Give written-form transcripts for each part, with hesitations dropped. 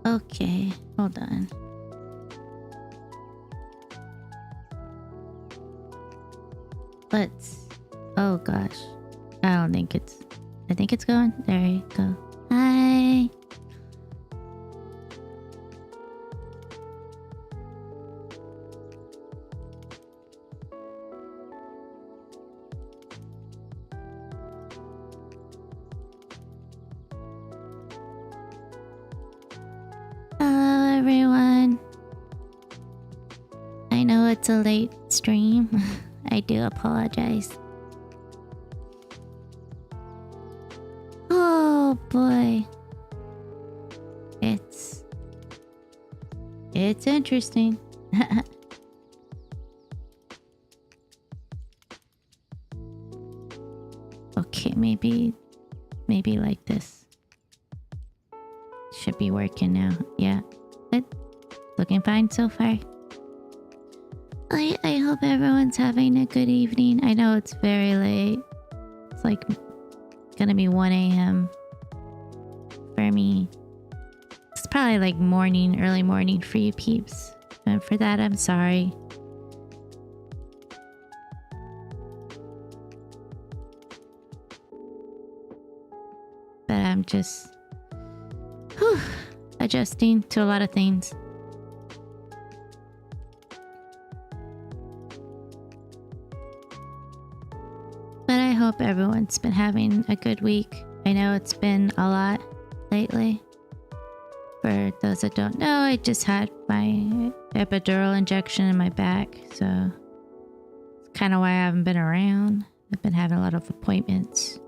Okay, hold on. Let's... Oh gosh. I don't think it's... I think it's going. There you go. Hi. Hello everyone. I know it's a late stream. I do apologize. Oh boy. It's interesting. Okay, maybe like this. Should be working now. Yeah. Good. Looking fine so far. I hope everyone's having a good evening. I know it's very late. It's like gonna be 1 a.m. for me. It's probably like morning, early morning for you peeps. And for that, I'm sorry. But I'm just adjusting to a lot of things. But I hope everyone's been having a good week. I know it's been a lot lately. For those that don't know, I just had my epidural injection in my back, so it's kind of why I haven't been around. I've been having a lot of appointments.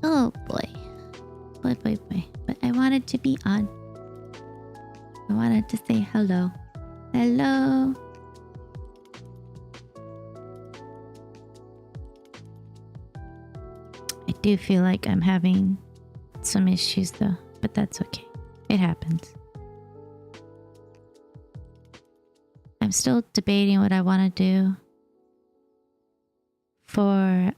Oh boy. Boy. But I wanted to be on. I wanted to say hello. Hello. I do feel like I'm having some issues though, but that's okay. It happens. I'm still debating what I want to do for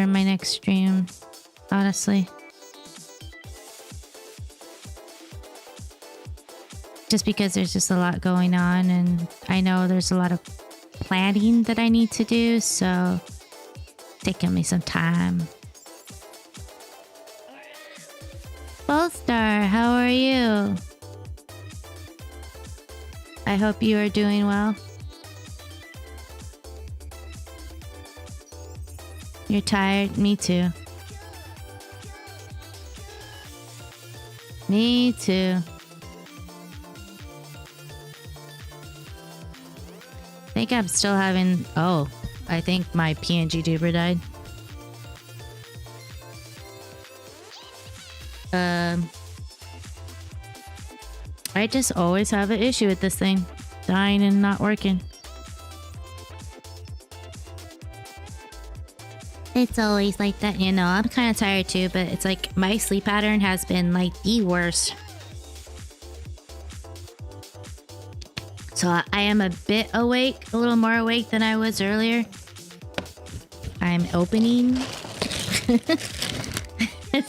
my next stream, honestly. Just because there's just a lot going on, and I know there's a lot of planning that I need to do, so it's taking me some time. Ballstar, how are you? I hope you are doing well. You're tired? Me too. Me too. I think I'm still having... Oh, I think my PNG tuber died. I just always have an issue with this thing. Dying and not working. It's always like that, you know. I'm kind of tired too, but it's like my sleep pattern has been like the worst. So I am a bit awake, a little more awake than I was earlier. I'm opening.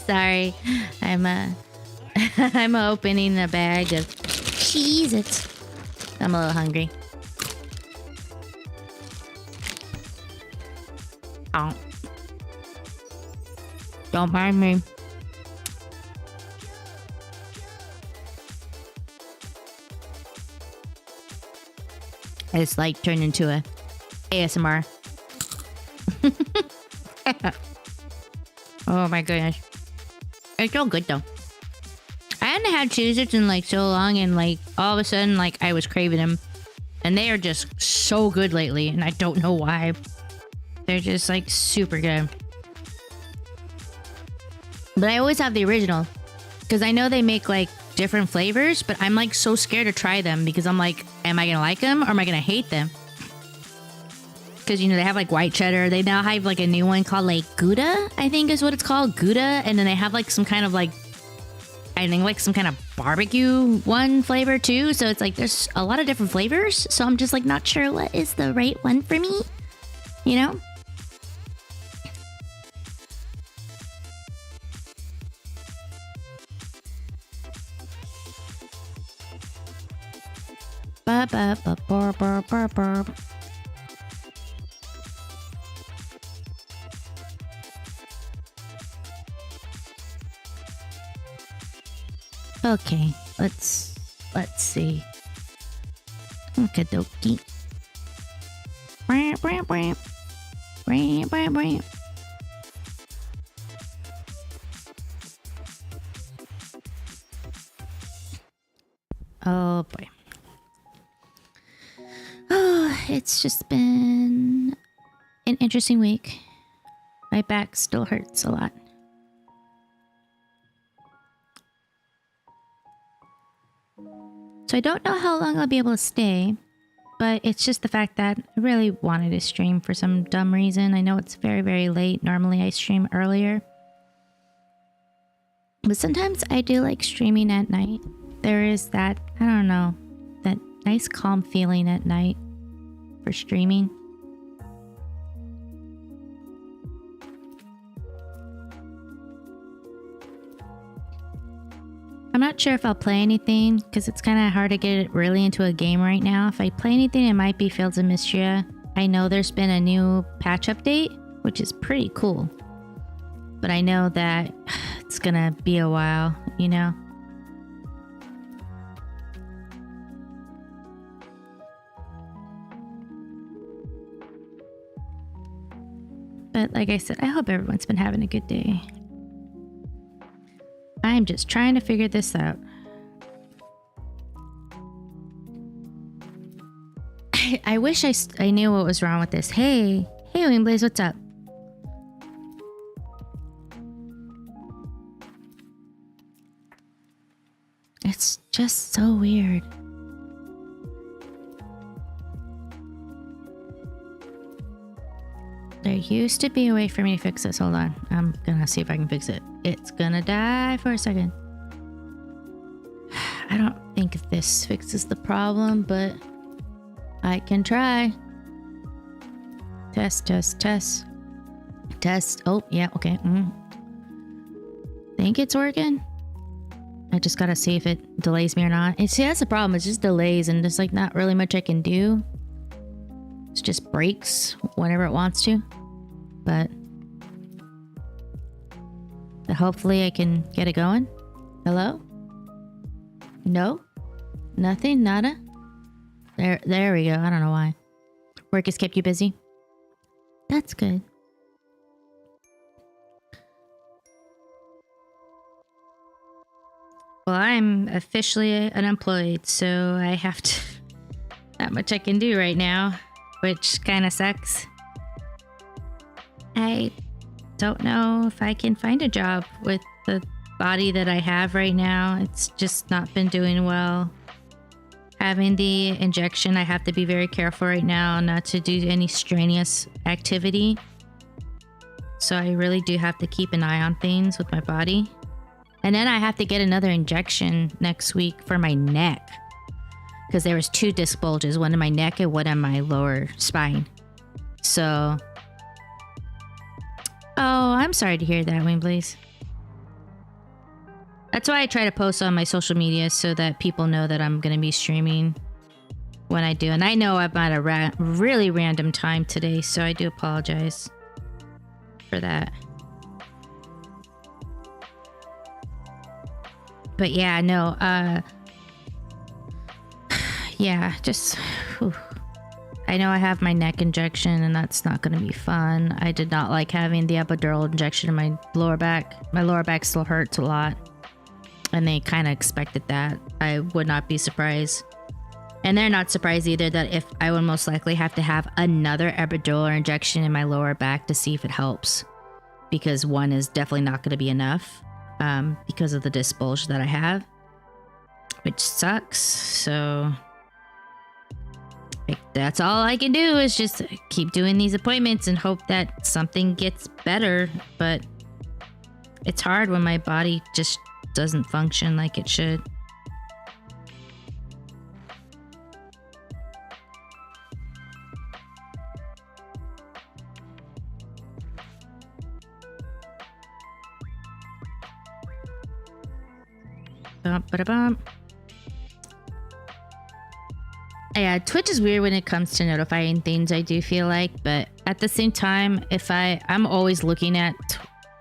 Sorry, I'm opening a bag of Cheez-Its. I'm a little hungry. Oh. Don't mind me. It's like turned into a ASMR. Oh my goodness. It's so good though. I hadn't had Cheez-Its in like so long, and like all of a sudden like I was craving them. And they are just so good lately, and I don't know why. They're just like super good. But I always have the original, because I know they make like different flavors, but I'm like so scared to try them because I'm like, am I gonna like them or am I gonna hate them? Because, you know, they have like white cheddar. They now have like a new one called like Gouda, I think is what it's called. Gouda. And then they have like some kind of like I think like some kind of barbecue one flavor too. So it's like there's a lot of different flavors. So I'm just like not sure what is the right one for me, you know? Ba ba ba ba ba ba ba. Okay, let's see. Okie dokie. Oh boy. Oh, it's just been an interesting week. My back still hurts a lot. So I don't know how long I'll be able to stay, but it's just the fact that I really wanted to stream for some dumb reason. I know it's very, very late. Normally I stream earlier. But sometimes I do like streaming at night. There is that, I don't know, that nice calm feeling at night for streaming. I'm not sure if I'll play anything because it's kind of hard to get it really into a game right now. If I play anything, it might be Fields of Mystria. I know there's been a new patch update, which is pretty cool. But I know that it's gonna be a while, you know? But like I said, I hope everyone's been having a good day. I'm just trying to figure this out. I wish I knew what was wrong with this. Hey, Wingblades, what's up? It's just so weird. There used to be a way for me to fix this. Hold on. I'm gonna see if I can fix it. It's gonna die for a second. I don't think this fixes the problem, but I can try. Test. Oh, yeah, okay. Think it's working. I just gotta see if it delays me or not. See, that's the problem. It's just delays and there's like not really much I can do. It just breaks whenever it wants to. But hopefully I can get it going. Hello? No? Nothing? Nada? There we go. I don't know why. Work has kept you busy? That's good. Well, I'm officially unemployed, so I have to... Not much I can do right now, which kind of sucks. I don't know if I can find a job with the body that I have right now. It's just not been doing well. Having the injection, I have to be very careful right now not to do any strenuous activity. So I really do have to keep an eye on things with my body. And then I have to get another injection next week for my neck. Because there was 2 disc bulges, one in my neck and one in my lower spine. So... Oh, I'm sorry to hear that, Wingblades. That's why I try to post on my social media so that people know that I'm going to be streaming when I do. And I know I'm at a really random time today, so I do apologize for that. But yeah, no, yeah, just... Whew. I know I have my neck injection and that's not going to be fun. I did not like having the epidural injection in my lower back. My lower back still hurts a lot. And they kind of expected that. I would not be surprised. And they're not surprised either that if I would most likely have to have another epidural injection in my lower back to see if it helps. Because one is definitely not going to be enough because of the disc bulge that I have. Which sucks. So... that's all I can do is just keep doing these appointments and hope that something gets better. But it's hard when my body just doesn't function like it should. Yeah, Twitch is weird when it comes to notifying things, I do feel like, but at the same time, if I'm always looking at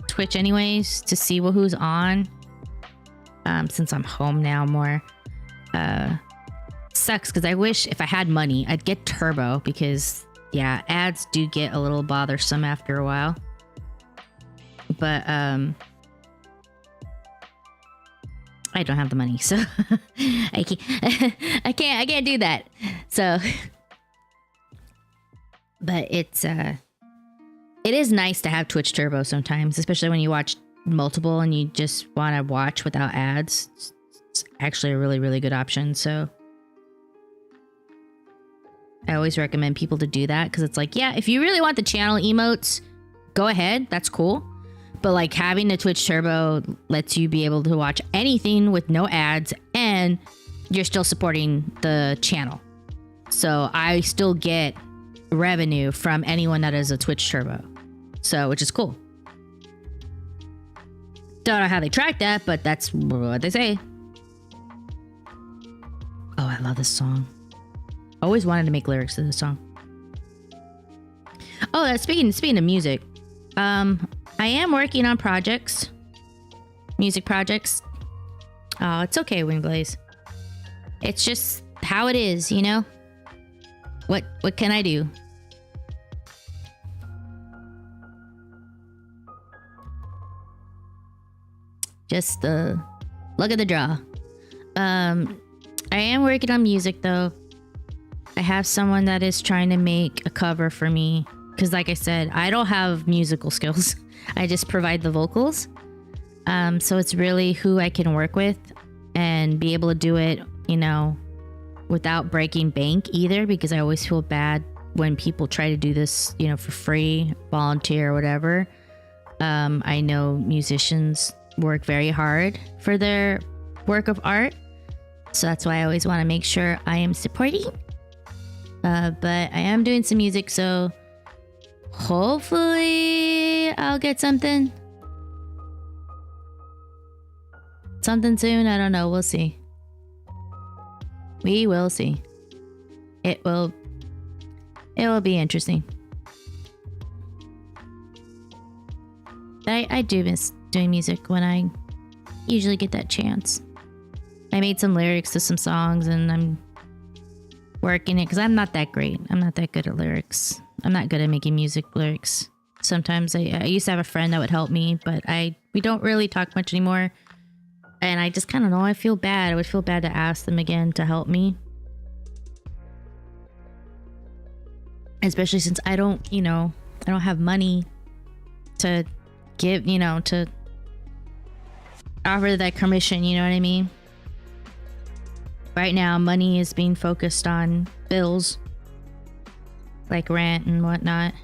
Twitch anyways to see who's on. Since I'm home now more. Sucks because I wish if I had money, I'd get Turbo because yeah, ads do get a little bothersome after a while. But I don't have the money, so I can't do that. So, but it is nice to have Twitch Turbo sometimes, especially when you watch multiple and you just want to watch without ads. It's actually a really, really good option. So I always recommend people to do that because it's like, yeah, if you really want the channel emotes, go ahead. That's cool. But like having the Twitch Turbo lets you be able to watch anything with no ads and you're still supporting the channel. So I still get revenue from anyone that is a Twitch Turbo. So, which is cool. Don't know how they track that, but that's what they say. Oh, I love this song. Always wanted to make lyrics to this song. Oh, that's speaking of music. I am working on projects. Music projects. Oh, it's okay, Wingblaze. It's just how it is, you know? What can I do? Just look at the draw. I am working on music though. I have someone that is trying to make a cover for me. Because like I said, I don't have musical skills. I just provide the vocals. So it's really who I can work with and be able to do it, you know, without breaking bank either. Because I always feel bad when people try to do this, you know, for free, volunteer or whatever. I know musicians work very hard for their work of art. So that's why I always want to make sure I am supporting. But I am doing some music, so hopefully I'll get something. Something soon, I don't know, we'll see. We will see. It will be interesting. I do miss doing music when I usually get that chance. I made some lyrics to some songs and I'm working it because I'm not that great. I'm not that good at lyrics. I'm not good at making music lyrics. Sometimes I used to have a friend that would help me, but we don't really talk much anymore. And I just kind of know, I feel bad. I would feel bad to ask them again to help me. Especially since I don't have money to give, to offer that commission, you know what I mean? Right now, money is being focused on bills, like rent and whatnot.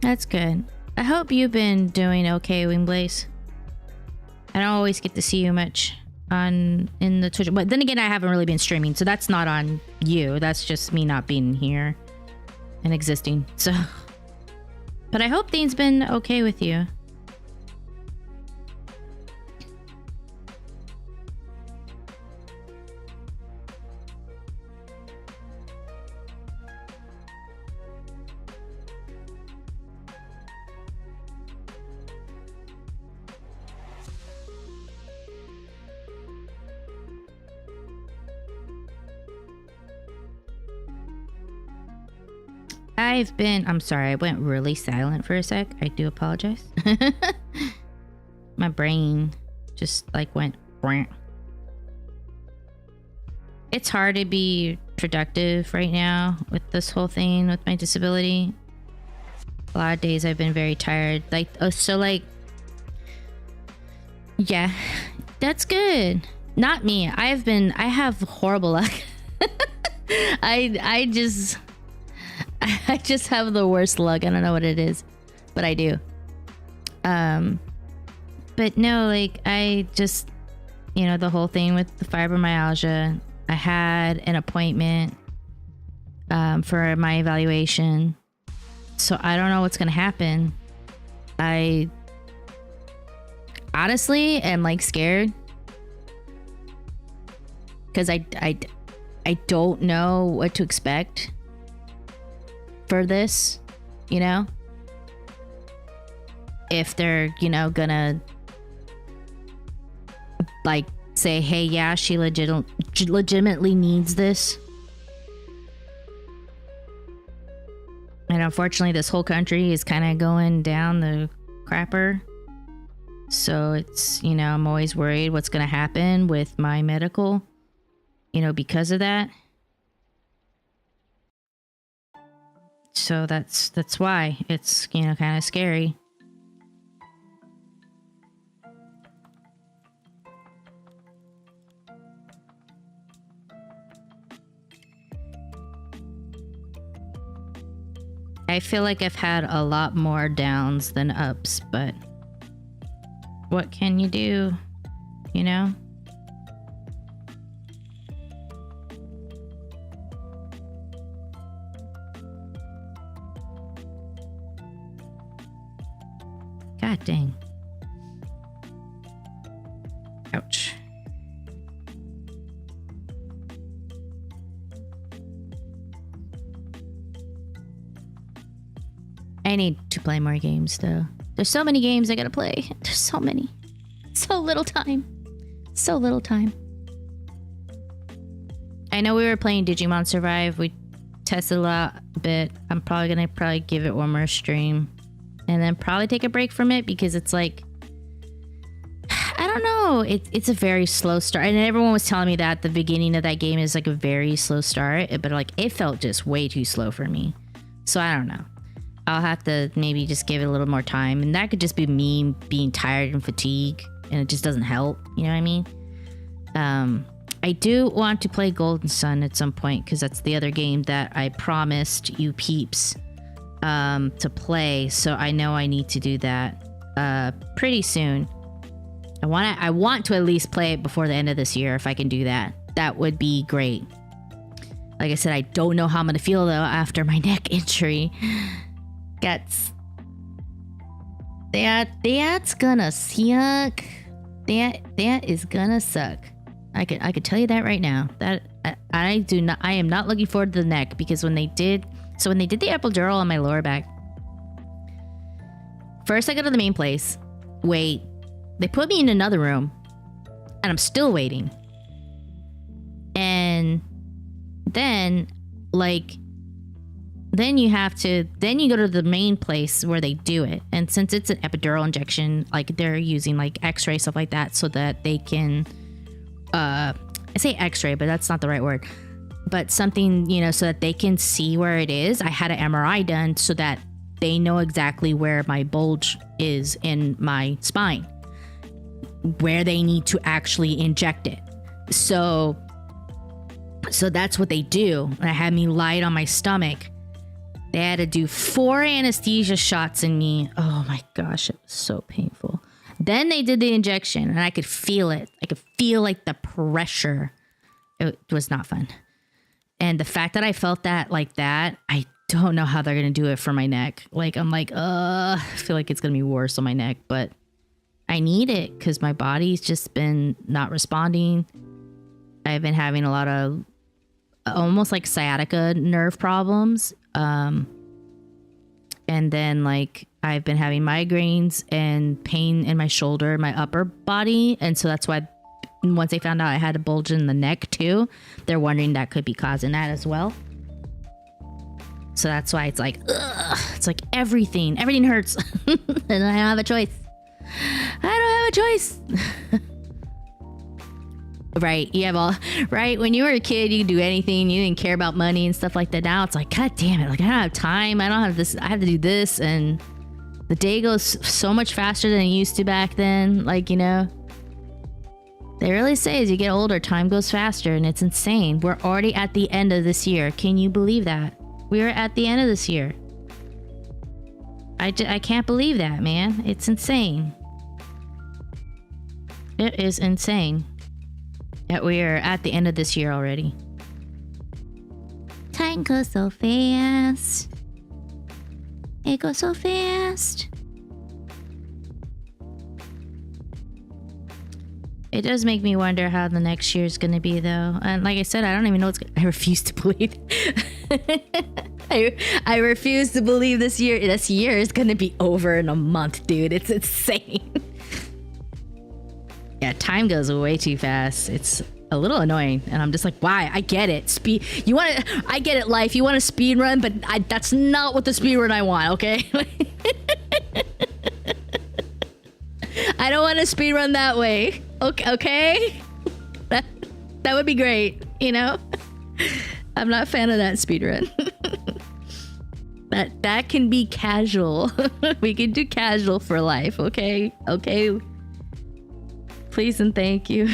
That's good. I hope you've been doing okay, Wingblaze. I don't always get to see you much in the Twitch, but then again, I haven't really been streaming, so that's not on you. That's just me not being here and existing. So, but I hope things been okay with you. I'm sorry, I went really silent for a sec. I do apologize. My brain just like went. It's hard to be productive right now with this whole thing with my disability. A lot of days I've been very tired. Yeah, that's good. Not me. I have horrible luck. I just have the worst luck. I don't know what it is, but I do. But no, like I just, the whole thing with the fibromyalgia, I had an appointment for my evaluation. So I don't know what's going to happen. I honestly am like scared because I don't know what to expect for this, if they're, gonna like say, hey, yeah, she legitimately needs this. And unfortunately, this whole country is kind of going down the crapper. So it's, I'm always worried what's going to happen with my medical, because of that. So that's why it's, kind of scary. I feel like I've had a lot more downs than ups, but what can you do? God dang. Ouch. I need to play more games though. There's so many games I gotta play. There's so many. So little time. So little time. I know we were playing Digimon Survive. We tested a bit. I'm probably gonna give it one more stream. And then probably take a break from it because it's like, I don't know. It's a very slow start. And everyone was telling me that the beginning of that game is like a very slow start. But like it felt just way too slow for me. So I don't know. I'll have to maybe just give it a little more time. And that could just be me being tired and fatigued. And it just doesn't help. You know what I mean? I do want to play Golden Sun at some point. Because that's the other game that I promised you peeps to play. So I know I need to do that pretty soon. I want to at least play it before the end of this year. If I can do that. That would be great. Like I said, I don't know how I'm going to feel though after my neck injury. That's gonna suck. That is gonna suck. I could tell you that right now. That I am not looking forward to the neck because when they did the epidural on my lower back, first I go to the main place, wait, they put me in another room, and I'm still waiting, and then then you go to the main place where they do it. And since it's an epidural injection, like they're using like x-ray, stuff like that, so that they can, I say x-ray, but that's not the right word, but something, so that they can see where it is. I had an MRI done so that they know exactly where my bulge is in my spine, where they need to actually inject it. So that's what they do. And I had me lied on my stomach. They had to do 4 anesthesia shots in me. Oh my gosh, it was so painful. Then they did the injection and I could feel it. I could feel like the pressure. It was not fun. And the fact that I felt that like that, I don't know how they're going to do it for my neck. Like, I'm like, I feel like it's going to be worse on my neck, but I need it because my body's just been not responding. I've been having a lot of almost like sciatica nerve problems. And then like I've been having migraines and pain in my shoulder, my upper body. And so that's why once they found out I had a bulge in the neck too, they're wondering that could be causing that as well. So that's why it's like, it's like everything hurts. And I don't have a choice. Right. You have all right. When you were a kid, you could do anything. You didn't care about money and stuff like that. Now it's like, God damn it. Like, I don't have time. I don't have this. I have to do this. And the day goes so much faster than it used to back then. Like, They really say as you get older, time goes faster, and it's insane. We're already at the end of this year. Can you believe that? We're at the end of this year. I can't believe that, man. It's insane. It is insane that we are at the end of this year already. Time goes so fast. It goes so fast. It does make me wonder how the next year is going to be, though. And like I said, I don't even know what's I refuse to believe. I refuse to believe this year is going to be over in a month, dude. It's insane. Yeah, time goes way too fast. It's a little annoying, and I'm just like, why? I get it. I get it, life. You want a speed run, but that's not what the speed run I want, okay? I don't want to speed run that way. Okay? That would be great, you know? I'm not a fan of that speed run. That can be casual. We can do casual for life, okay? Okay. Please and thank you.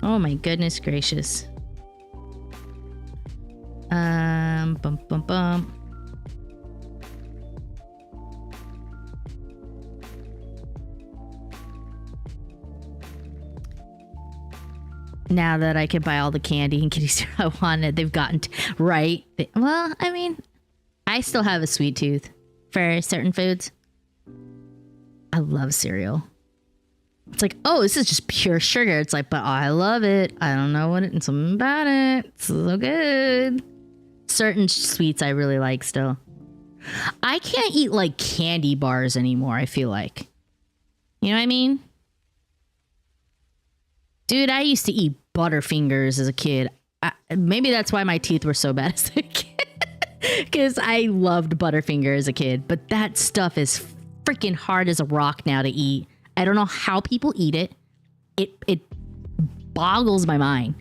Oh my goodness gracious. Bum bum bum. Now that I can buy all the candy and kitty I wanted, they've gotten right. Well, I mean, I still have a sweet tooth for certain foods. I love cereal. It's like, oh, this is just pure sugar. It's like, but I love it. I don't know what it's something about it. It's so good. Certain sweets I really like still. I can't eat like candy bars anymore, I feel like. You know what I mean? Dude, I used to eat Butterfingers as a kid. Maybe that's why my teeth were so bad as a kid. Because I loved Butterfinger as a kid. But that stuff is freaking hard as a rock now to eat. I don't know how people eat it. It boggles my mind.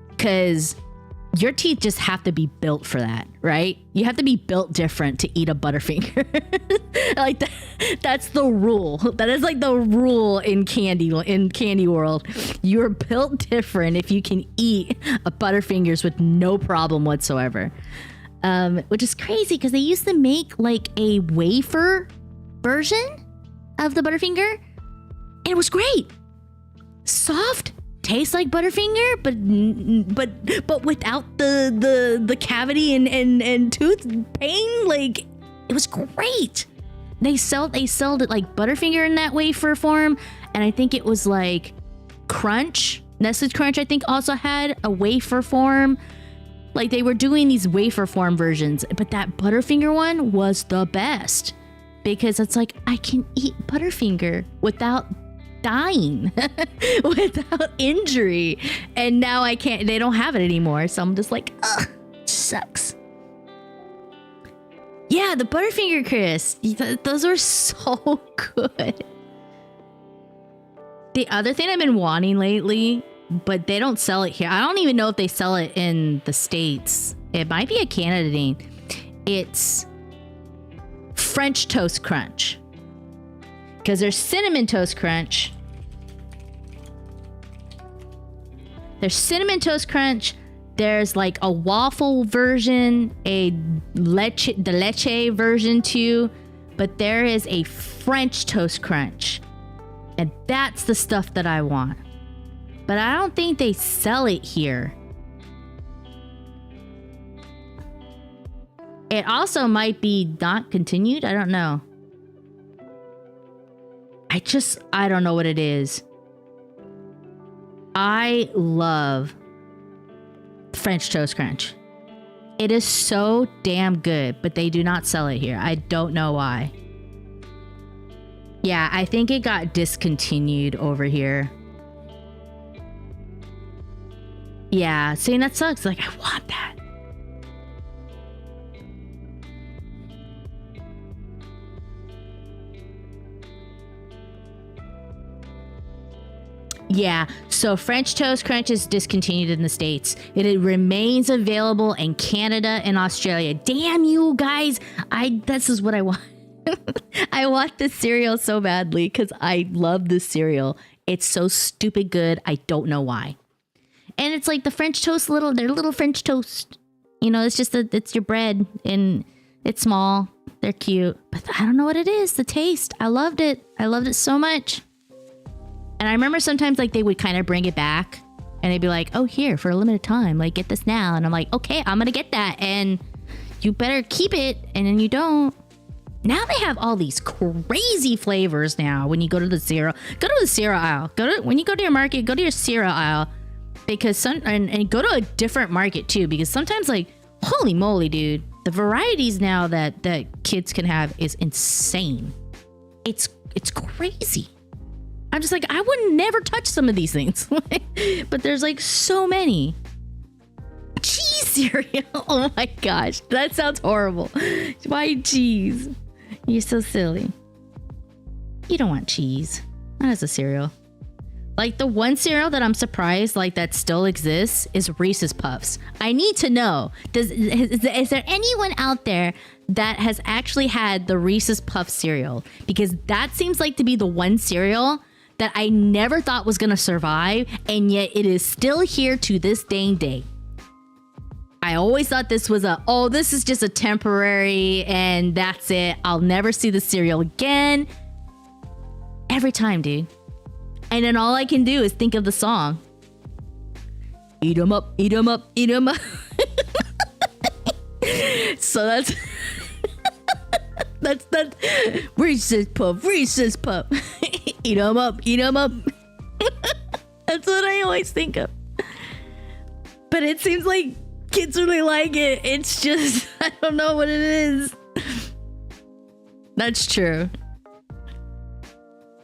Because your teeth just have to be built for that, right? You have to be built different to eat a Butterfinger. Like that's the rule. That is like the rule in candy world. You're built different if you can eat a Butterfingers with no problem whatsoever. Which is crazy because they used to make like a wafer version of the Butterfinger, and it was great. Soft, tastes like Butterfinger, but without the cavity and tooth pain. Like, it was great. They sold it like Butterfinger in that wafer form, and I think it was like Crunch. Nestle Crunch, I think, also had a wafer form. Like, they were doing these wafer form versions, but that Butterfinger one was the best. Because it's like, I can eat Butterfinger without dying, without injury. And now I can't, they don't have it anymore. So I'm just like, ugh, sucks. Yeah, the Butterfinger crisps, those are so good. The other thing I've been wanting lately, but they don't sell it here. I don't even know if they sell it in the States. It might be a Canada thing. It's French Toast Crunch. Because there's Cinnamon Toast Crunch. There's Cinnamon Toast Crunch. There's like a waffle version, the leche version too. But there is a French Toast Crunch. And that's the stuff that I want. But I don't think they sell it here. It also might be not continued. I don't know. I don't know what it is. I love French Toast Crunch. It is so damn good, but they do not sell it here. I don't know why. Yeah, I think it got discontinued over here. Yeah, see, that sucks. Like, I want that. Yeah, so French Toast Crunch is discontinued in the States. It remains available in Canada and Australia. Damn you guys. This is what I want. I want this cereal so badly because I love this cereal. It's so stupid good. I don't know why. And it's like the French toast they're little French toast. You know, it's just it's your bread and it's small. They're cute, but I don't know what it is. The taste. I loved it. I loved it so much. And I remember sometimes like they would kind of bring it back and they'd be like, oh, here for a limited time, like get this now. And I'm like, okay, I'm going to get that. And you better keep it. And then you don't. Now they have all these crazy flavors now. When you go to the cereal aisle, when you go to your market, go to your cereal aisle because and go to a different market too, because sometimes like, holy moly, dude, the varieties now that kids can have is insane. It's crazy. I'm just like, I would never touch some of these things. But there's like so many. Cheese cereal. Oh my gosh. That sounds horrible. Why cheese? You're so silly. You don't want cheese. Not as a cereal. Like the one cereal that I'm surprised like that still exists is Reese's Puffs. I need to know. Is there anyone out there that has actually had the Reese's Puff cereal? Because that seems like to be the one cereal that I never thought was gonna survive, and yet it is still here to this dang day. I always thought this was this is just a temporary and that's it. I'll never see the cereal again. Every time, dude. And then all I can do is think of the song. Eat 'em up, eat 'em up, eat 'em up. So that's that's Reese's Puff, Reese's Puff. Eat 'em up, eat 'em up. That's what I always think of. But it seems like kids really like it. It's just, I don't know what it is. That's true.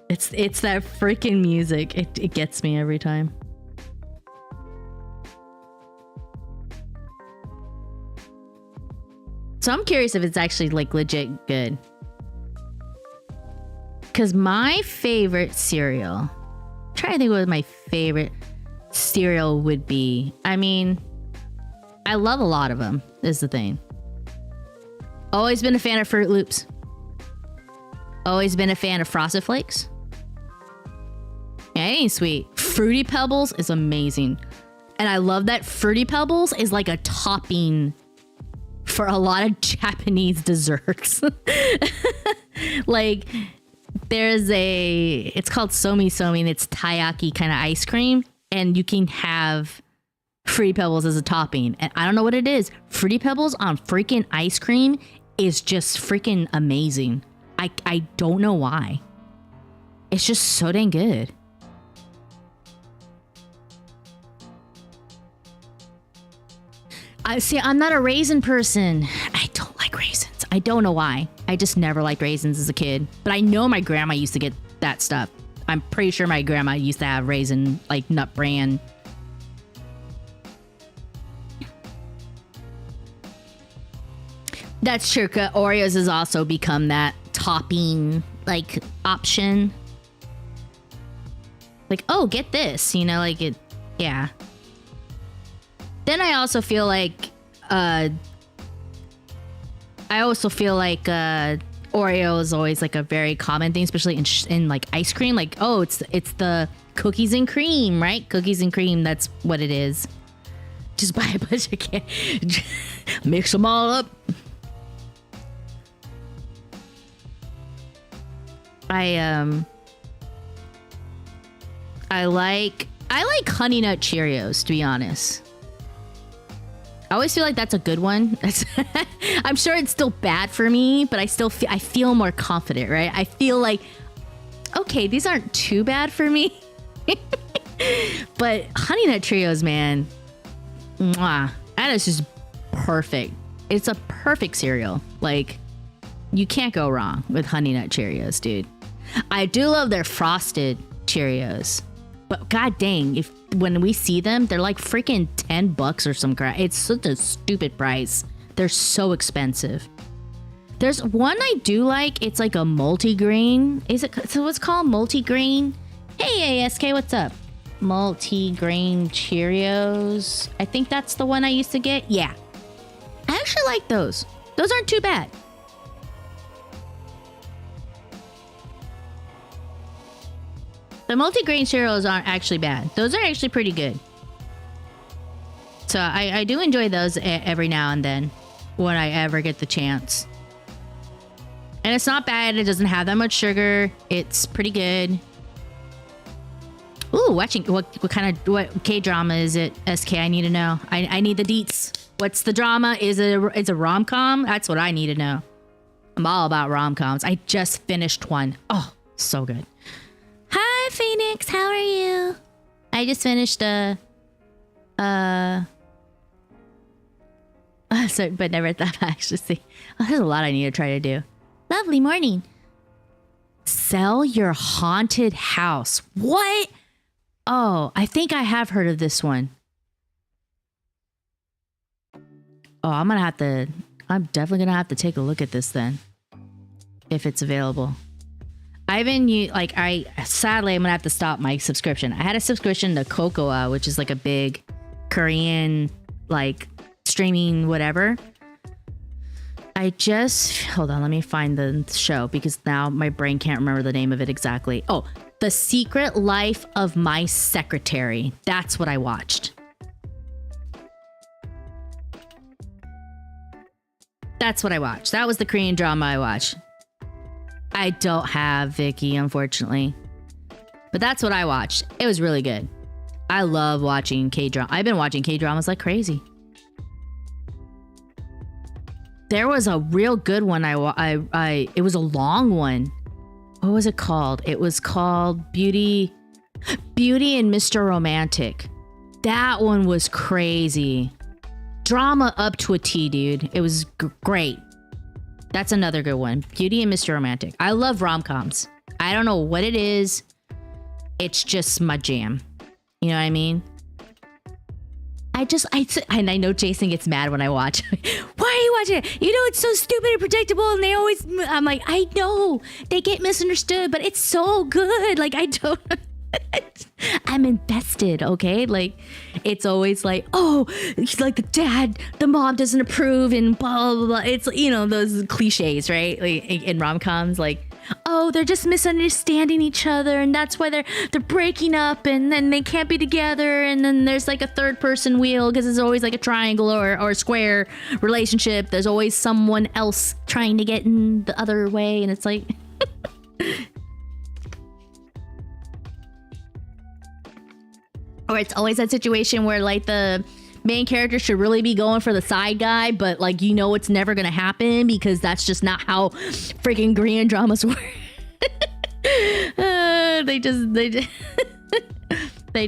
It's that freaking music. It gets me every time. So I'm curious if it's actually like legit good. Because my favorite cereal, I'm trying to think what my favorite cereal would be. I mean, I love a lot of them, is the thing. Always been a fan of Fruit Loops. Always been a fan of Frosted Flakes. Yeah, it ain't sweet. Fruity Pebbles is amazing. And I love that Fruity Pebbles is like a topping for a lot of Japanese desserts. Like, it's called Somi Somi, and it's taiyaki kind of ice cream. And you can have Fruity Pebbles as a topping. And I don't know what it is. Fruity Pebbles on freaking ice cream is just freaking amazing. I don't know why. It's just so dang good. I'm not a raisin person. I don't like raisins. I don't know why. I just never liked raisins as a kid. But I know my grandma used to get that stuff. I'm pretty sure my grandma used to have raisin, like Nut Bran. That's true. Oreos has also become that topping, like, option. Like, oh, get this, you know, like it, yeah. Then I also feel like, Oreo is always like a very common thing, especially in like ice cream. Like, oh, it's the cookies and cream, right? Cookies and cream, that's what it is. Just buy a bunch of candy, mix them all up. I like Honey Nut Cheerios, to be honest. I always feel like that's a good one. I'm sure it's still bad for me, but I feel more confident, right? I feel like, okay, these aren't too bad for me. But Honey Nut Cheerios, man, mwah, that is just perfect. It's a perfect cereal. Like, you can't go wrong with Honey Nut Cheerios, dude. I do love their Frosted Cheerios. But god dang, when we see them, they're like freaking $10 or some crap. It's such a stupid price. They're so expensive. There's one I do like. It's like a multigrain. So it's called multigrain. Hey ASK, what's up? multi-grain Cheerios. I think that's the one I used to get. Yeah. I actually like those. Those aren't too bad. The multi-grain cereals aren't actually bad. Those are actually pretty good. So I do enjoy those every now and then when I ever get the chance. And it's not bad. It doesn't have that much sugar. It's pretty good. Ooh, watching what K-drama is it? SK, I need to know. I need the deets. What's the drama? Is it a rom-com? That's what I need to know. I'm all about rom-coms. I just finished one. Oh, so good. Hi, Phoenix. How are you? I just finished sorry, but never thought I'd actually see. Oh, there's a lot I need to try to do. Lovely morning. Sell your haunted house. What? Oh, I think I have heard of this one. Oh, I'm definitely gonna have to take a look at this then. If it's available. Sadly, I'm gonna have to stop my subscription. I had a subscription to Cocoa, which is like a big Korean, like, streaming whatever. Hold on, let me find the show because now my brain can't remember the name of it exactly. Oh, The Secret Life of My Secretary. That's what I watched. That's what I watched. That was the Korean drama I watched. I don't have Vicky, unfortunately. But that's what I watched. It was really good. I love watching K-drama. I've been watching K-dramas like crazy. There was a real good one. It was a long one. What was it called? It was called Beauty and Mr. Romantic. That one was crazy. Drama up to a T, dude. It was great. That's another good one. Beauty and Mr. Romantic. I love rom-coms. I don't know what it is. It's just my jam. You know what I mean? And I know Jason gets mad when I watch. Why are you watching it? You know, it's so stupid and predictable and I'm like, I know they get misunderstood, but it's so good. Like, I'm invested, okay? Like, it's always like, oh, like the mom doesn't approve and blah, blah, blah. It's, you know, those cliches, right? Like in rom-coms, like, oh, they're just misunderstanding each other and that's why they're breaking up and then they can't be together and then there's like a third person wheel because it's always like a triangle or a square relationship. There's always someone else trying to get in the other way and it's like... Or it's always that situation where like the main character should really be going for the side guy, but like, you know, it's never gonna happen because that's just not how freaking Korean dramas work. They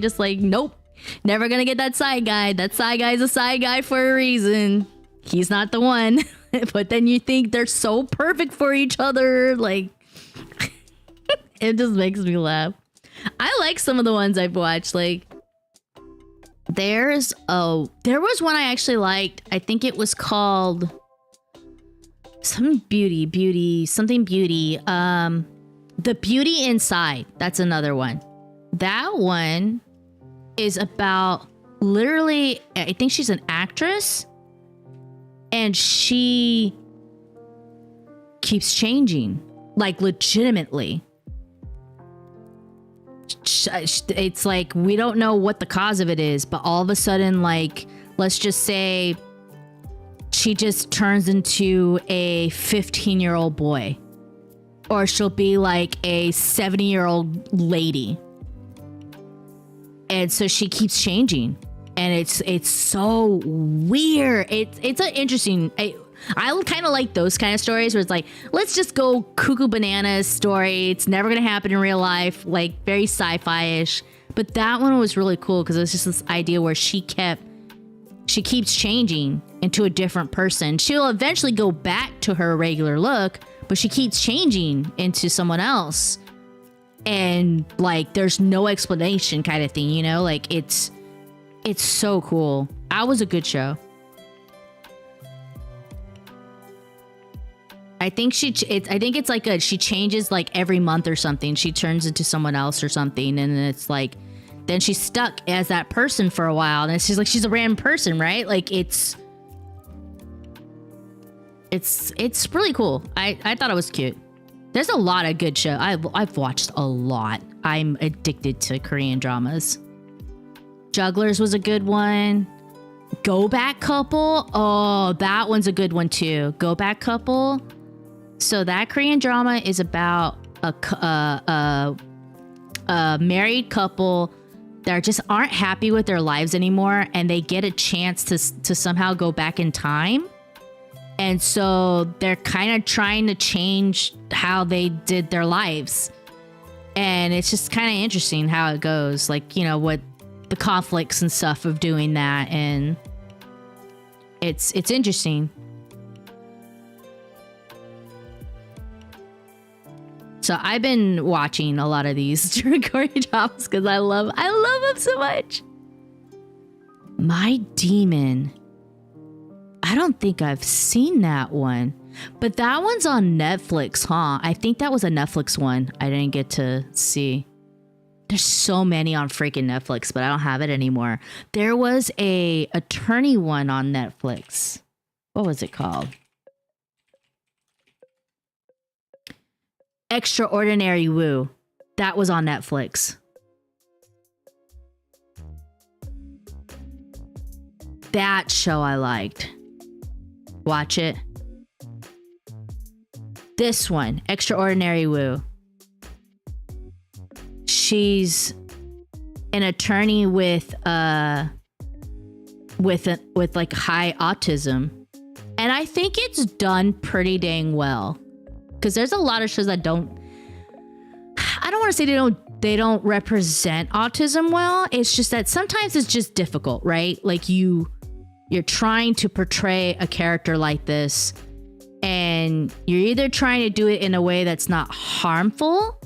just like, nope, never gonna get that side guy. That side guy's a side guy for a reason. He's not the one. But then you think they're so perfect for each other. Like, it just makes me laugh. I like some of the ones I've watched. Like, there was one I actually liked. I think it was called something beauty. The Beauty Inside. That's another one. That one is about literally, I think she's an actress and she keeps changing, like legitimately. It's like, we don't know what the cause of it is, but all of a sudden, like, let's just say she just turns into a 15-year-old boy, or she'll be like a 70-year-old lady, and so she keeps changing, and it's so weird. It's an interesting. I kind of like those kind of stories where it's like, let's just go cuckoo bananas story. It's never going to happen in real life. Like, very sci-fi-ish. But that one was really cool because it was just this idea where she keeps changing into a different person. She'll eventually go back to her regular look, but she keeps changing into someone else. And like, there's no explanation kind of thing, you know? Like, it's so cool. That was a good show. I think it's like she changes like every month or something. She turns into someone else or something, and it's like then she's stuck as that person for a while, and it's just like she's a random person, right? Like it's really cool. I thought it was cute. There's a lot of good shows. I've watched a lot. I'm addicted to Korean dramas. Jugglers was a good one. Go Back Couple. Oh, that one's a good one too. Go Back Couple. So that Korean drama is about a married couple that just aren't happy with their lives anymore, and they get a chance to somehow go back in time. And so they're kind of trying to change how they did their lives. And it's just kind of interesting how it goes. Like, you know, what the conflicts and stuff of doing that. And it's interesting. So I've been watching a lot of these Korean dramas because I love them so much. My Demon. I don't think I've seen that one, but that one's on Netflix, huh? I think that was a Netflix one I didn't get to see. There's so many on freaking Netflix, but I don't have it anymore. There was a attorney one on Netflix. What was it called? Extraordinary Woo. That was on Netflix. That show I liked. Watch it. This one, Extraordinary Woo. She's an attorney with like high autism, and I think it's done pretty dang well. Because there's a lot of shows that I don't want to say they don't represent autism well. It's just that sometimes it's just difficult, right? Like you're trying to portray a character like this, and you're either trying to do it in a way that's not harmful.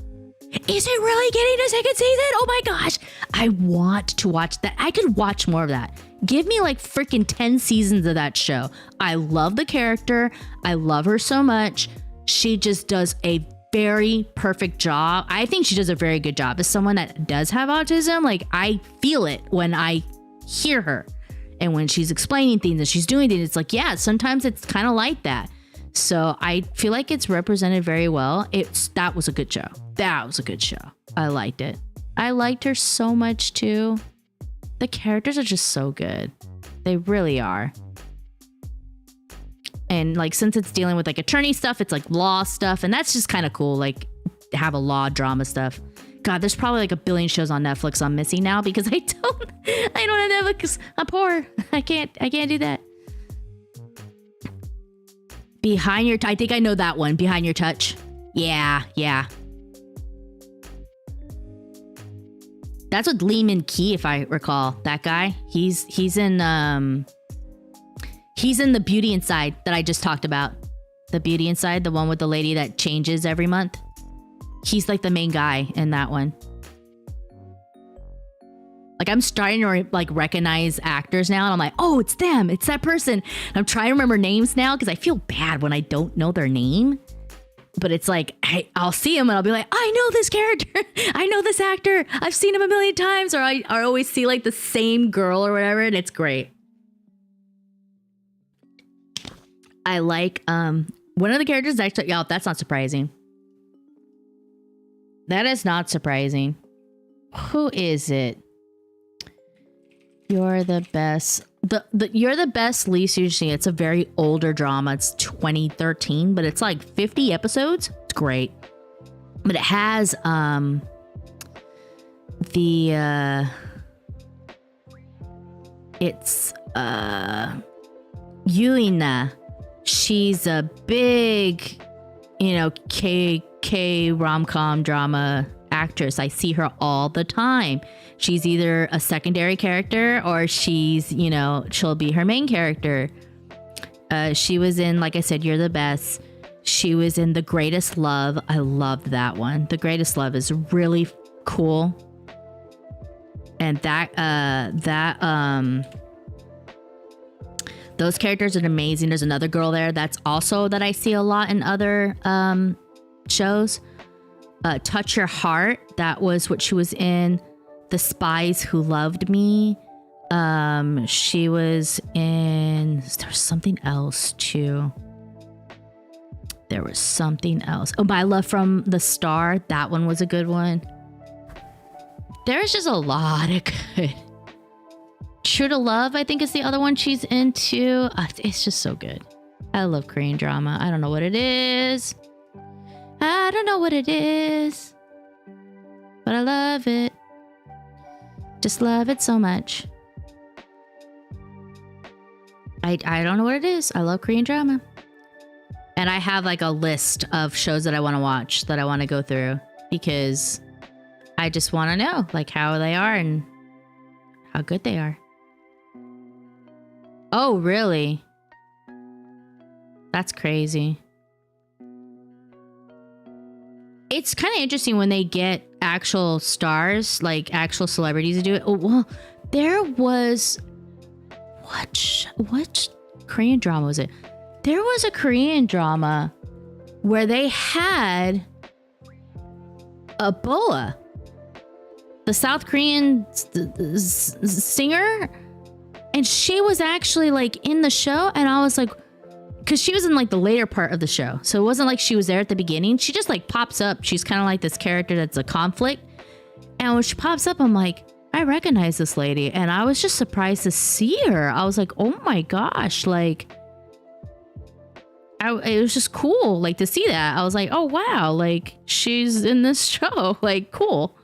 Is it really getting a second season? Oh my gosh. I want to watch that. I could watch more of that. Give me like freaking 10 seasons of that show. I love the character. I love her so much. She just does a very perfect job. I think she does a very good job. As someone that does have autism, like I feel it when I hear her. And when she's explaining things and she's doing things, it's like, yeah, sometimes it's kind of like that. So I feel like it's represented very well. That was a good show. That was a good show. I liked it. I liked her so much too. The characters are just so good. They really are. And like, since it's dealing with like attorney stuff, it's like law stuff. And that's just kind of cool. Like have a law drama stuff. God, there's probably like a billion shows on Netflix I'm missing now because I don't have Netflix. I'm poor. I can't do that. Behind Your I think I know that one. Behind Your Touch. Yeah. That's with Lee Min Key, if I recall. That guy. He's in The Beauty Inside that I just talked about. The Beauty Inside, the one with the lady that changes every month. He's like the main guy in that one. Like I'm starting to like recognize actors now, and I'm like, oh, it's them. It's that person. And I'm trying to remember names now because I feel bad when I don't know their name. But it's like, I'll see him and I'll be like, I know this character. I know this actor. I've seen him a million times. Or I always see like the same girl or whatever, and it's great. I like one of the characters actually. Yeah, that's not surprising. That is not surprising. Who is it? You're the best. You're the best, least usually. It's a very older drama. It's 2013, but it's like 50 episodes. It's great. But it has it's Yuina. She's a big, K rom-com drama actress. I see her all the time. She's either a secondary character or she's, she'll be her main character. She was in, like I said, You're the Best. She was in The Greatest Love. I loved that one. The Greatest Love is really cool. And those characters are amazing. There's another girl there that's also that I see a lot in other shows. Touch Your Heart. That was what she was in. The Spies Who Loved Me. She was in, there was something else too. There was something else. Oh, My Love from the Star. That one was a good one. There's just a lot of good. True to Love, I think, is the other one she's into. It's just so good. I love Korean drama. I don't know what it is. I don't know what it is. But I love it. Just love it so much. I don't know what it is. I love Korean drama. And I have like a list of shows that I want to watch, that I want to go through, because I just want to know like how they are and how good they are. Oh, really? That's crazy. It's kind of interesting when they get actual stars, like actual celebrities to do it. Oh, well, there was... What Korean drama was it? There was a Korean drama where they had a boa, the South Korean singer, and she was actually like in the show, and I was like, because she was in like the later part of the show, so it wasn't like she was there at the beginning. She just like pops up. She's kind of like this character that's a conflict, and when she pops up, I'm like, I recognize this lady, and I was just surprised to see her. I was like, oh my gosh, like, it was just cool, like, to see that. I was like, oh wow, like, she's in this show, like, cool.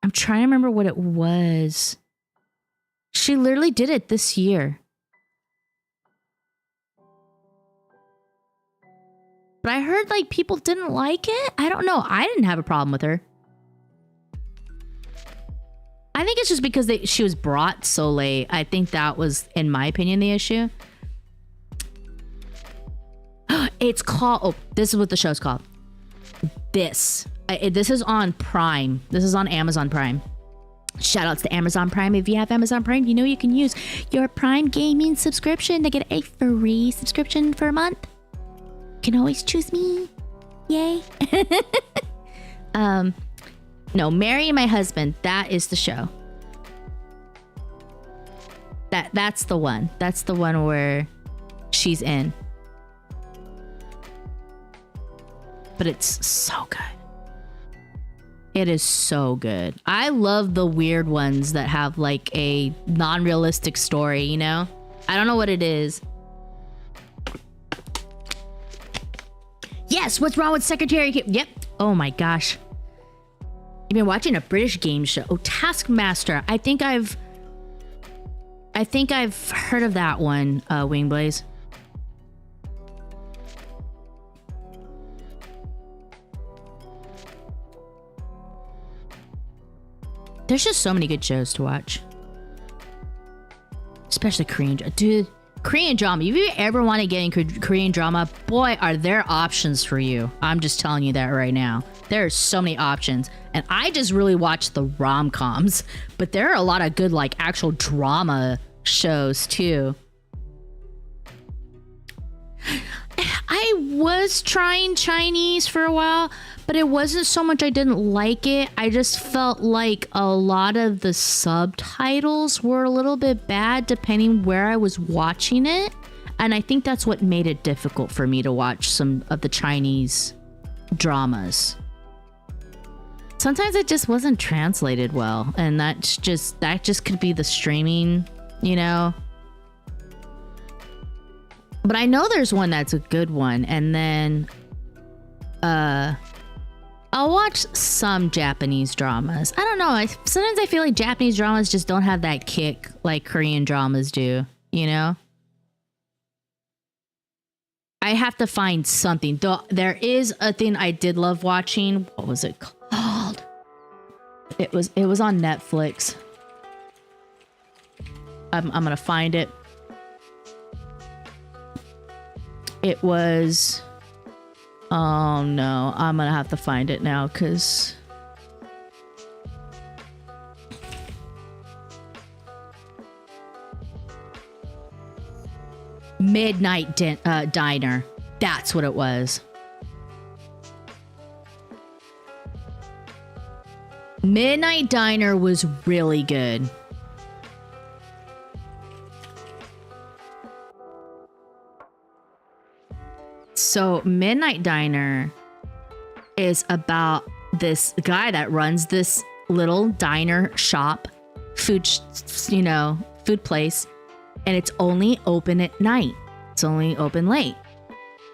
I'm trying to remember what it was. She literally did it this year. But I heard, like, people didn't like it. I don't know. I didn't have a problem with her. I think it's just because she was brought so late. I think that was, in my opinion, the issue. It's called... Oh, this is what the show's called. This is on Prime. This is on Amazon Prime. Shout outs to Amazon Prime. If you have Amazon Prime, you know you can use your Prime Gaming subscription to get a free subscription for a month. You can always choose me. Yay. No, Marry My Husband. That is the show. That's the one. That's the one where she's in. But it's so good. It is so good. I love the weird ones that have like a non-realistic story, you know? I don't know what it is. Yes, what's wrong with Secretary? Yep. Oh my gosh. You've been watching a British game show. Oh, Taskmaster. I think I've heard of that one, Wingblaze. There's just so many good shows to watch. Especially Korean. Dude, Korean drama. If you ever want to get in Korean drama, boy, are there options for you. I'm just telling you that right now. There are so many options. And I just really watch the rom-coms. But there are a lot of good, like, actual drama shows, too. I was trying Chinese for a while, but it wasn't so much I didn't like it. I just felt like a lot of the subtitles were a little bit bad depending where I was watching it. And I think that's what made it difficult for me to watch some of the Chinese dramas. Sometimes it just wasn't translated well, and that just could be the streaming, you know. But I know there's one that's a good one, and then I'll watch some Japanese dramas. I don't know. Sometimes I feel like Japanese dramas just don't have that kick like Korean dramas do, you know? I have to find something. Though there is a thing I did love watching. What was it called? It was on Netflix. I'm gonna find it. It was... Oh no, I'm gonna have to find it now because... Midnight Diner. That's what it was. Midnight Diner was really good. So Midnight Diner is about this guy that runs this little diner shop, food place, and it's only open at night. It's only open late.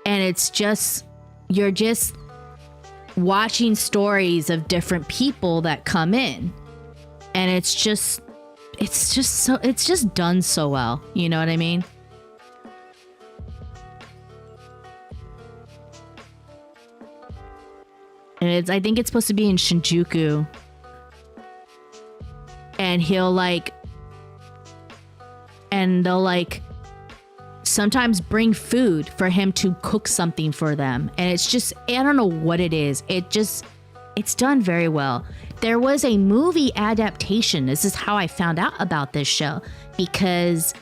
And it's just, you're just watching stories of different people that come in. And it's just done so well. You know what I mean? And I think it's supposed to be in Shinjuku. And they'll sometimes bring food for him to cook something for them. And it's just, I don't know what it is. It's done very well. There was a movie adaptation. This is how I found out about this show, because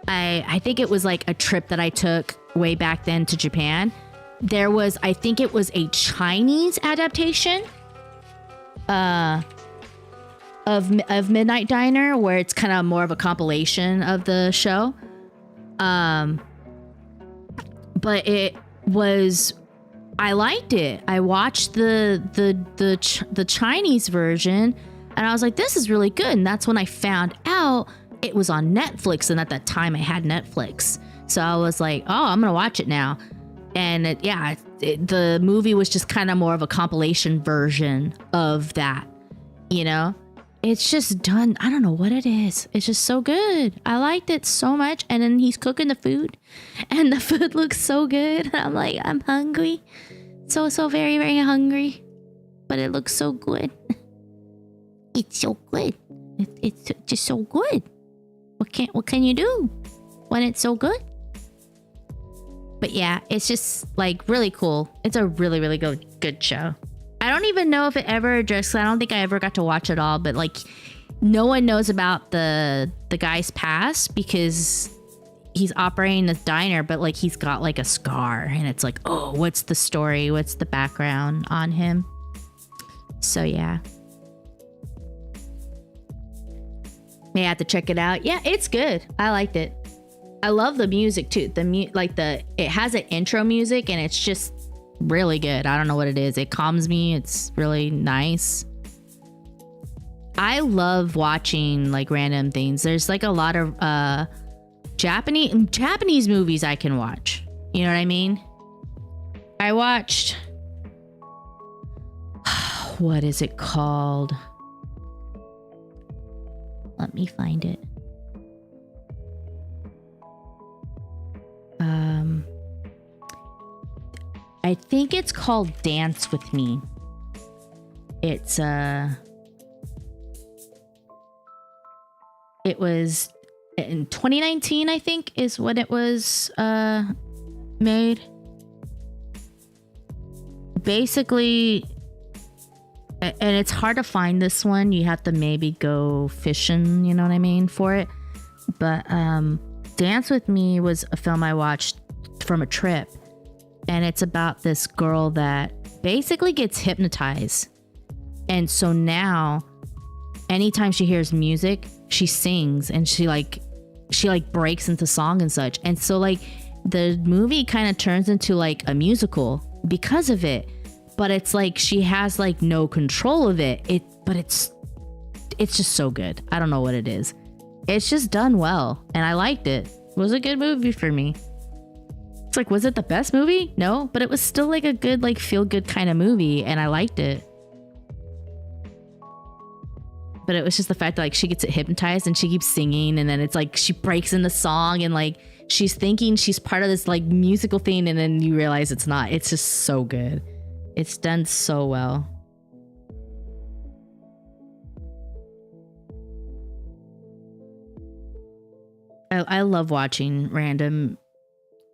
I think it was like a trip that I took way back then to Japan. There was, I think it was a Chinese adaptation of Midnight Diner, where it's kind of more of a compilation of the show. But it was, I liked it. I watched the Chinese version, and I was like, this is really good. And that's when I found out it was on Netflix. And at that time I had Netflix. So I was like, oh, I'm going to watch it now. And the movie was just kind of more of a compilation version of that, you know? It's just done. I don't know what it is. It's just so good. I liked it so much. And then he's cooking the food, and the food looks so good. I'm like, I'm hungry. So very, very hungry. But it looks so good. It's so good. It's just so good. What can you do when it's so good? But yeah, it's just like really cool. It's a really, really good show. I don't even know if it ever addressed, I don't think I ever got to watch it all, but like no one knows about the guy's past, because he's operating this diner, but like he's got like a scar, and it's like, oh, what's the story? What's the background on him? So yeah. May have to check it out. Yeah, it's good. I liked it. I love the music too. It has an intro music, and it's just really good. I don't know what it is. It calms me. It's really nice. I love watching like random things. There's like a lot of Japanese movies I can watch. You know what I mean? I watched what is it called? Let me find it. I think it's called Dance With Me. It's it was in 2019, I think, is when it was made. Basically, and it's hard to find this one. You have to maybe go fishing, you know what I mean, for it. But Dance With Me was a film I watched from a trip. And it's about this girl that basically gets hypnotized. And so now, anytime she hears music, she sings, and she breaks into song and such. And so like the movie kind of turns into like a musical because of it. But it's like she has like no control of it. But it's just so good. I don't know what it is. It's just done well, and I liked it. It was a good movie for me. It's like, was it the best movie? No, but it was still like a good, like feel good kind of movie, and I liked it. But it was just the fact that like she gets hypnotized and she keeps singing, and then it's like she breaks in the song, and like she's thinking she's part of this like musical thing, and then you realize it's not. It's just so good. It's done so well. I love watching random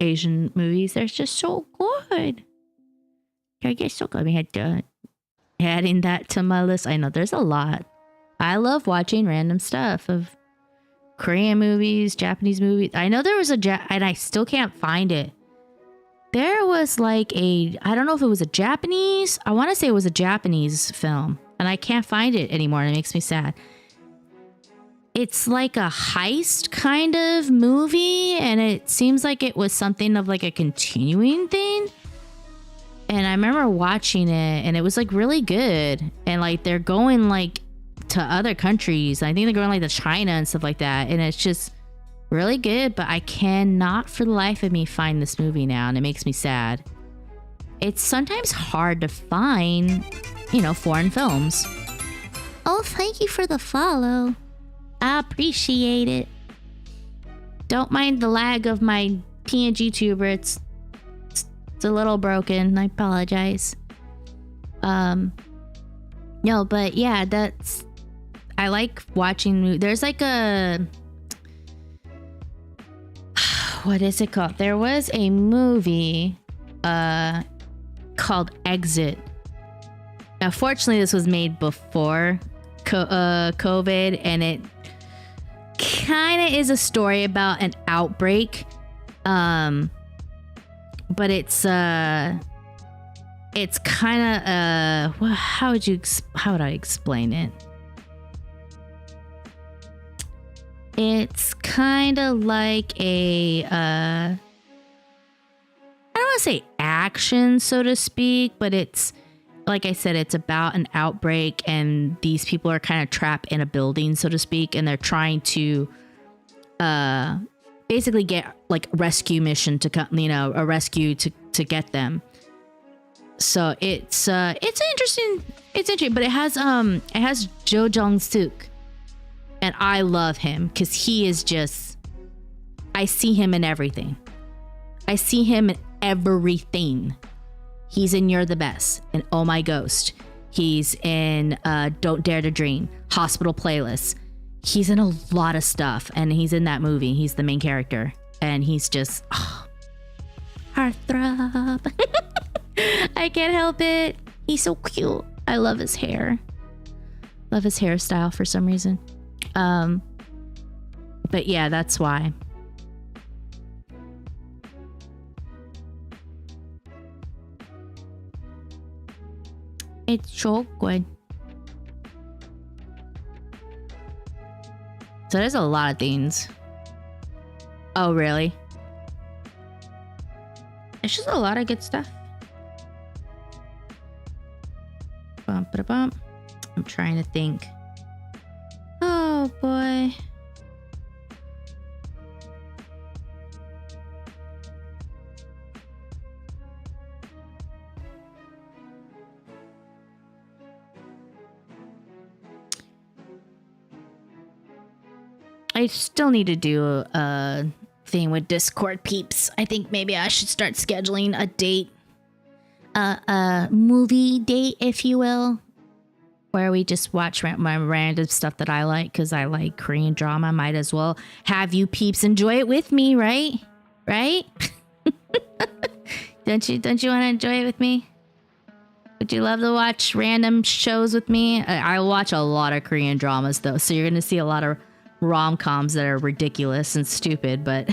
Asian movies. They're just so good. They're just so good. We had to adding that to my list. I know there's a lot. I love watching random stuff of Korean movies, Japanese movies. I know there was and I still can't find it. There was like I don't know if it was a Japanese, I want to say it was a Japanese film and I can't find it anymore, and it makes me sad. It's like a heist kind of movie, and it seems like it was something of like a continuing thing. And I remember watching it, and it was like really good. And like they're going like to other countries. I think they're going like to China and stuff like that. And it's just really good, but I cannot for the life of me find this movie now, and it makes me sad. It's sometimes hard to find, you know, foreign films. Oh, thank you for the follow. I appreciate it. Don't mind the lag of my PNG tuber. It's a little broken. I apologize. No, but yeah, that's... I like watching... There's like a... What is it called? There was a movie called Exit. Now, fortunately, this was made before COVID, and it kind of is a story about an outbreak. But it's kind of well, how would I explain it? It's kind of like a I don't want to say action, so to speak, but it's like I said, it's about an outbreak, and these people are kind of trapped in a building, so to speak, and they're trying to basically get like a rescue to get them. So it's interesting, but it has Jo Jong-suk, and I love him because he is just, I see him in everything. He's in You're the Best, and Oh My Ghost. He's in Don't Dare to Dream, Hospital Playlist. He's in a lot of stuff, and he's in that movie. He's the main character, and he's just heartthrob. I can't help it. He's so cute. I love his hair. Love his hairstyle for some reason. But yeah, that's why. It's so good. So there's a lot of things. Oh, really? It's just a lot of good stuff. Bump, ba-da-bump. I'm trying to think. Oh, boy. I still need to do a thing with Discord peeps. I think maybe I should start scheduling a date. A movie date, if you will. Where we just watch my random stuff that I like, because I like Korean drama. Might as well have you peeps enjoy it with me, right? Right? Don't you want to enjoy it with me? Would you love to watch random shows with me? I watch a lot of Korean dramas though, so you're gonna see a lot of rom-coms that are ridiculous and stupid, but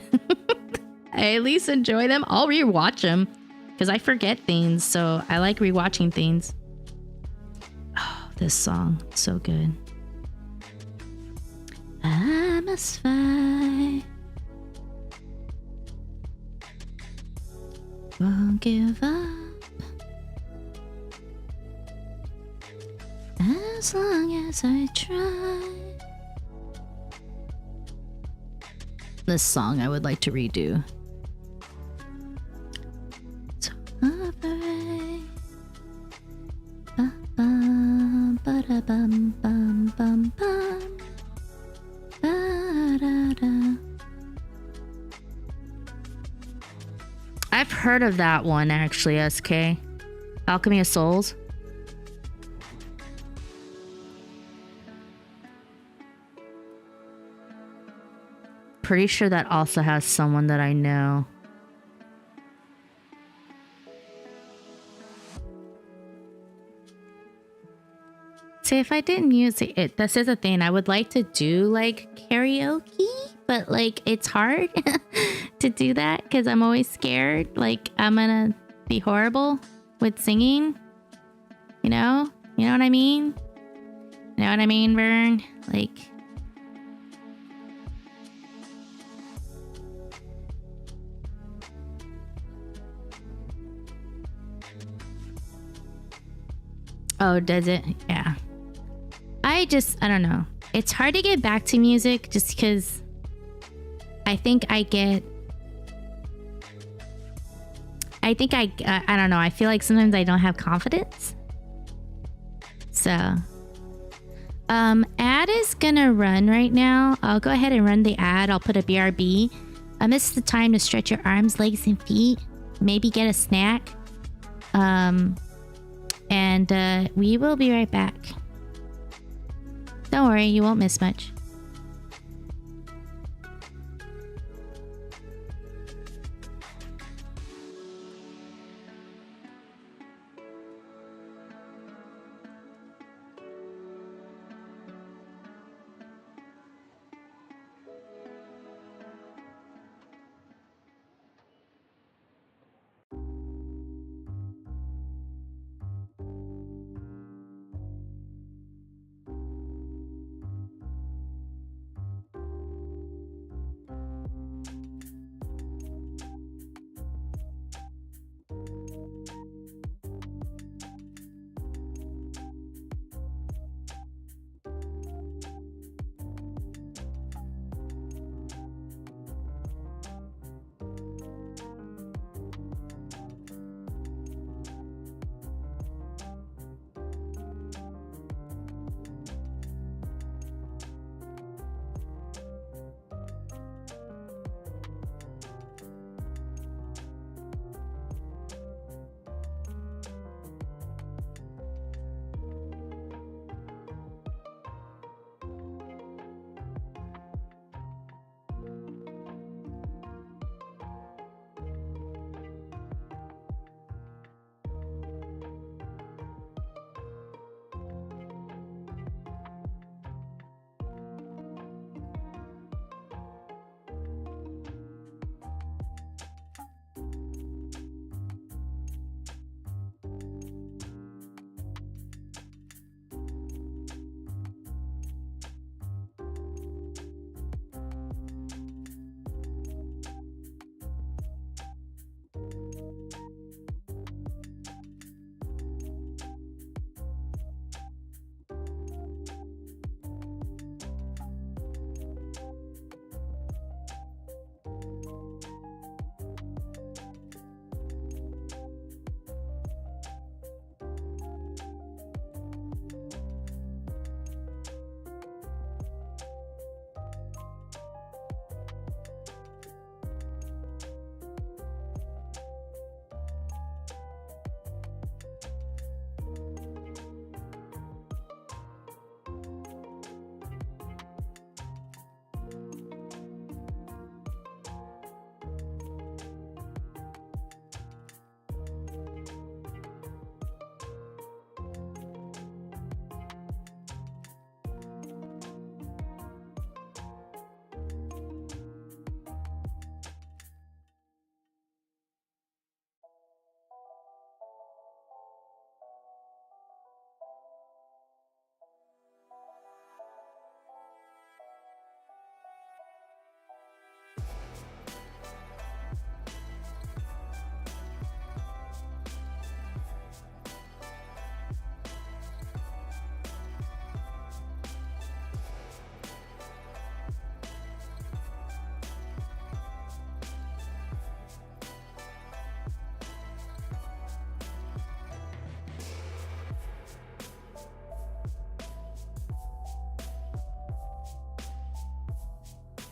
I at least enjoy them. I'll rewatch them because I forget things, so I like rewatching things. Oh, this song, so good. I must fight, won't give up as long as I try. This song I would like to redo. So operate. Ba-bum, ba-da-bum, bum, bum, bum. Ba-da-da. I've heard of that one actually, SK. Alchemy of Souls. Pretty sure that also has someone that I know. See, if I didn't use it, this is a thing. I would like to do like karaoke, but like it's hard to do that because I'm always scared. Like I'm gonna be horrible with singing. You know what I mean? You know what I mean, Vern? Like... Oh, does it? Yeah. I don't know. It's hard to get back to music just because I think I don't know. I feel like sometimes I don't have confidence. So, ad is gonna run right now. I'll go ahead and run the ad. I'll put a BRB. This is the time to stretch your arms, legs, and feet. Maybe get a snack. And we will be right back. Don't worry, you won't miss much.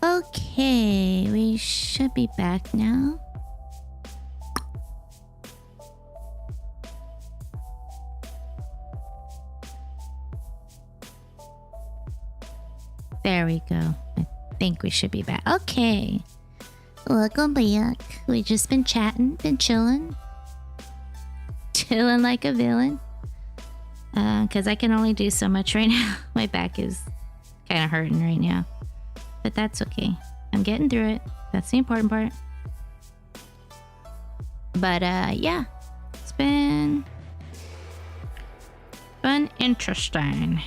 Okay, we should be back now. There we go. I think we should be back. Okay. Welcome back. We just been chatting, been chilling. Chilling like a villain. Because I can only do so much right now. My back is kind of hurting right now. But that's okay. I'm getting through it. That's the important part. But yeah. It's been interesting.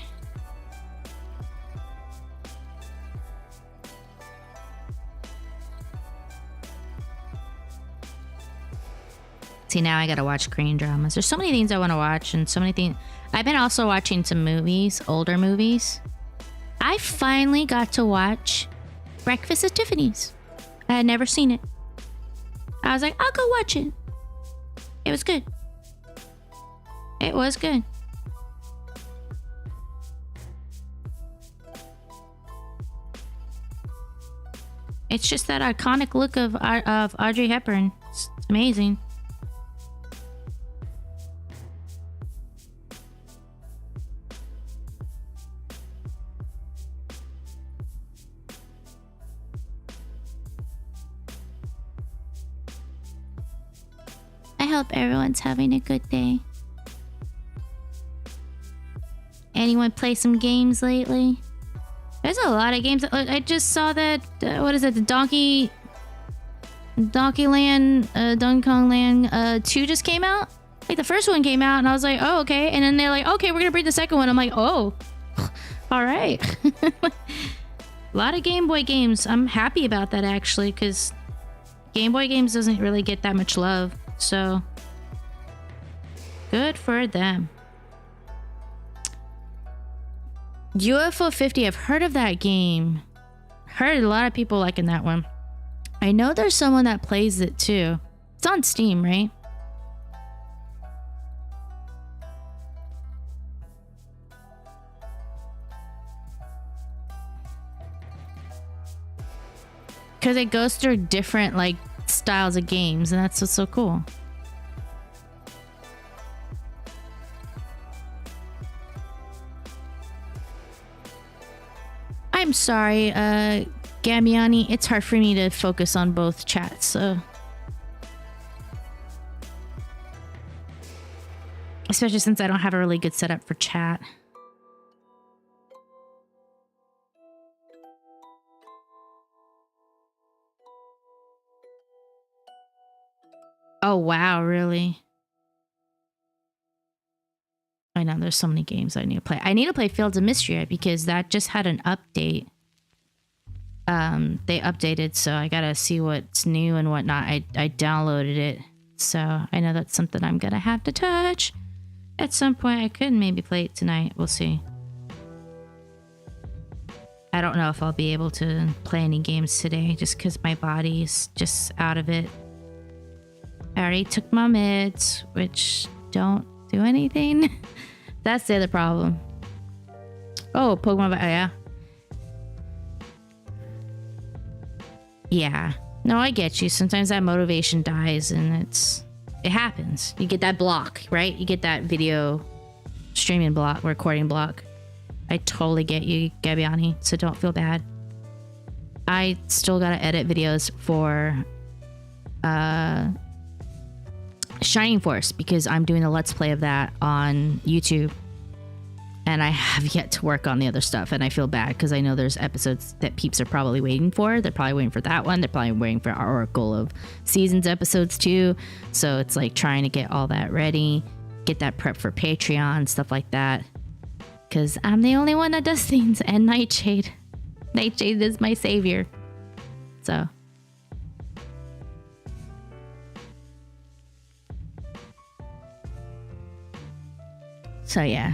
See, now I gotta watch Korean dramas. There's so many things I want to watch, and so many things. I've been also watching some movies, older movies. I finally got to watch Breakfast at Tiffany's. I had never seen it. I was like, I'll go watch it. It was good. It was good. It's just that iconic look of Audrey Hepburn. It's amazing. I hope everyone's having a good day. Anyone play some games lately? There's a lot of games. I just saw that, what is it, the Donkey Kong Land 2 just came out? Like, the first one came out, and I was like, oh, okay. And then they're like, okay, we're gonna bring the second one. I'm like, oh, all right. A lot of Game Boy games. I'm happy about that, actually, because Game Boy games doesn't really get that much love. So, good for them. UFO 50, I've heard of that game. Heard a lot of people liking that one. I know there's someone that plays it too. It's on Steam, right? Because it goes through different like styles of games, and that's what's so cool. I'm sorry, Gamiani. It's hard for me to focus on both chats, so. Especially since I don't have a really good setup for chat. Oh, wow, really? I know there's so many games I need to play. I need to play Fields of Mystery because that just had an update. They updated, so I gotta see what's new and whatnot. I downloaded it, so I know that's something I'm gonna have to touch at some point. I could maybe play it tonight. We'll see. I don't know if I'll be able to play any games today just because my body's just out of it. I already took my meds, which don't do anything. That's the other problem. Oh, Pokemon. Yeah. Yeah. No, I get you. Sometimes that motivation dies and it happens. You get that block, right? You get that video streaming block, recording block. I totally get you, Gabiani, so don't feel bad. I still gotta edit videos for Shining Force because I'm doing a let's play of that on YouTube, and I have yet to work on the other stuff, and I feel bad because I know there's episodes that peeps are probably waiting for. They're probably waiting for that one. They're probably waiting for our Oracle of Seasons episodes too. So it's like trying to get all that ready, get that prep for Patreon, stuff like that, because I'm the only one that does things. And Nightshade is my savior. So yeah.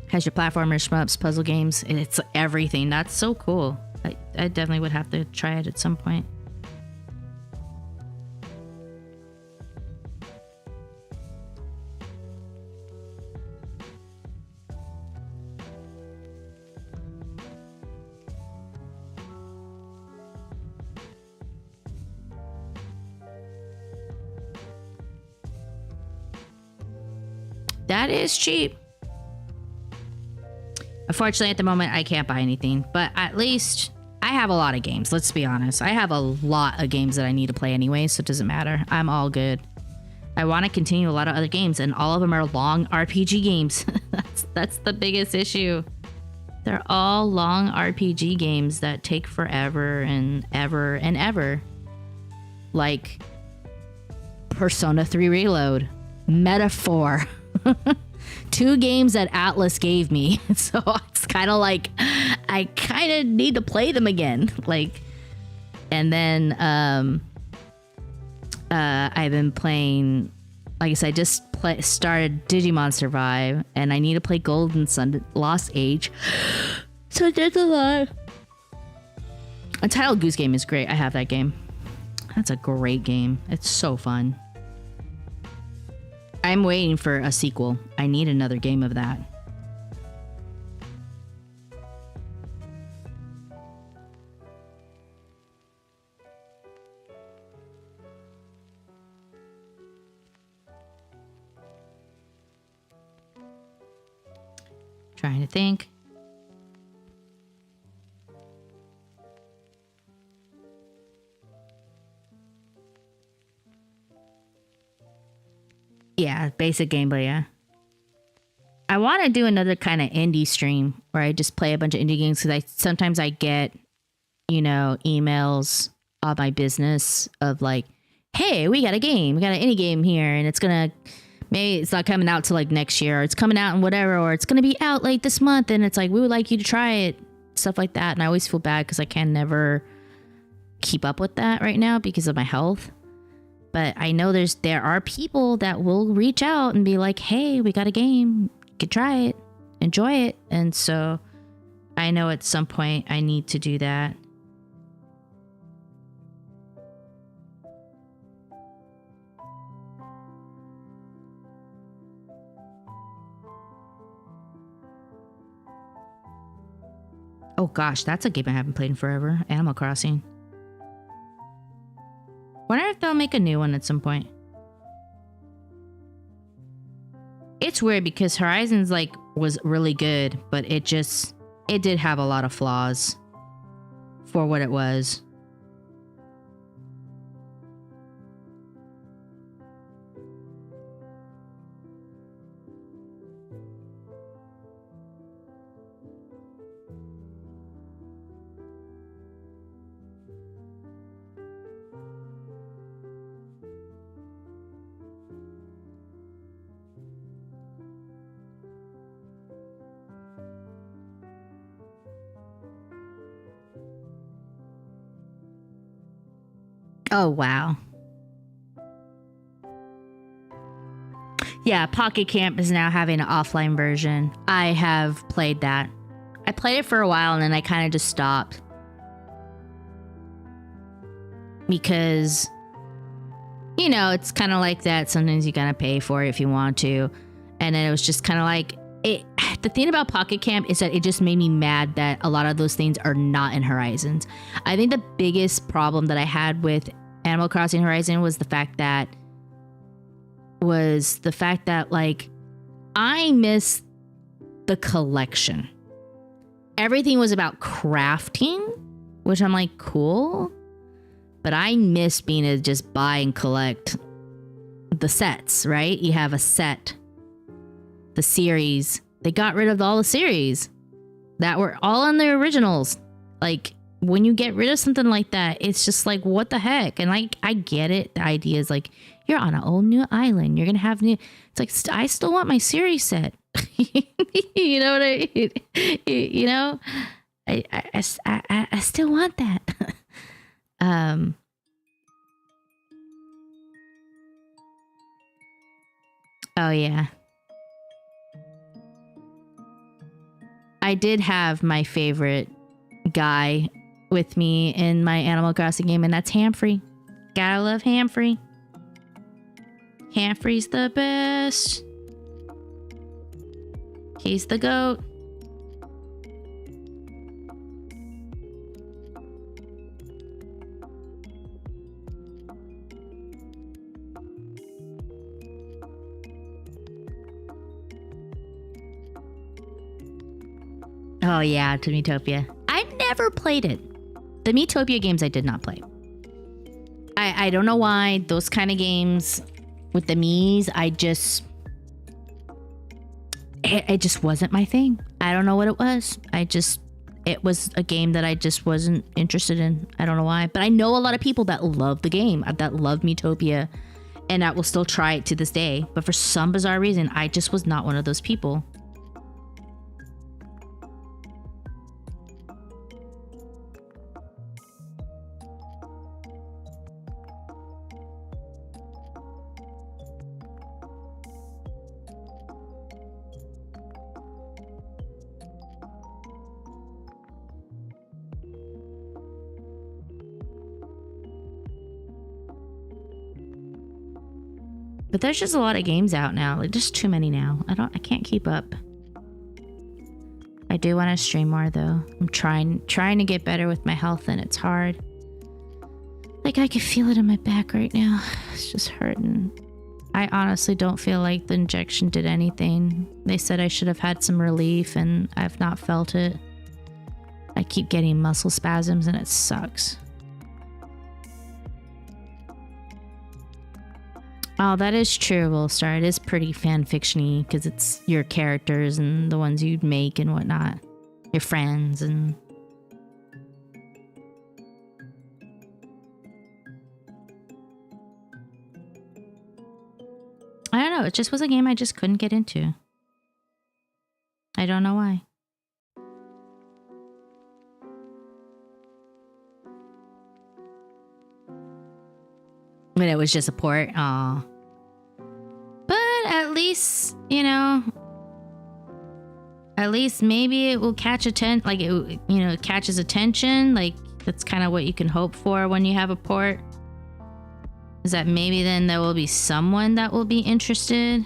Has your platformers, shmups, puzzle games. It's everything. That's so cool. I definitely would have to try it at some point. That is cheap. Unfortunately, at the moment, I can't buy anything. But at least I have a lot of games. Let's be honest. I have a lot of games that I need to play anyway, so it doesn't matter. I'm all good. I want to continue a lot of other games, and all of them are long RPG games. That's the biggest issue. They're all long RPG games that take forever and ever and ever. Like Persona 3 Reload, Metaphor. 2 games that Atlas gave me. So it's kind of like I kind of need to play them again. Like And then I've been playing, like I said, I just started Digimon Survive, and I need to play Golden Sun Lost Age. So there's a lot. Untitled Goose Game is great. I have that game. That's a great game. It's so fun. I'm waiting for a sequel. I need another game of that. Trying to think. Yeah, basic gameplay, yeah. I want to do another kind of indie stream where I just play a bunch of indie games, because sometimes I get, you know, emails on my business of like, hey, we got a game, we got an indie game here, and it's gonna, maybe it's not coming out till like next year, or it's coming out and whatever, or it's gonna be out late this month, and it's like, we would like you to try it, stuff like that. And I always feel bad because I can never keep up with that right now because of my health. But I know there are people that will reach out and be like, hey, we got a game, you could try it, enjoy it. And so I know at some point I need to do that. Oh gosh, that's a game I haven't played in forever. Animal Crossing. Wonder if they'll make a new one at some point. It's weird because Horizons like was really good, but it did have a lot of flaws for what it was. Oh, wow. Yeah, Pocket Camp is now having an offline version. I have played that. I played it for a while and then I kind of just stopped. Because, you know, it's kind of like that. Sometimes you gotta pay for it if you want to. And then it was just kind of like, the thing about Pocket Camp is that it just made me mad that a lot of those things are not in Horizons. I think the biggest problem that I had with Animal Crossing Horizon was the fact that like I miss the collection. Everything was about crafting, which I'm like, cool, but I miss being able to just buy and collect the sets, right? You have a set, the series. They got rid of all the series that were all in the originals. Like, when you get rid of something like that, it's just like, what the heck? And like, I get it. The idea is like, you're on an old new island. You're going to have new, it's like, I still want my series set. You know what I mean? You know, I still want that. Oh yeah. I did have my favorite guy with me in my Animal Crossing game, and that's Humphrey. Gotta love Humphrey. Humphrey's the best. He's the goat. Oh yeah, to Miitopia. I've never played it. The Miitopia games I did not play. I don't know why. Those kind of games with the Miis, it just wasn't my thing. I don't know what it was. It was a game that I just wasn't interested in. I don't know why. But I know a lot of people that love the game, that love Miitopia, and that will still try it to this day. But for some bizarre reason, I just was not one of those people. But there's just a lot of games out now. Like, just too many now. I can't keep up. I do want to stream more though. I'm trying to get better with my health, and it's hard. Like, I can feel it in my back right now. It's just hurting. I honestly don't feel like the injection did anything. They said I should have had some relief, and I've not felt it. I keep getting muscle spasms, and it sucks. Oh, that is true, Wolfstar. It is pretty fan-fiction-y because it's your characters and the ones you'd make and whatnot. Your friends and... I don't know. It just was a game I just couldn't get into. I don't know why. But it was just a port. Aw. But at least, you know, at least maybe it will catch attention. Like, it, you know, it catches attention. Like, that's kind of what you can hope for when you have a port. Is that maybe then there will be someone that will be interested.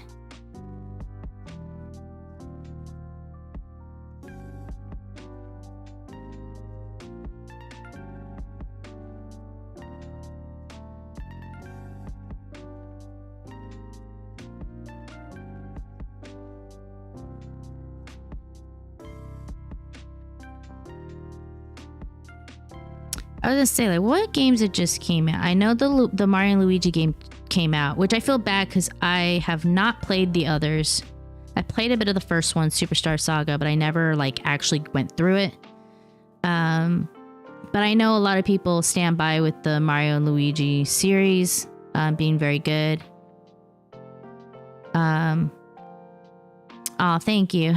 I was gonna say, like, what games had just came out? I know the Mario and Luigi game came out, which I feel bad because I have not played the others. I played a bit of the first one, Superstar Saga, but I never, like, actually went through it. But I know a lot of people stand by with the Mario and Luigi series being very good. Oh, thank you.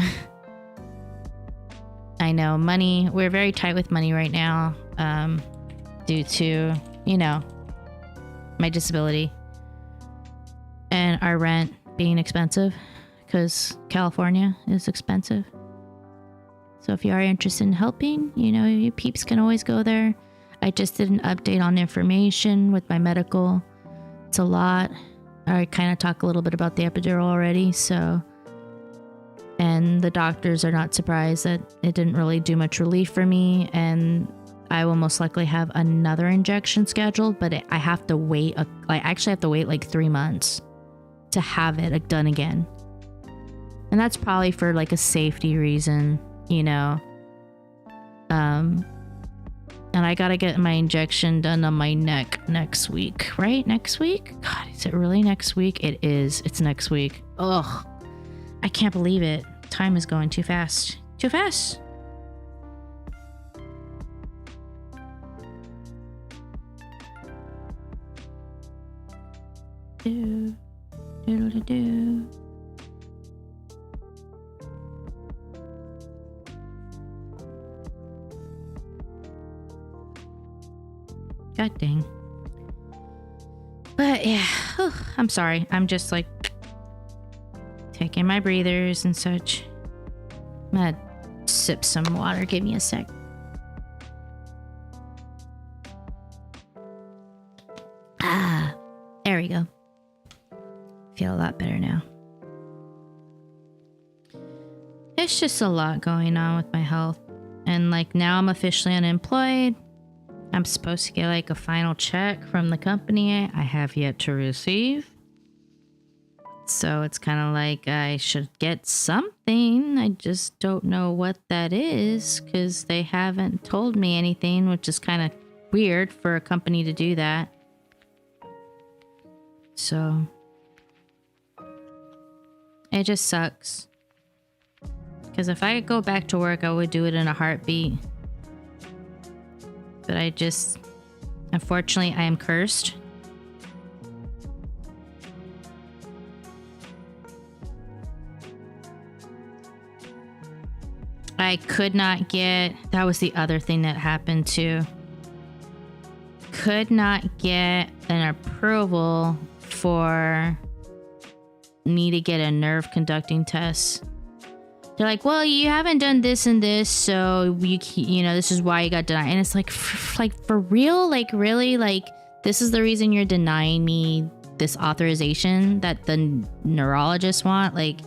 I know, money. We're very tight with money right now. Due to, you know, my disability and our rent being expensive because California is expensive. So if you are interested in helping, you know, you peeps can always go there. I just did an update on information with my medical. It's a lot. I kind of talked a little bit about the epidural already, so... And the doctors are not surprised that it didn't really do much relief for me, and I will most likely have another injection scheduled, but I have to wait. I actually have to wait like 3 months to have it done again. And that's probably for like a safety reason, you know. And I gotta get my injection done on my neck next week, right? Next week? God, is it really next week? It is. It's next week. Ugh. I can't believe it. Time is going too fast. Too fast. Do, doodle do. God dang. But yeah, I'm sorry. I'm just like taking my breathers and such. I'm gonna sip some water. Give me a sec. Ah, there we go. Feel a lot better now. It's just a lot going on with my health. And like now I'm officially unemployed. I'm supposed to get like a final check from the company I have yet to receive. So it's kind of like I should get something. I just don't know what that is because they haven't told me anything, which is kind of weird for a company to do that. So it just sucks. Because if I could go back to work, I would do it in a heartbeat. But I just, unfortunately, I am cursed. I could not get, that was the other thing that happened too. Could not get an approval for me to get a nerve conducting test. They're like, well, you haven't done this and this, so you know, this is why you got denied. And it's like, for real? Like, really? Like, this is the reason you're denying me this authorization that the neurologists want. Like,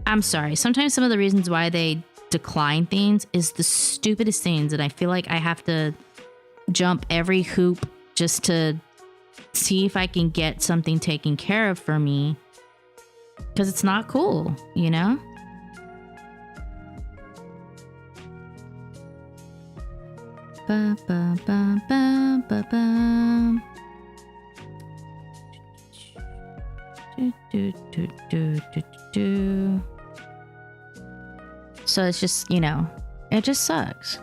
I'm sorry. Sometimes some of the reasons why they decline things is the stupidest things. And I feel like I have to jump every hoop just to see if I can get something taken care of for me. Because it's not cool, you know? Ba, ba, ba, ba, ba, ba. Do, do, do, do, do. So it's just, you know, it just sucks.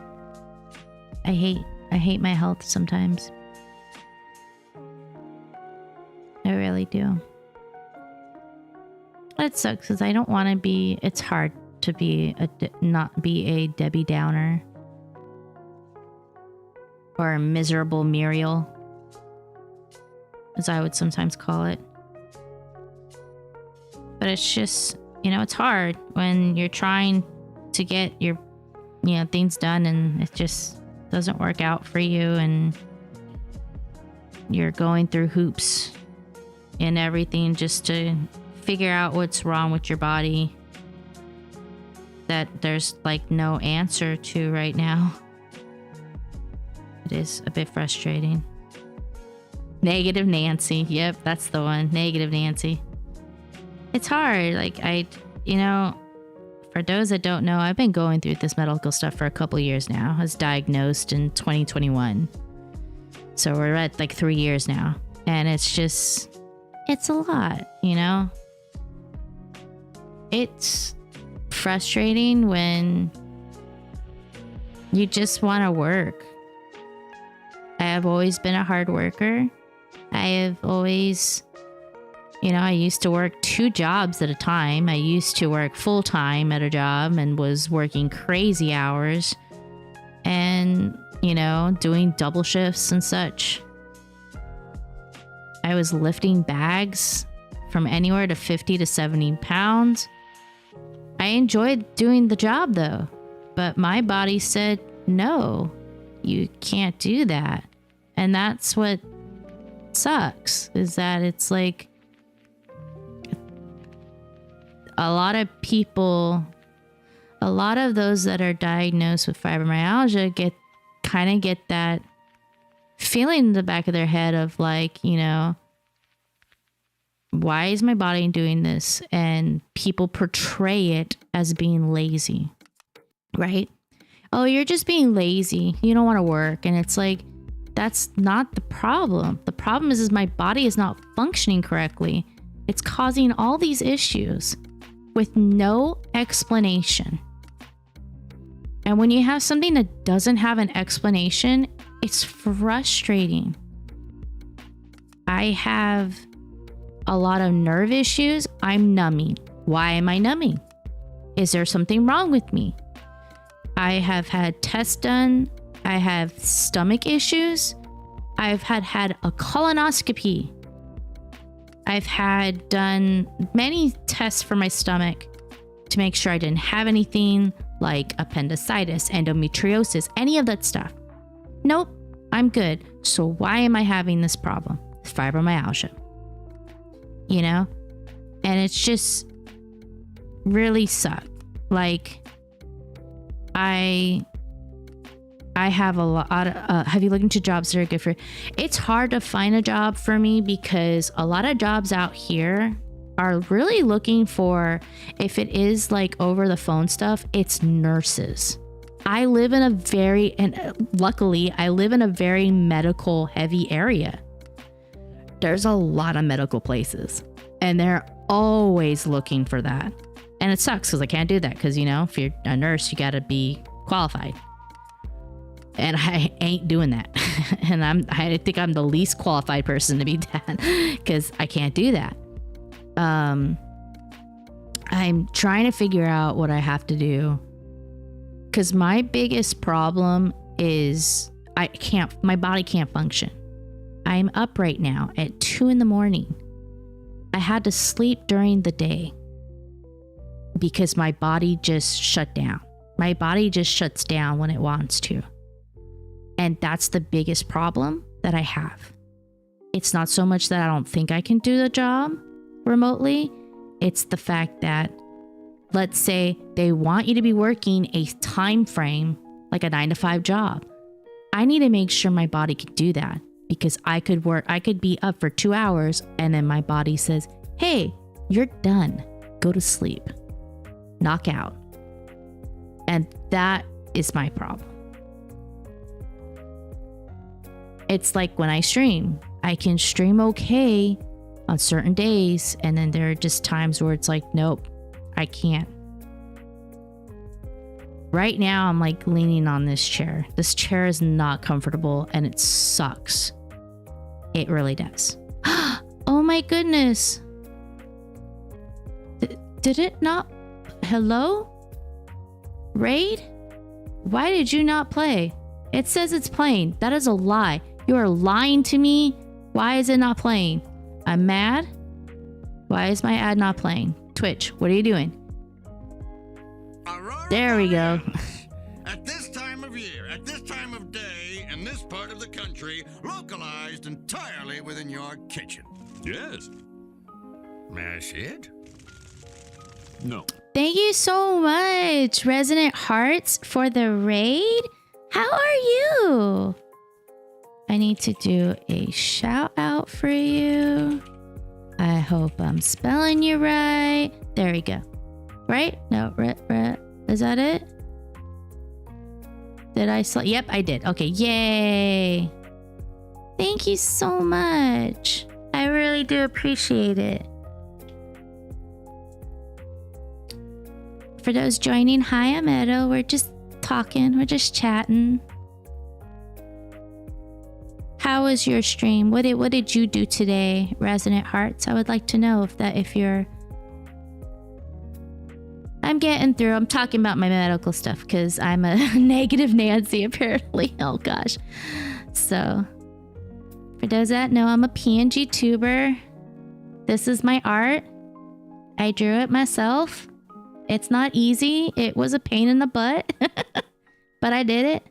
I hate my health sometimes. I really do. It sucks because I don't want to be. It's hard to be not be a Debbie Downer or a miserable Muriel, as I would sometimes call it. But it's just, you know, it's hard when you're trying to get your, you know, things done and it just doesn't work out for you, and you're going through hoops and everything just to figure out what's wrong with your body that there's like no answer to right now. It is a bit frustrating. Negative Nancy. Yep, that's the one. Negative Nancy. It's hard. Like, you know, for those that don't know, I've been going through this medical stuff for a couple years now. I was diagnosed in 2021. So we're at like 3 years now. And it's just, it's a lot, you know? It's frustrating when you just want to work. I have always been a hard worker. I have always, you know, I used to work 2 jobs at a time. I used to work full time at a job and was working crazy hours and, you know, doing double shifts and such. I was lifting bags from anywhere to 50 to 70 pounds. I enjoyed doing the job though, but my body said, no, you can't do that. And that's what sucks, is that it's like a lot of people, a lot of those that are diagnosed with fibromyalgia get that feeling in the back of their head of like, you know, why is my body doing this? And people portray it as being lazy, right? Oh, you're just being lazy. You don't want to work. And it's like, that's not the problem. The problem is my body is not functioning correctly. It's causing all these issues with no explanation. And when you have something that doesn't have an explanation, it's frustrating. I have a lot of nerve issues. I'm numbing. Why am I numbing? Is there something wrong with me? I have had tests done. I have stomach issues. I've had a colonoscopy. I've had done many tests for my stomach to make sure I didn't have anything like appendicitis, endometriosis, any of that stuff. Nope, I'm good. So why am I having this problem? Fibromyalgia. You know? And it's just really sucked. Like, I have a lot of, have you looked into jobs that are good for, it's hard to find a job for me because a lot of jobs out here are really looking for, if it is like over the phone stuff, it's nurses. I live in a very, and luckily I live in a very medical heavy area. There's a lot of medical places and they're always looking for that. And it sucks because I can't do that because, you know, if you're a nurse, you got to be qualified. And I ain't doing that. And I think I'm the least qualified person to be that because I can't do that. I'm trying to figure out what I have to do because my biggest problem is my body can't function. I'm up right now at 2 a.m. I had to sleep during the day because my body just shut down. My body just shuts down when it wants to. And that's the biggest problem that I have. it's not so much that I don't think I can do the job remotely. It's the fact that, let's say they want you to be working a time frame, like a 9 to 5 job. I need to make sure my body can do that, because I could be up for 2 hours and then my body says, hey, you're done. Go to sleep. Knock out. And that is my problem. It's like when I stream. I can stream okay on certain days, and then there are just times where it's like, nope, I can't. Right now, I'm like leaning on this chair. This chair is not comfortable and it sucks. It really does. Oh my goodness. Did it not? Hello? Raid? Why did you not play? It says it's playing. That is a lie. You are lying to me. Why is it not playing? I'm mad. Why is my ad not playing? Twitch, what are you doing? Aurora there we go. At this time of year, at this time of day, in this part of the country, localized entirely within your kitchen. Yes. May I see it? No. Thank you so much, Resonant Hearts, for the raid. How are you? I need to do a shout out for you. I hope I'm spelling you right. There we go. Right? No, is that it? Did I yep, I did. Okay, yay. Thank you so much. I really do appreciate it. For those joining, hi, I'm Edo. We're just talking. We're just chatting. How was your stream? What did you do today, Resonant Hearts? I would like to know if you're... I'm getting through. I'm talking about my medical stuff because I'm a negative Nancy, apparently. Oh, gosh. So, for those that know, I'm a PNG tuber. This is my art. I drew it myself. It's not easy. It was a pain in the butt. But I did it.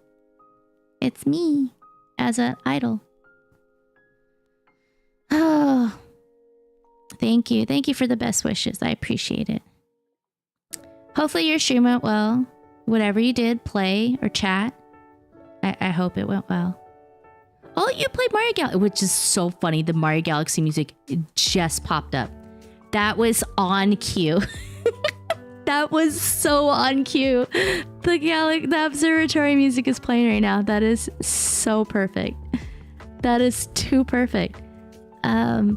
It's me as an idol. Oh, thank you. Thank you for the best wishes. I appreciate it. Hopefully your stream went well. Whatever you did, play or chat, I hope it went well. Oh, you played Mario Galaxy, which is so funny. The Mario Galaxy music just popped up. That was on cue. That was so on cue. The observatory music is playing right now. That is so perfect. That is too perfect. I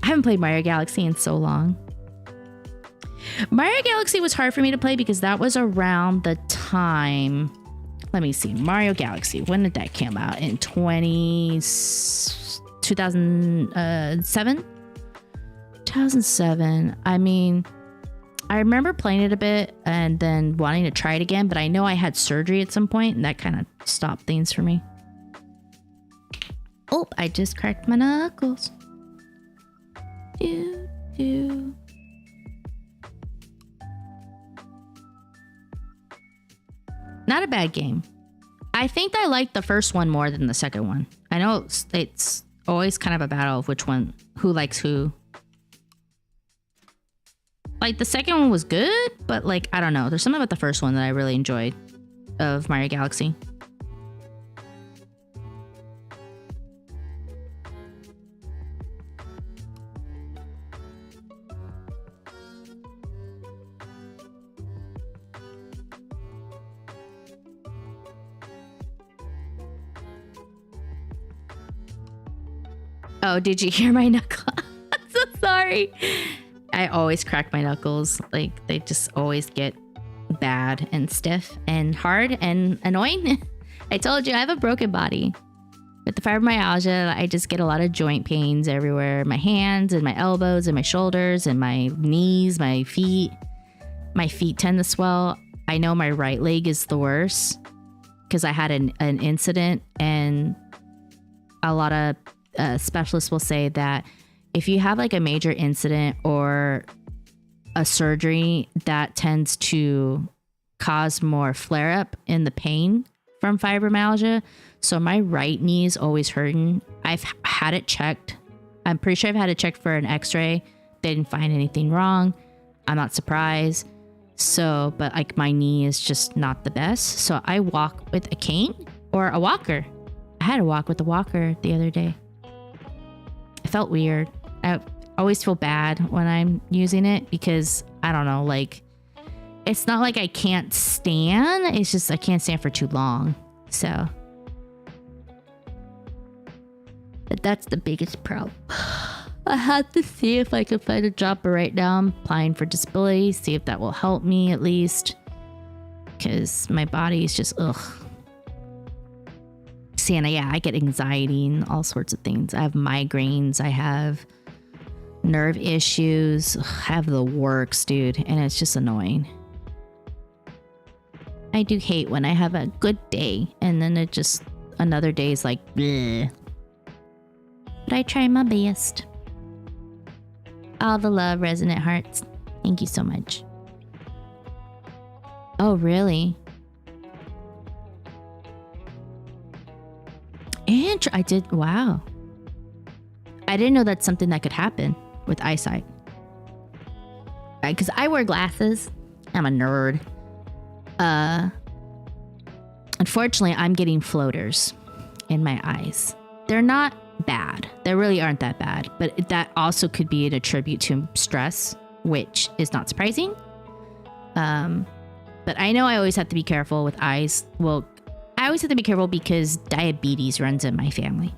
haven't played Mario Galaxy in so long. Mario Galaxy was hard for me to play because that was around the time. Let me see. Mario Galaxy. When did that come out? In 2007? 2007. I mean, I remember playing it a bit and then wanting to try it again, but I know I had surgery at some point and that kind of stopped things for me. Oh, I just cracked my knuckles. Do. Not a bad game. I think I liked the first one more than the second one. I know it's always kind of a battle of who likes who. Like, the second one was good, but like, I don't know. There's something about the first one that I really enjoyed of Mario Galaxy. Oh, did you hear my knuckle? I'm so sorry. I always crack my knuckles. Like, they just always get bad and stiff and hard and annoying. I told you, I have a broken body. With the fibromyalgia, I just get a lot of joint pains everywhere. My hands and my elbows and my shoulders and my knees, my feet. My feet tend to swell. I know my right leg is the worst because I had an incident, and a lot of specialists will say that if you have like a major incident or a surgery, that tends to cause more flare up in the pain from fibromyalgia. So my right knee is always hurting. I've had it checked. I'm pretty sure I've had it checked for an x-ray. They didn't find anything wrong. I'm not surprised. So, but like my knee is just not the best. So I walk with a cane or a walker. I had to walk with a walker the other day. It felt weird. I always feel bad when I'm using it because I don't know, like it's not like I can't stand. It's just I can't stand for too long. So but that's the biggest problem. I had to see if I could find a job, but right now I'm applying for disability, see if that will help me at least. Because my body is just, ugh. Sienna, yeah, I get anxiety and all sorts of things. I have migraines, I have nerve issues, I have the works, dude, and it's just annoying. I do hate when I have a good day and then it just, another day is like, bleh. But I try my best. All the love, Resonant Hearts. Thank you so much. Oh, really? I did. Wow. I didn't know that's something that could happen with eyesight. Because I wear glasses. I'm a nerd. Unfortunately, I'm getting floaters in my eyes. They're not bad. They really aren't that bad. But that also could be an attribute to stress, which is not surprising. But I know I always have to be careful with eyes. Well, I always have to be careful because diabetes runs in my family.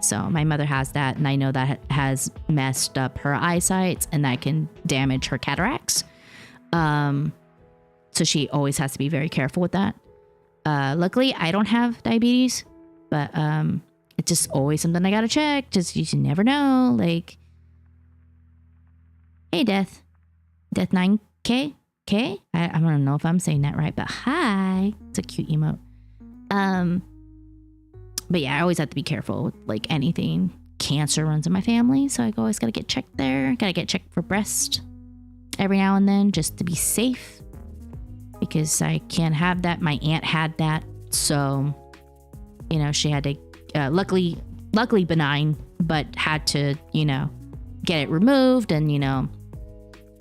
So my mother has that, and I know that has messed up her eyesight, and that can damage her cataracts. So she always has to be very careful with that. Luckily, I don't have diabetes, but it's just always something I gotta check. Just you never know. Like, hey, Death 9K. I don't know if I'm saying that right, but hi. It's a cute emote. But yeah, I always have to be careful with like anything. Cancer runs in my family, so I always gotta get checked there. Gotta get checked for breast every now and then just to be safe, because I can't have that. My aunt had that, so you know she had to. Luckily benign, but had to get it removed, and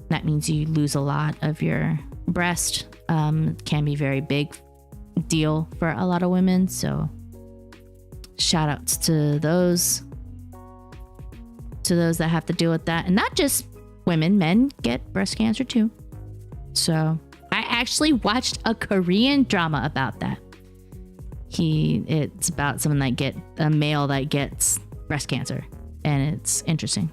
that means you lose a lot of your breast. Can be very big deal for a lot of women, so shout outs to those that have to deal with that. And not just women, men get breast cancer too. So I actually watched a Korean drama about that. It's about someone a male that gets breast cancer, and it's interesting.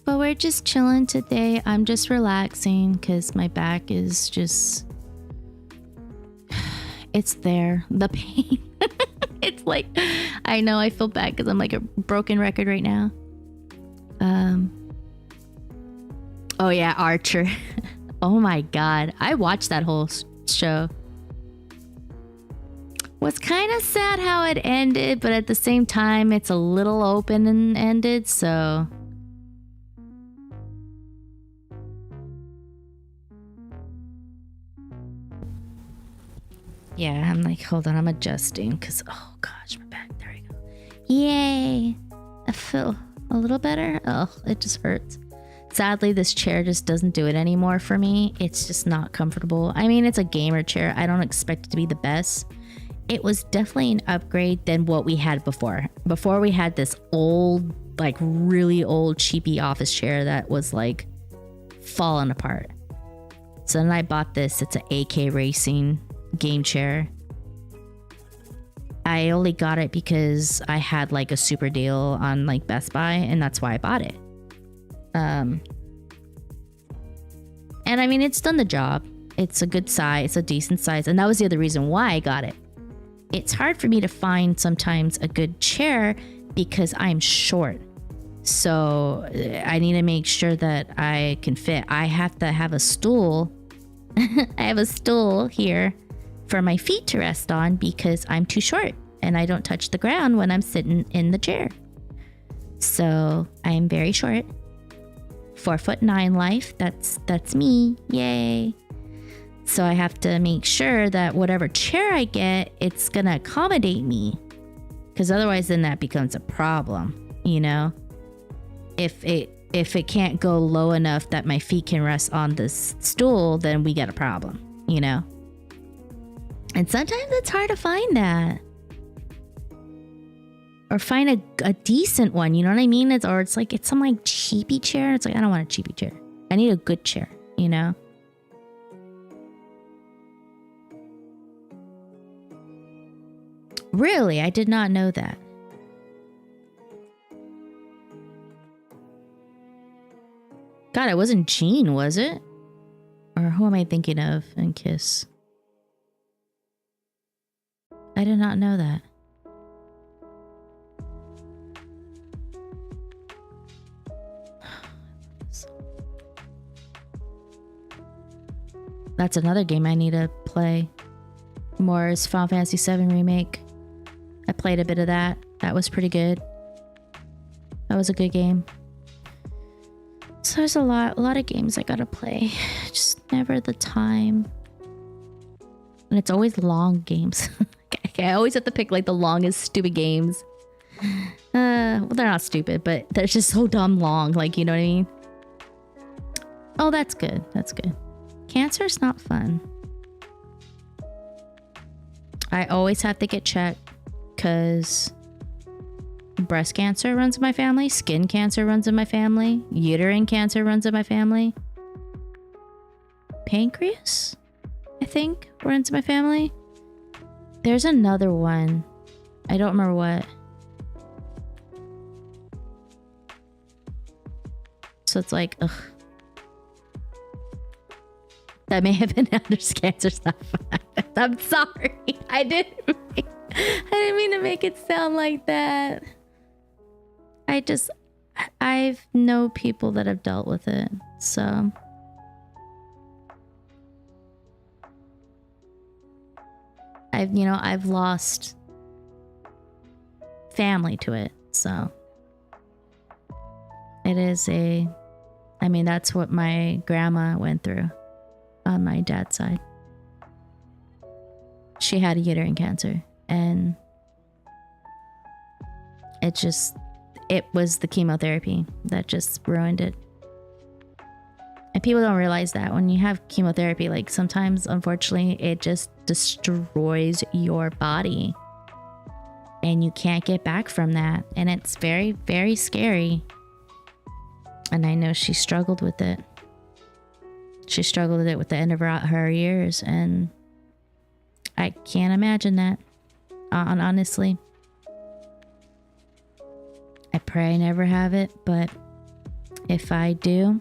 But we're just chilling today. I'm just relaxing because my back is just... It's there. The pain. It's like... I know I feel bad because I'm like a broken record right now. Oh yeah, Archer. Oh my god. I watched that whole show. Was kind of sad how it ended, but at the same time, it's a little open and ended, so... Yeah, I'm like, hold on, I'm adjusting because, oh gosh, my back, there we go. Yay! I feel a little better. Oh, it just hurts. Sadly, this chair just doesn't do it anymore for me. It's just not comfortable. I mean, it's a gamer chair. I don't expect it to be the best. It was definitely an upgrade than what we had before. Before we had this old, like really old cheapy office chair that was like falling apart. So then I bought this. It's an AK Racing game chair. I only got it because I had like a super deal on like Best Buy, and that's why I bought it. And I mean, it's done the job. It's a good size, it's a decent size, and that was the other reason why I got it. It's hard for me to find sometimes a good chair because I'm short. So I need to make sure that I can fit. I have to have a stool. I have a stool here for my feet to rest on because I'm too short and I don't touch the ground when I'm sitting in the chair. So I'm very short. 4'9" life. That's me. Yay. So I have to make sure that whatever chair I get, it's going to accommodate me. Because otherwise then that becomes a problem, you know? If it can't go low enough that my feet can rest on this stool, then we got a problem, you know? And sometimes it's hard to find that. Or find a decent one, you know what I mean? It's some like cheapy chair. It's like, I don't want a cheapy chair. I need a good chair, you know? Really? I did not know that. God, it wasn't Jean, was it? Or who am I thinking of in Kiss? I did not know that. That's another game I need to play more is Final Fantasy VII Remake. I played a bit of that. That was pretty good. That was a good game. So there's a lot of games I gotta play. Just never the time. And it's always long games. I always have to pick like the longest stupid games. Well, they're not stupid, but they're just so dumb long. Like, you know what I mean? Oh, that's good. That's good. Cancer's not fun. I always have to get checked because breast cancer runs in my family, skin cancer runs in my family, uterine cancer runs in my family, pancreas, I think, runs in my family. There's another one. I don't remember what. So it's like, ugh. That may have been Anders cancer stuff. I'm sorry. I didn't mean to make it sound like that. I've know people that have dealt with it. So I've lost family to it. So it is that's what my grandma went through on my dad's side. She had a uterine cancer and it was the chemotherapy that just ruined it. And people don't realize that when you have chemotherapy, like sometimes, unfortunately, it just destroys your body and you can't get back from that. And it's very, very scary. And I know she struggled with it. She struggled with it with the end of her years. And I can't imagine that, honestly. I pray I never have it, but if I do,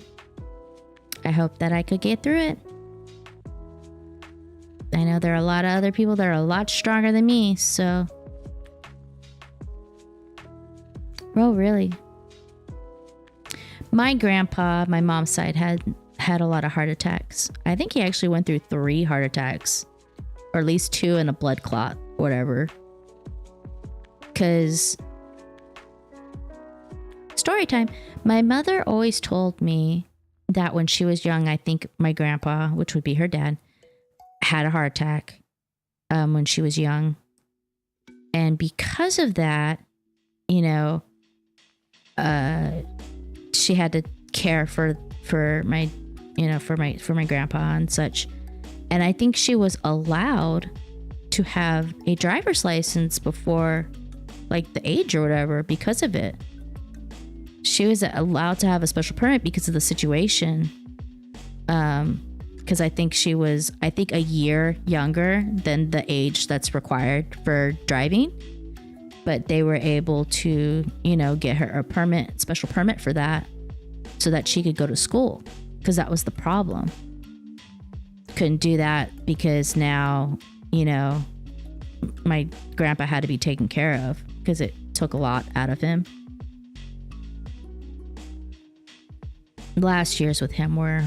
I hope that I could get through it. I know there are a lot of other people that are a lot stronger than me, so. Well, really. My grandpa, my mom's side, had a lot of heart attacks. I think he actually went through 3 heart attacks, or at least 2 and a blood clot, whatever. Because, story time, my mother always told me that when she was young, I think my grandpa, which would be her dad, had a heart attack when she was young. And because of that, she had to care for my grandpa and such. And I think she was allowed to have a driver's license before like the age or whatever because of it. She was allowed to have a special permit because of the situation. Because I think she was, a year younger than the age that's required for driving. But they were able to, get her a special permit for that so that she could go to school. Because that was the problem. Couldn't do that because now, my grandpa had to be taken care of because it took a lot out of him. Last years with him were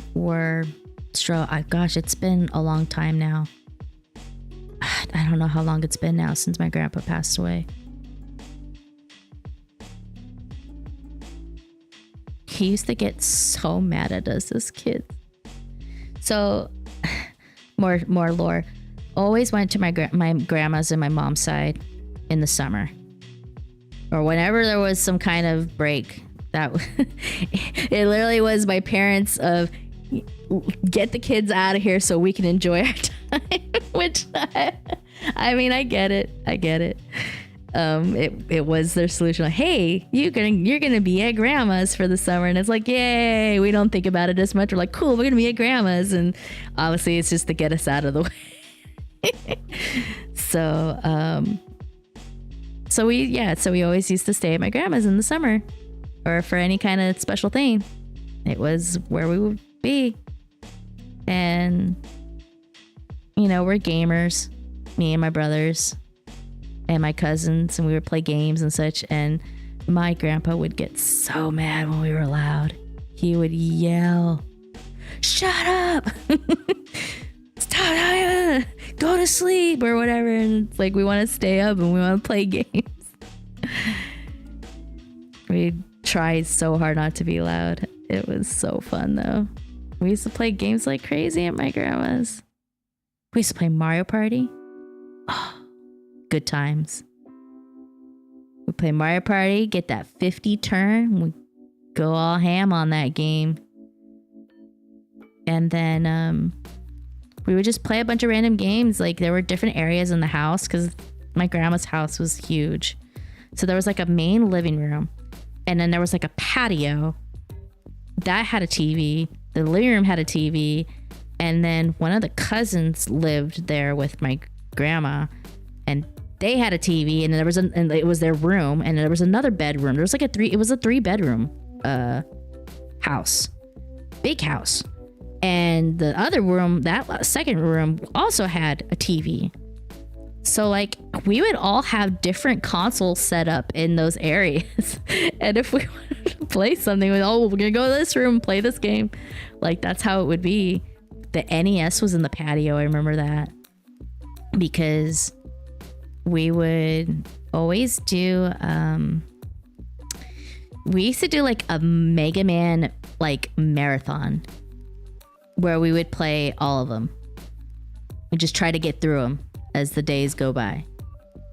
gosh, it's been a long time now. I don't know how long it's been now since my grandpa passed away. He used to get so mad at us as kids. So more lore. Always went to my grandma's and my mom's side in the summer, or whenever there was some kind of break. That it literally was my parents of get the kids out of here so we can enjoy our time. Which I mean, I get it. It was their solution. Like, hey, you're gonna be at grandma's for the summer, and it's like, yay. We don't think about it as much. We're like, cool, we're gonna be at grandma's, and obviously it's just to get us out of the way. So we always used to stay at my grandma's in the summer, or for any kind of special thing. It was where we would be, and we're gamers, me and my brothers and my cousins, and we would play games and such. And my grandpa would get so mad when we were loud. He would yell, "Shut up! Stop! Go to sleep," or whatever. And it's like, we want to stay up and we want to play games. We tried so hard not to be loud. It was so fun though. We used to play games like crazy at my grandma's. We used to play Mario Party. Oh, good times. We play Mario Party, get that 50 turn, we go all ham on that game. And then we would just play a bunch of random games. Like, there were different areas in the house because my grandma's house was huge. So there was like a main living room, and then there was like a patio that had a TV. The living room had a TV, and then one of the cousins lived there with my grandma, and they had a TV, and and it was their room, and there was another bedroom. There was like it was a 3-bedroom house, big house. And the other room, that second room, also had a TV. So like, we would all have different consoles set up in those areas. And if we wanted to play something, we're gonna go to this room and play this game. Like, that's how it would be. The NES was in the patio. I remember that, because we would always do we used to do like a Mega Man like marathon, where we would play all of them. We just try to get through them as the days go by.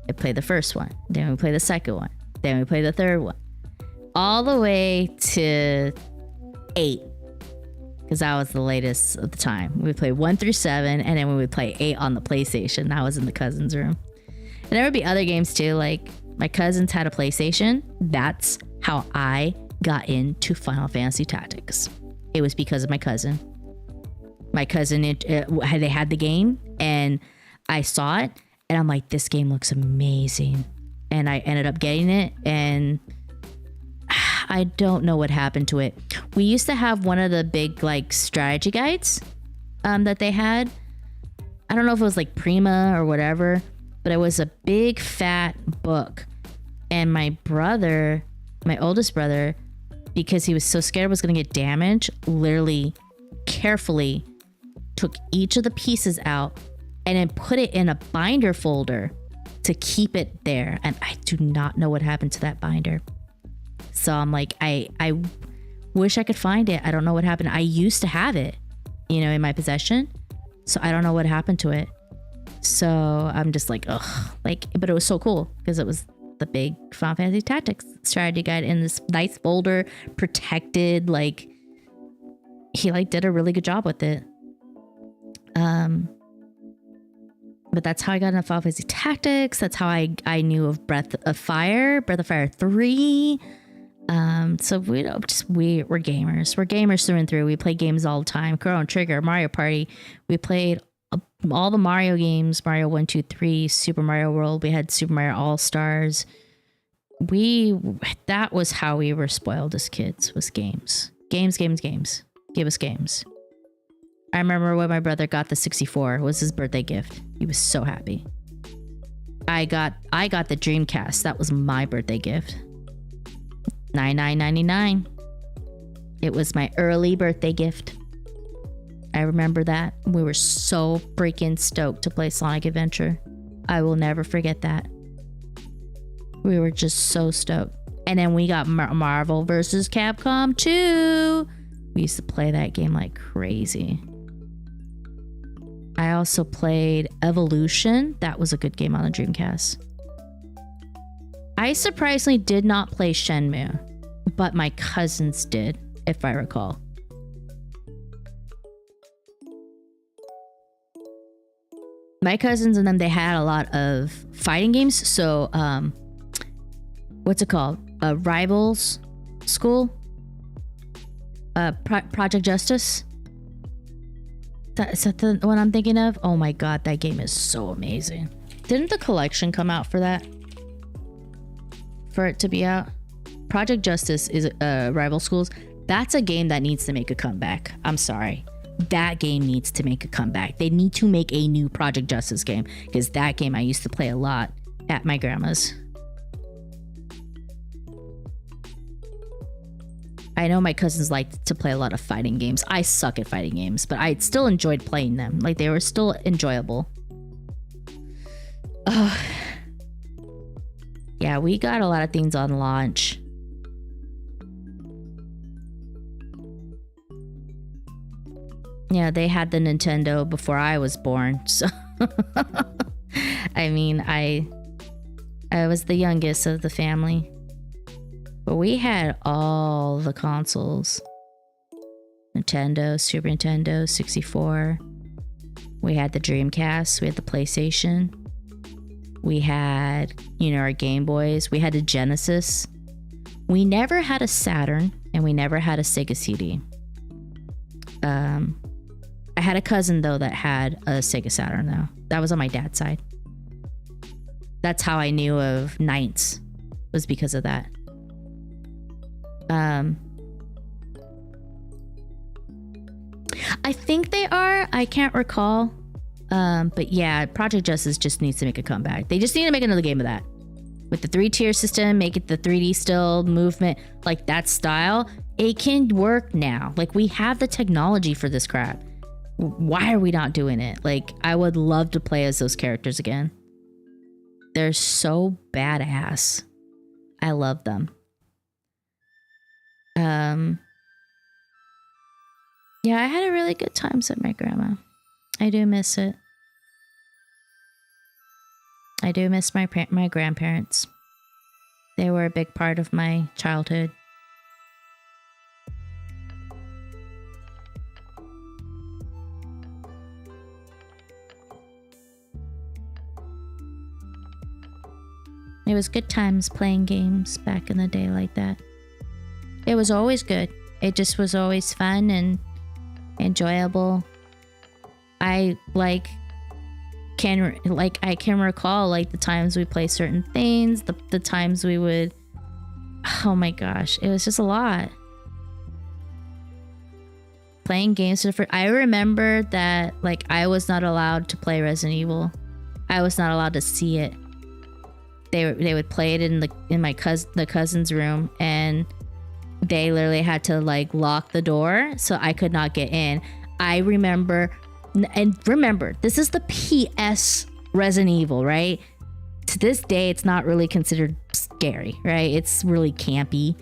I play the first one, then we play the second one, then we play the third one, all the way to 8, because that was the latest of the time. We would play 1 through 7, and then we would play 8 on the PlayStation. That was in the cousin's room. And there would be other games too. Like, my cousins had a PlayStation. That's how I got into Final Fantasy Tactics. It was because of my cousin. My cousin, they had the game, and I saw it, and I'm like, this game looks amazing. And I ended up getting it, and I don't know what happened to it. We used to have one of the big like strategy guides that they had. I don't know if it was like Prima or whatever, but it was a big fat book. And my brother, my oldest brother, because he was so scared it was going to get damaged, literally carefully took each of the pieces out and then put it in a binder folder to keep it there. And I do not know what happened to that binder. So I'm like, I wish I could find it. I don't know what happened. I used to have it, in my possession. So I don't know what happened to it. So I'm just like, ugh. Like, but it was so cool because it was the big Final Fantasy Tactics strategy guide in this nice folder, protected. Like, he like did a really good job with it. But that's how I got into Final Fantasy Tactics. That's how I knew of Breath of Fire 3. So we're gamers. We're gamers through and through. We play games all the time. Chrono Trigger, Mario Party. We played all the Mario games, Mario 1, 2, 3, Super Mario World. We had Super Mario All-Stars. That was how we were spoiled as kids, was games. Games. Give us games. I remember when my brother got the 64. It was his birthday gift. He was so happy. I got the Dreamcast. That was my birthday gift. $99.99. It was my early birthday gift. I remember that. We were so freaking stoked to play Sonic Adventure. I will never forget that. We were just so stoked. And then we got Marvel vs. Capcom 2. We used to play that game like crazy. I also played Evolution. That was a good game on the Dreamcast. I surprisingly did not play Shenmue, but my cousins did, if I recall. My cousins and them, they had a lot of fighting games. So, what's it called? Rivals School? Project Justice? Is that the one I'm thinking of? Oh my god, that game is so amazing. Didn't the collection come out for that? For it to be out? Project Justice is Rival Schools. That's a game that needs to make a comeback. I'm sorry. That game needs to make a comeback. They need to make a new Project Justice game, because that game I used to play a lot at my grandma's. I know my cousins liked to play a lot of fighting games. I suck at fighting games, but I still enjoyed playing them. Like, they were still enjoyable. Yeah, we got a lot of things on launch. Yeah, they had the Nintendo before I was born, so I mean, I was the youngest of the family. But we had all the consoles. Nintendo, Super Nintendo, 64. We had the Dreamcast, we had the PlayStation. We had, you know, our Game Boys. We had a Genesis. We never had a Saturn, and we never had a Sega CD. I had a cousin, though, that had a Sega Saturn, though. That was on my dad's side. That's how I knew of Knights, was because of that. I think they are. I can't recall. But yeah, Project Justice just needs to make a comeback. They just need to make another game of that. With the 3-tier system, make it the 3D still movement, like that style. It can work now. Like, we have the technology for this crap. Why are we not doing it? Like, I would love to play as those characters again. They're so badass. I love them. Yeah, I had a really good time at my grandma. I do miss it. I do miss my grandparents. They were a big part of my childhood. It was good times playing games back in the day like that. It was always good. It just was always fun and enjoyable. I can recall like the times we play certain things, the times we would, oh my gosh, it was just a lot. Playing games I remember that like I was not allowed to play Resident Evil. I was not allowed to see it. They would play it in the cousin's room, and they literally had to like lock the door so I could not get in. I remember, and remember, this is the PS Resident Evil, right? To this day, it's not really considered scary, right? It's really campy.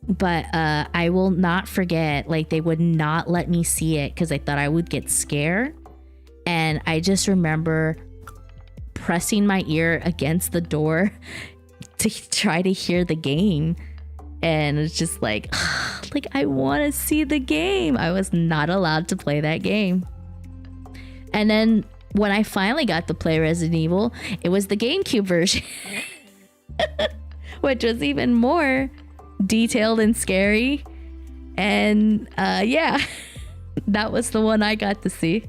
But I will not forget, like, they would not let me see it because I thought I would get scared. And I just remember pressing my ear against the door to try to hear the game. And it's just like I want to see the game. I was not allowed to play that game. And then when I finally got to play Resident Evil, it was the GameCube version, which was even more detailed and scary. And yeah, that was the one I got to see.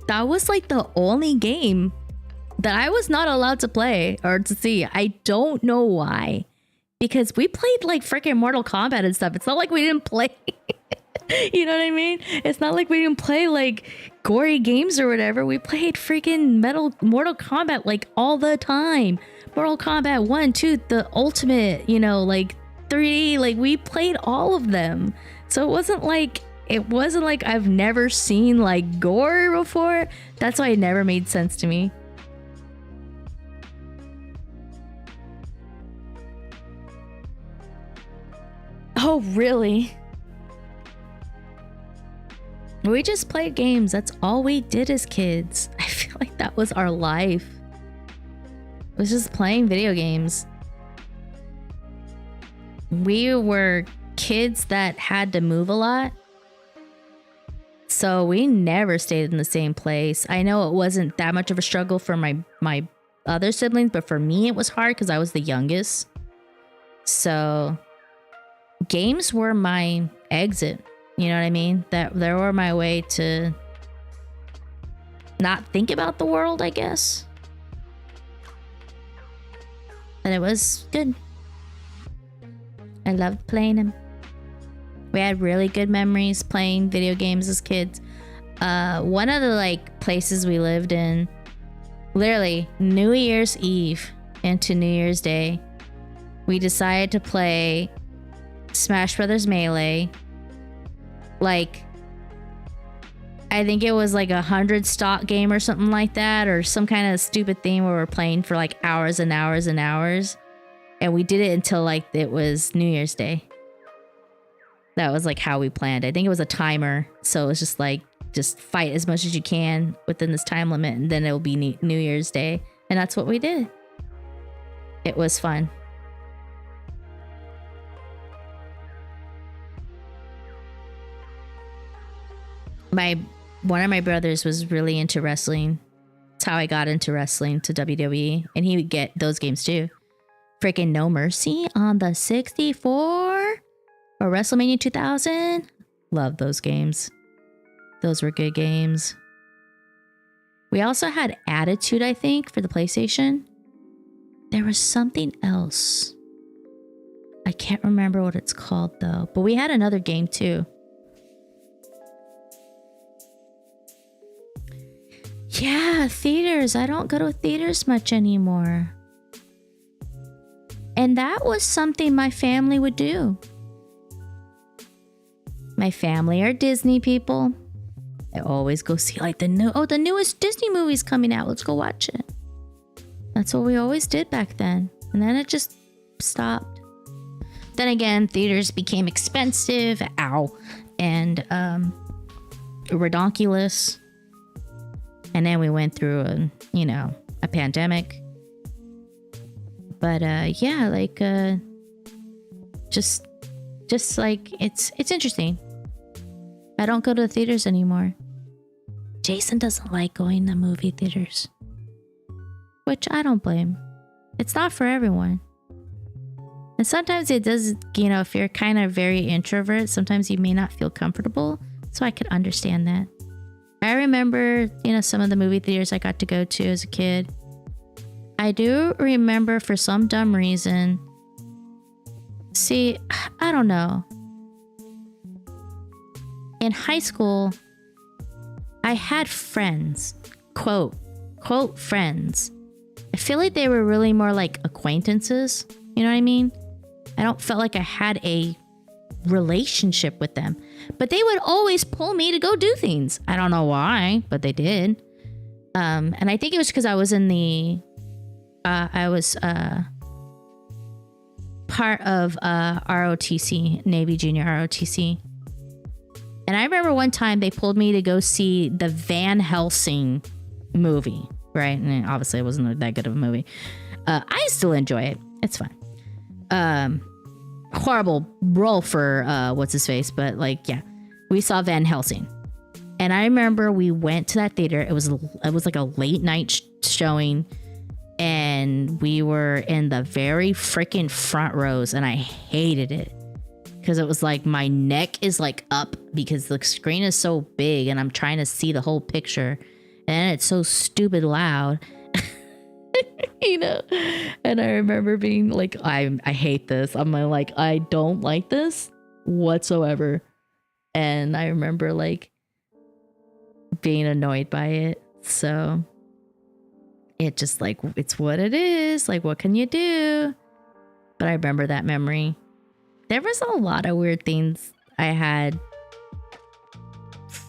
That was like the only game that I was not allowed to play or to see. I don't know why. Because we played like freaking Mortal Kombat and stuff. It's not like we didn't play. You know what I mean? It's not like we didn't play like gory games or whatever. We played freaking Mortal Kombat like all the time. Mortal Kombat 1, 2, the ultimate, you know, like 3, like we played all of them. So it wasn't like I've never seen like gore before. That's why it never made sense to me. Oh, really? We just played games. That's all we did as kids. I feel like that was our life. It was just playing video games. We were kids that had to move a lot. So we never stayed in the same place. I know it wasn't that much of a struggle for my other siblings, but for me it was hard because I was the youngest. So games were my exit. You know what I mean? That they were my way to not think about the world, I guess. And it was good. I loved playing them. We had really good memories playing video games as kids. One of the places we lived in, literally New Year's Eve into New Year's Day, we decided to play Smash Brothers Melee. I think it was 100 stock game or something like that, or some kind of stupid thing where we're playing for hours and hours and hours. And we did it until it was New Year's Day. That was how we planned. I think it was a timer. So it was just fight as much as you can within this time limit, and then it'll be New Year's Day. And that's what we did. It was fun. One of my brothers was really into wrestling. That's how I got into wrestling, to WWE. And he would get those games too. Freaking No Mercy on the 64 or WrestleMania 2000. Love those games. Those were good games. We also had Attitude, I think, for the PlayStation. There was something else. I can't remember what it's called though. But we had another game too. Yeah, theaters. I don't go to theaters much anymore. And that was something my family would do. My family are Disney people. I always go see the newest Disney movie's coming out. Let's go watch it. That's what we always did back then. And then it just stopped. Then again, theaters became expensive. And redonkulous. And then we went through a pandemic. But yeah, just it's interesting. I don't go to the theaters anymore. Jason doesn't like going to movie theaters, which I don't blame. It's not for everyone. And sometimes it does, if you're kind of very introvert, sometimes you may not feel comfortable. So I could understand that. I remember, some of the movie theaters I got to go to as a kid. I do remember, for some dumb reason, I don't know. In high school, I had friends, quote friends. I feel like they were really more like acquaintances. You know what I mean? I don't feel like I had a relationship with them, but they would always pull me to go do things. I don't know why, but they did. And I think it was because I was in the part of ROTC, Navy Junior ROTC. And I remember one time they pulled me to go see the Van Helsing movie, right? And obviously it wasn't that good of a movie. I still enjoy it. It's fun. Horrible role for what's his face, but yeah, we saw Van Helsing. And I remember we went to that theater. It was like a late night showing. And we were in the very freaking front rows, and I hated it because it was my neck is up because the screen is so big and I'm trying to see the whole picture, and it's so stupid loud. And I remember being I hate this. I'm I don't like this whatsoever. And I remember being annoyed by it. So it just it's what it is. What can you do? But I remember that memory. There was a lot of weird things I had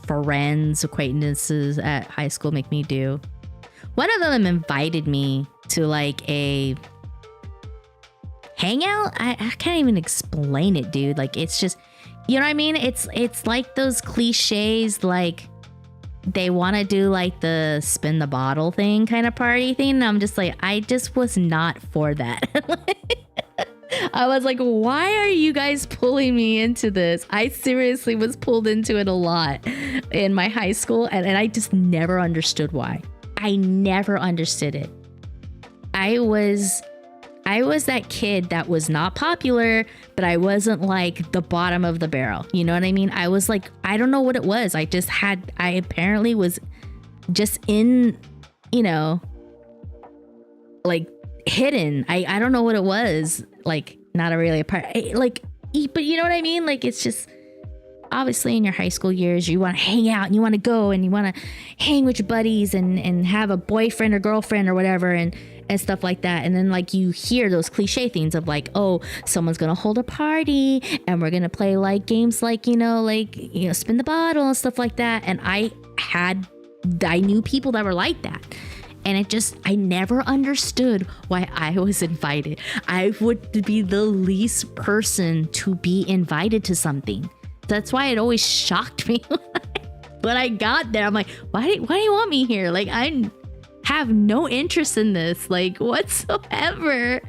friends, acquaintances at high school make me do. One of them invited me to a hangout. I can't even explain it, dude. Like, it's just, you know what I mean? It's like those cliches, like they want to do like the spin the bottle thing kind of party thing. And I'm just like, I just was not for that. I was like, why are you guys pulling me into this? I seriously was pulled into it a lot in my high school, and I just never understood why. I never understood it. I was that kid that was not popular, but I wasn't like the bottom of the barrel. You know what I mean? I was like, I don't know what it was. I apparently was just in, you know, like hidden. I don't know what it was. Like, not a really a part. Like, but you know what I mean? Like, it's just, obviously in your high school years, you want to hang out and you want to go and you want to hang with your buddies and have a boyfriend or girlfriend or whatever and stuff like that. And then like you hear those cliche things of like, oh, someone's going to hold a party and we're going to play like games like, spin the bottle and stuff like that. And I knew people that were like that. And I never understood why I was invited. I would be the least person to be invited to something. That's why it always shocked me when I got there. I'm like, why do you want me here? Like, I have no interest in this, like, whatsoever.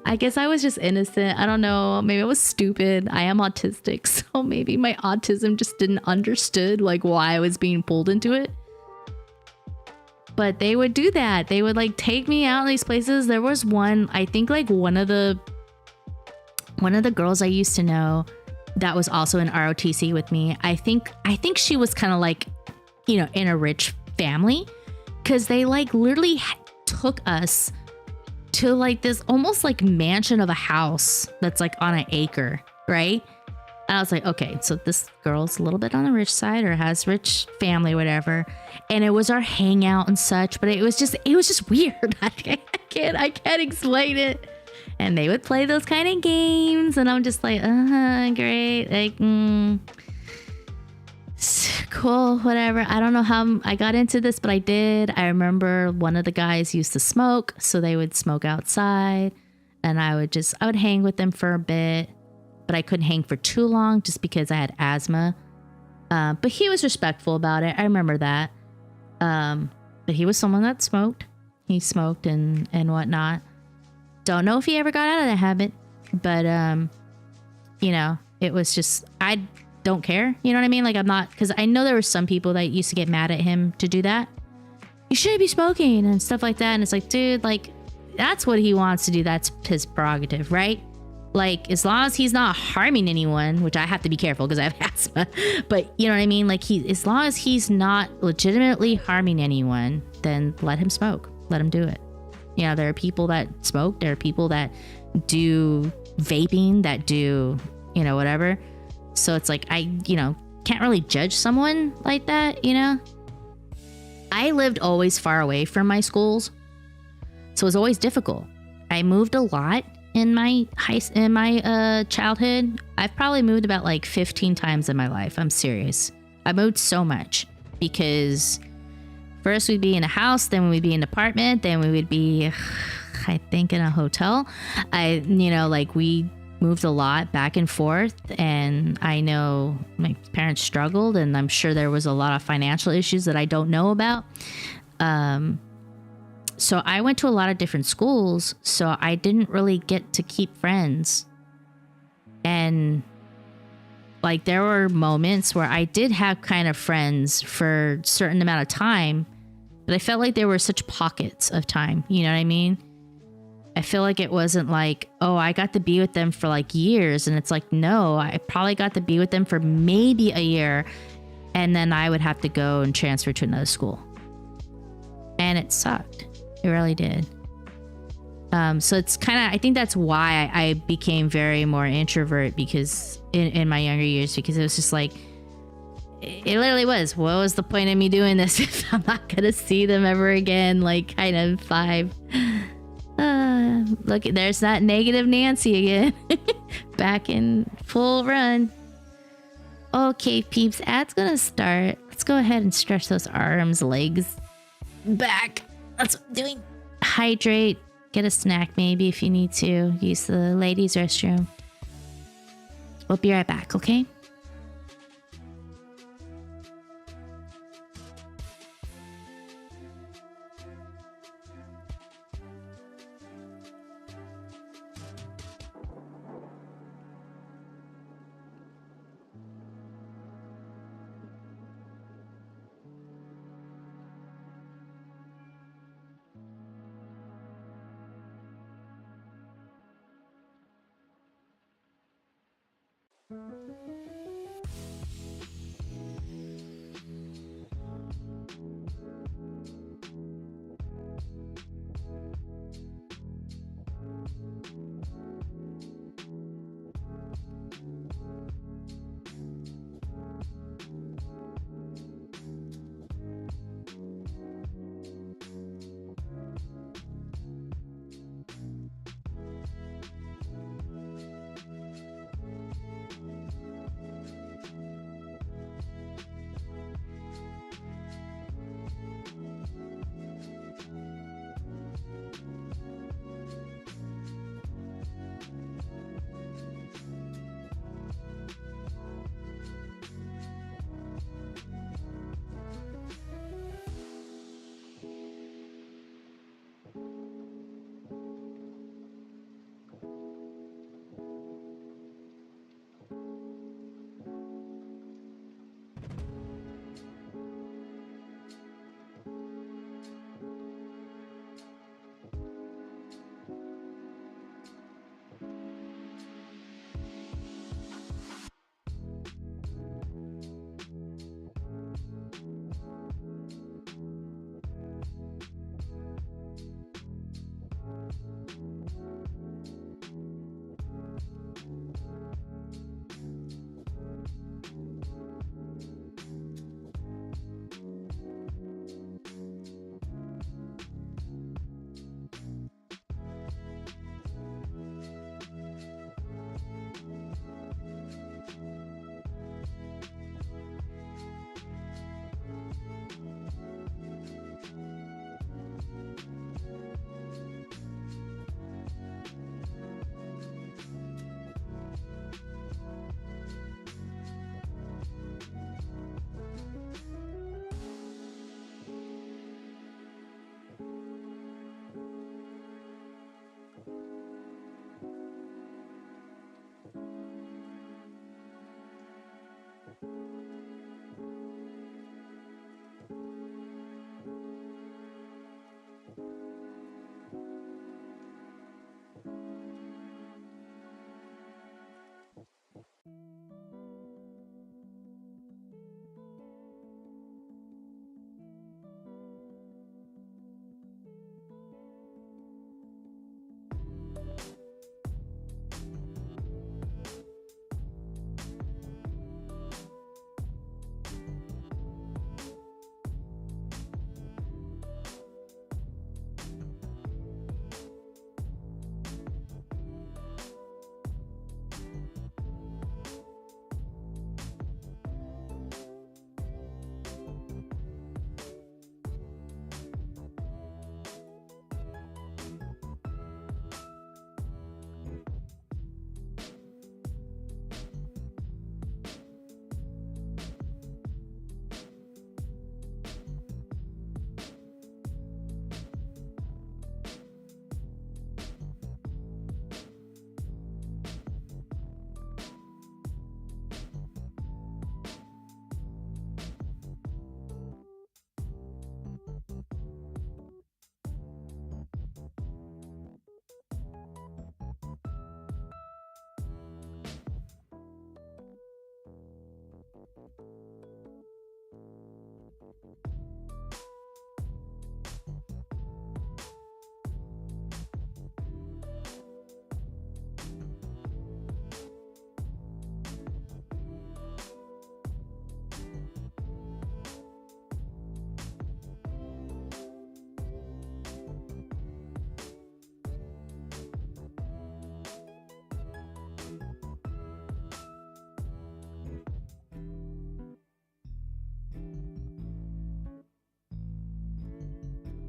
I guess I was just innocent. I don't know. Maybe I was stupid. I am autistic, so maybe my autism just didn't understood like why I was being pulled into it. But they would do that. They would like take me out in these places. There was one, I think like one of the girls I used to know that was also in ROTC with me. I think she was kind of like, in a rich family, because they like literally took us to like this almost like mansion of a house that's like on an acre, right? And I was like, okay, so this girl's a little bit on the rich side or has rich family, whatever. And it was our hangout and such, but it was just weird. I can't explain it. And they would play those kind of games, and I'm just like, great, like, cool, whatever. I don't know how I got into this, but I did. I remember one of the guys used to smoke, so they would smoke outside, and I would hang with them for a bit. But I couldn't hang for too long just because I had asthma. But he was respectful about it. I remember that. But he was someone that smoked. He smoked and whatnot. Don't know if he ever got out of the habit. But, it was just, I don't care. You know what I mean? Like, I'm not, because I know there were some people that used to get mad at him to do that. You shouldn't be smoking and stuff like that. And it's like, dude, like, that's what he wants to do. That's his prerogative, right? Like, as long as he's not harming anyone, which I have to be careful because I have asthma, but you know what I mean? Like, as long as he's not legitimately harming anyone, then let him smoke. Let him do it. There are people that smoke. There are people that do vaping, that do, whatever. So it's like, I, can't really judge someone like that, I lived always far away from my schools. So it was always difficult. I moved a lot. In my childhood, I've probably moved about like 15 times in my life. I'm serious. I moved so much because first we'd be in a house, then we'd be in an apartment, then we would be, I think, in a hotel. We moved a lot back and forth, and I know my parents struggled, and I'm sure there was a lot of financial issues that I don't know about. So I went to a lot of different schools, so I didn't really get to keep friends. And like, there were moments where I did have kind of friends for a certain amount of time, but I felt like there were such pockets of time. You know what I mean? I feel like it wasn't like, oh, I got to be with them for like years. And it's like, no, I probably got to be with them for maybe a year. And then I would have to go and transfer to another school. And it sucked. It really did. So it's kind of, I think that's why I became very more introvert, because in my younger years, because it was just like, it literally was, what was the point of me doing this if I'm not going to see them ever again? Like, kind of vibe. Look, there's that negative Nancy again. Back in full run. Okay, peeps, ad's going to start. Let's go ahead and stretch those arms, legs, back. That's what I'm doing. Hydrate. get a snack maybe if you need to use the ladies' restroom. We'll be right back, okay?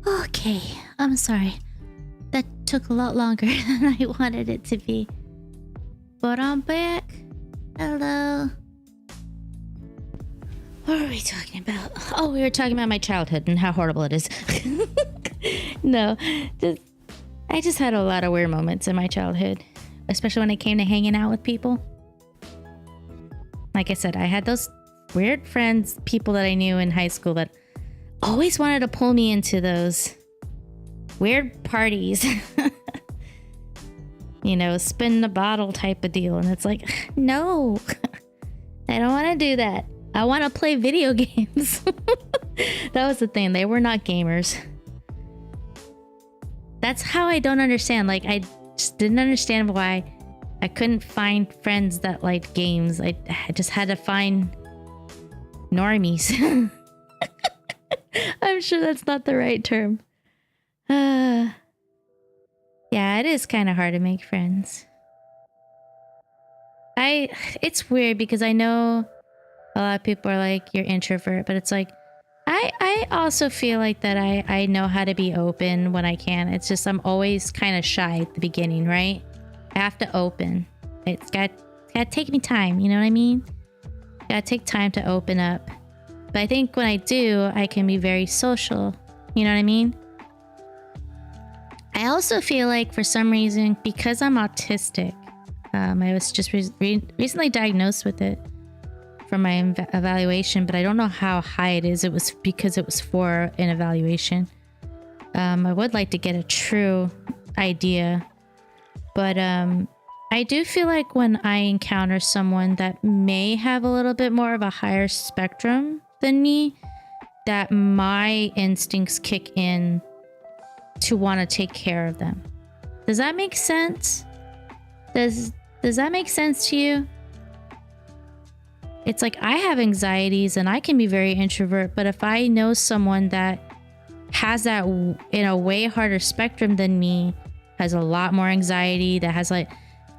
Okay, I'm sorry. That took a lot longer than I wanted it to be. But I'm back. Hello. What are we talking about? Oh, we were talking about my childhood and how horrible it is. No, I just had a lot of weird moments in my childhood, especially when it came to hanging out with people. Like I said, I had those weird friends, people that I knew in high school that always wanted to pull me into those weird parties. You know, spin the bottle type of deal. And it's like, no, I don't want to do that. I want to play video games. That was the thing. They were not gamers. That's how I don't understand. Like, I just didn't understand why I couldn't find friends that liked games. I just had to find normies. I'm sure that's not the right term. Yeah, it is kind of hard to make friends. It's weird because I know a lot of people are like, you're introvert, but it's like, I also feel like that I know how to be open when I can. It's just I'm always kind of shy at the beginning, right? I have to open. It's got to take me time, you know what I mean? Gotta take time to open up. But I think when I do, I can be very social. You know what I mean? I also feel like for some reason, because I'm autistic, I was just recently diagnosed with it from my evaluation, but I don't know how high it is. It was because it was for an evaluation. I would like to get a true idea, but I do feel like when I encounter someone that may have a little bit more of a higher spectrum than me, that my instincts kick in to want to take care of them. Does that make sense? Does that make sense to you? It's like I have anxieties and I can be very introvert, but if I know someone that has that in a way harder spectrum than me, has a lot more anxiety, that has like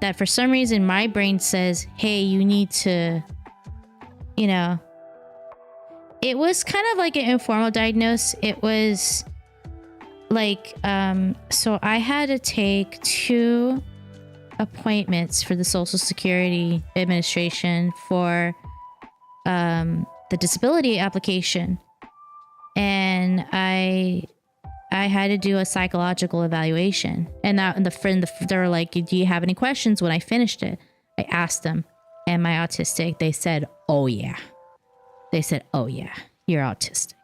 that for some reason my brain says, hey, you need to, you know, it was kind of like an informal diagnosis. It was like, so I had to take 2 appointments for the Social Security Administration for the disability application, and I had to do a psychological evaluation. And they were like, "Do you have any questions?" When I finished it, I asked them, "Am I autistic?" They said, "Oh yeah." They said, "Oh yeah, you're autistic."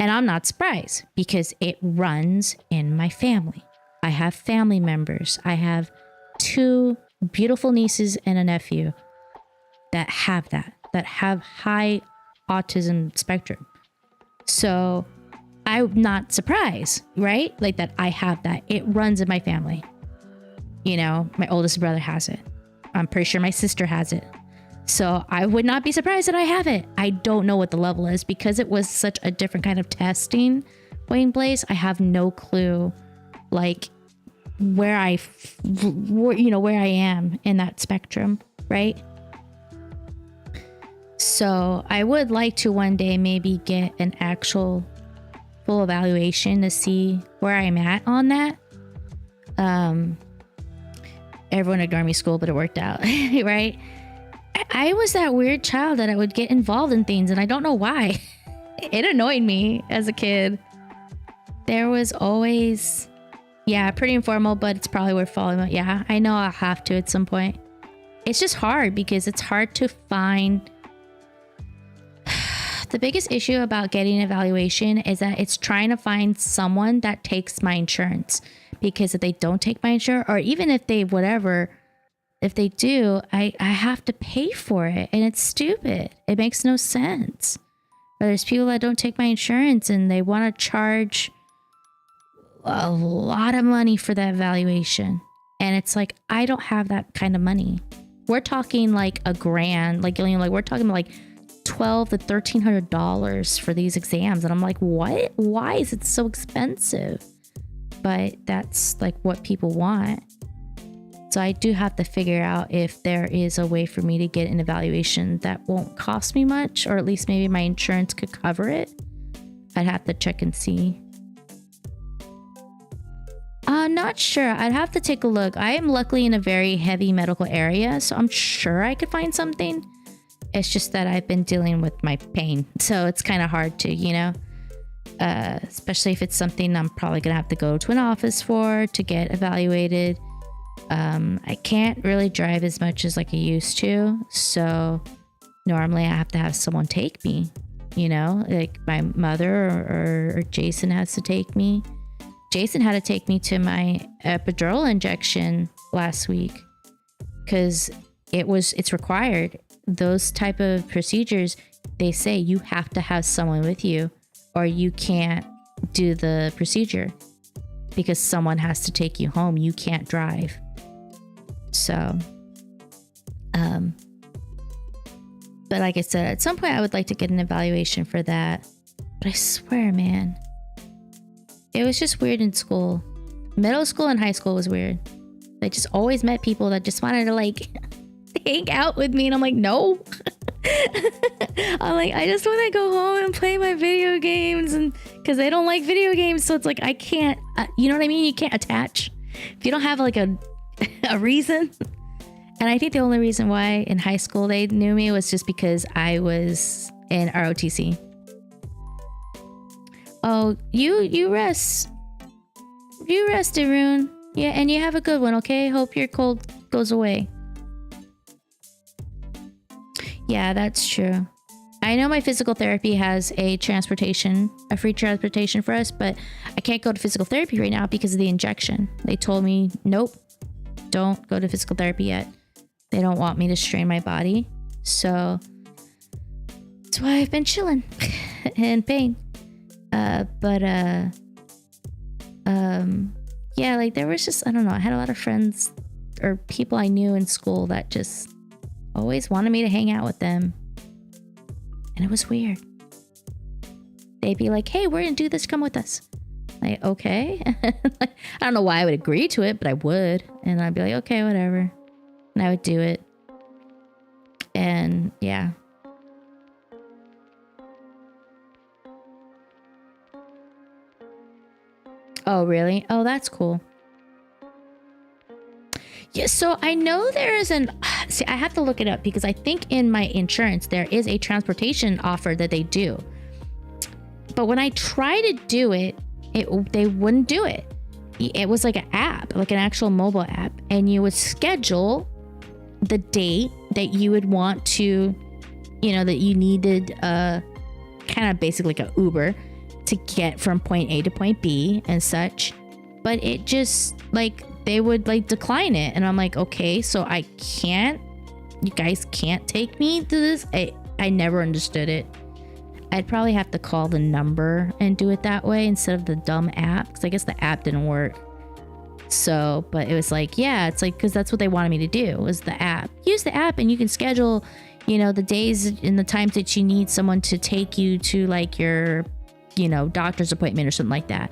And I'm not surprised because it runs in my family. I have family members. I have 2 beautiful nieces and a nephew that have high autism spectrum. So I'm not surprised, right? Like that I have that. It runs in my family. You know, my oldest brother has it. I'm pretty sure my sister has it. So I would not be surprised that I have it. I don't know what the level is because it was such a different kind of testing playing place. I have no clue, like where I am in that spectrum, right? So I would like to one day maybe get an actual full evaluation to see where I'm at on that. Everyone ignored me school, but it worked out, right? I was that weird child that I would get involved in things and I don't know why. It annoyed me as a kid. There was always, yeah, pretty informal, but it's probably worth following. Yeah, I know I'll have to at some point. It's just hard because it's hard to find. The biggest issue about getting an evaluation is that it's trying to find someone that takes my insurance, because if they don't take my insurance, or even if they if they do, I have to pay for it, and it's stupid. It makes no sense. But there's people that don't take my insurance and they want to charge a lot of money for that evaluation. And it's like, I don't have that kind of money. We're talking like $1,000, like, you know, like we're talking like $1,200 to $1,300 for these exams. And I'm like, what? Why is it so expensive? But that's like what people want. So I do have to figure out if there is a way for me to get an evaluation that won't cost me much, or at least maybe my insurance could cover it. I'd have to check and see. Not sure. I'd have to take a look. I am luckily in a very heavy medical area, so I'm sure I could find something. It's just that I've been dealing with my pain, so it's kind of hard to, especially if it's something I'm probably gonna have to go to an office for to get evaluated. I can't really drive as much as like I used to, so normally I have to have someone take me, like my mother or Jason has to take me. Jason had to take me to my epidural injection last week because it's required. Those type of procedures, they say you have to have someone with you or you can't do the procedure because someone has to take you home. You can't drive. So, but like I said, at some point I would like to get an evaluation for that. But I swear, man, it was just weird in school. Middle school and high school was weird. I just always met people that just wanted to like hang out with me, and I'm like, no. I'm like, I just want to go home and play my video games, and because they don't like video games, so it's like I can't. You know what I mean? You can't attach if you don't have like a reason. And I think the only reason why in high school they knew me was just because I was in ROTC. Oh, you rest. You rest, Arun. Yeah, and you have a good one, okay? Hope your cold goes away. Yeah, that's true. I know my physical therapy has a free transportation for us, but I can't go to physical therapy right now because of the injection. They told me, nope, don't go to physical therapy yet. They don't want me to strain my body. So that's why I've been chilling in pain. Yeah, like there was just, I don't know, I had a lot of friends or people I knew in school that just always wanted me to hang out with them. And it was weird. They'd be like, hey, we're gonna do this, come with us. Like, okay. I don't know why I would agree to it, but I would. And I'd be like, okay, whatever. And I would do it. And yeah. Oh, really? Oh, that's cool. Yeah, so I know there is see, I have to look it up because I think in my insurance there is a transportation offer that they do. But when I try to do it, they wouldn't do it. It was like an app, like an actual mobile app, and you would schedule the date that you would want to, that you needed kind of basically like an Uber to get from point A to point B and such. But it just like they would like decline it, and I'm like, okay, so you guys can't take me to this. I never understood it. I'd probably have to call the number and do it that way instead of the dumb app, because I guess the app didn't work. So, but it was like, yeah, it's like, because that's what they wanted me to do was the app. Use the app and you can schedule, the days and the times that you need someone to take you to like your, doctor's appointment or something like that.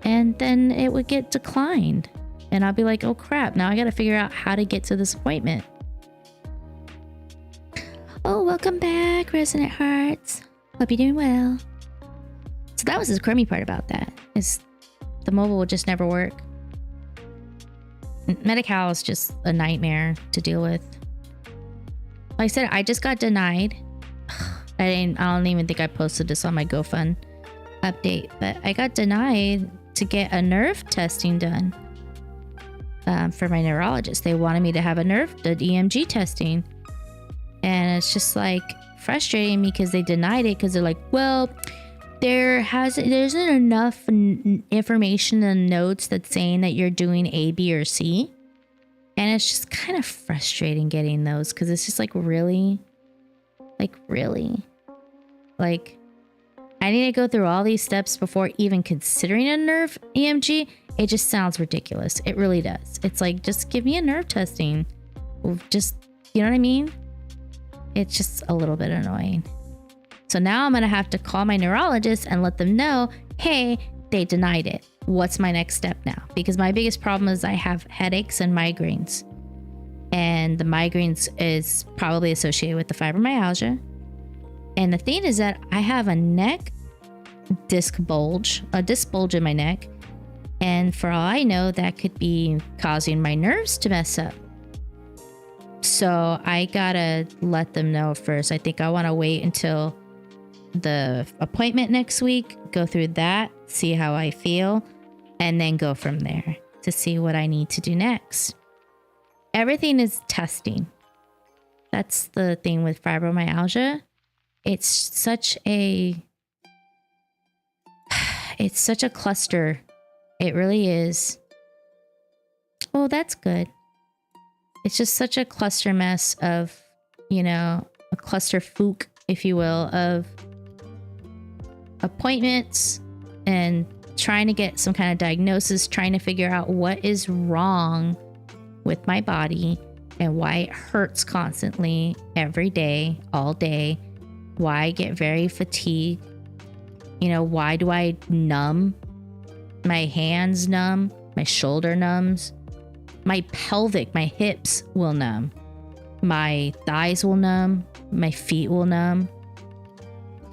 And then it would get declined. And I'll be like, oh crap, now I got to figure out how to get to this appointment. Oh, welcome back, Resonant Hearts. Hope you're doing well. So that was the crummy part about that, is the mobile would just never work. Medi-Cal is just a nightmare to deal with. Like I said, I just got denied. I don't even think I posted this on my GoFund update, but I got denied to get a nerve testing done for my neurologist. They wanted me to have the EMG testing. And it's just like frustrating me because they denied it because they're like, well, there isn't enough information and notes that's saying that you're doing A, B, or C. And it's just kind of frustrating getting those because it's just like, really? Like, I need to go through all these steps before even considering a nerve EMG? It just sounds ridiculous. It really does. It's like, just give me a nerve testing. Just, you know what I mean? It's just a little bit annoying. So now I'm going to have to call my neurologist and let them know, hey, they denied it. What's my next step now? Because my biggest problem is I have headaches and migraines. And the migraines is probably associated with the fibromyalgia. And the thing is that I have a disc bulge in my neck. And for all I know, that could be causing my nerves to mess up. So I gotta let them know first. I think I want to wait until the appointment next week, go through that, see how I feel, and then go from there to see what I need to do next. Everything is testing. That's the thing with fibromyalgia. It's such a cluster. It really is. Oh, that's good. It's just such a cluster mess of, a cluster fook, if you will, of appointments and trying to get some kind of diagnosis, trying to figure out what is wrong with my body and why it hurts constantly every day, all day, why I get very fatigued. Why do I numb? My hands numb, my shoulder numbs, my pelvic, my hips will numb, my thighs will numb, my feet will numb.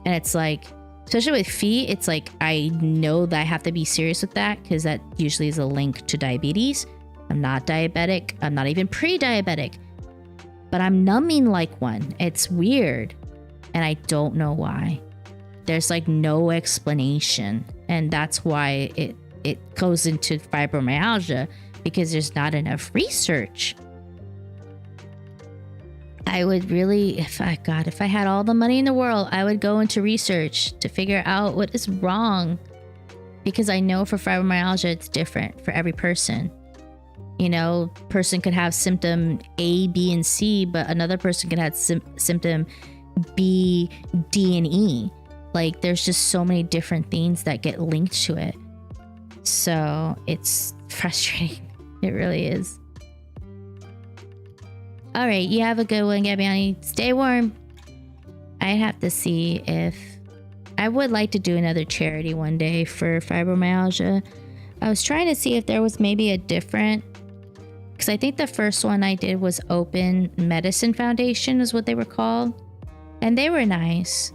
And it's like, especially with feet, it's like I know that I have to be serious with that because that usually is a link to diabetes. I'm not diabetic. I'm not even pre-diabetic, but I'm numbing like one. It's weird. And I don't know why. There's like no explanation. And that's why it goes into fibromyalgia, because there's not enough research. I would really, if I had all the money in the world, I would go into research to figure out what is wrong. Because I know for fibromyalgia, it's different for every person. Person could have symptom A, B, and C, but another person could have symptom B, D, and E. Like, there's just so many different things that get linked to it. So it's frustrating. It really is. All right, you have a good one, Gabbiani. Stay warm. I have to see if I would like to do another charity one day for fibromyalgia. I was trying to see if there was maybe a different, because I think the first one I did was Open Medicine Foundation is what they were called. And they were nice.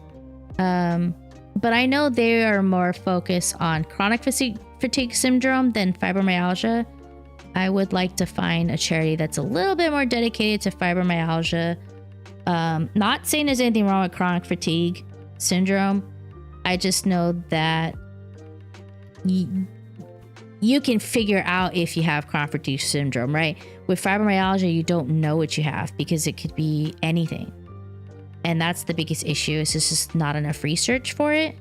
But I know they are more focused on chronic fatigue syndrome than fibromyalgia. I would like to find a charity that's a little bit more dedicated to fibromyalgia. Not saying there's anything wrong with chronic fatigue syndrome. I just know that you can figure out if you have chronic fatigue syndrome, right? With fibromyalgia, you don't know what you have because it could be anything. And that's the biggest issue, is there's just not enough research for it.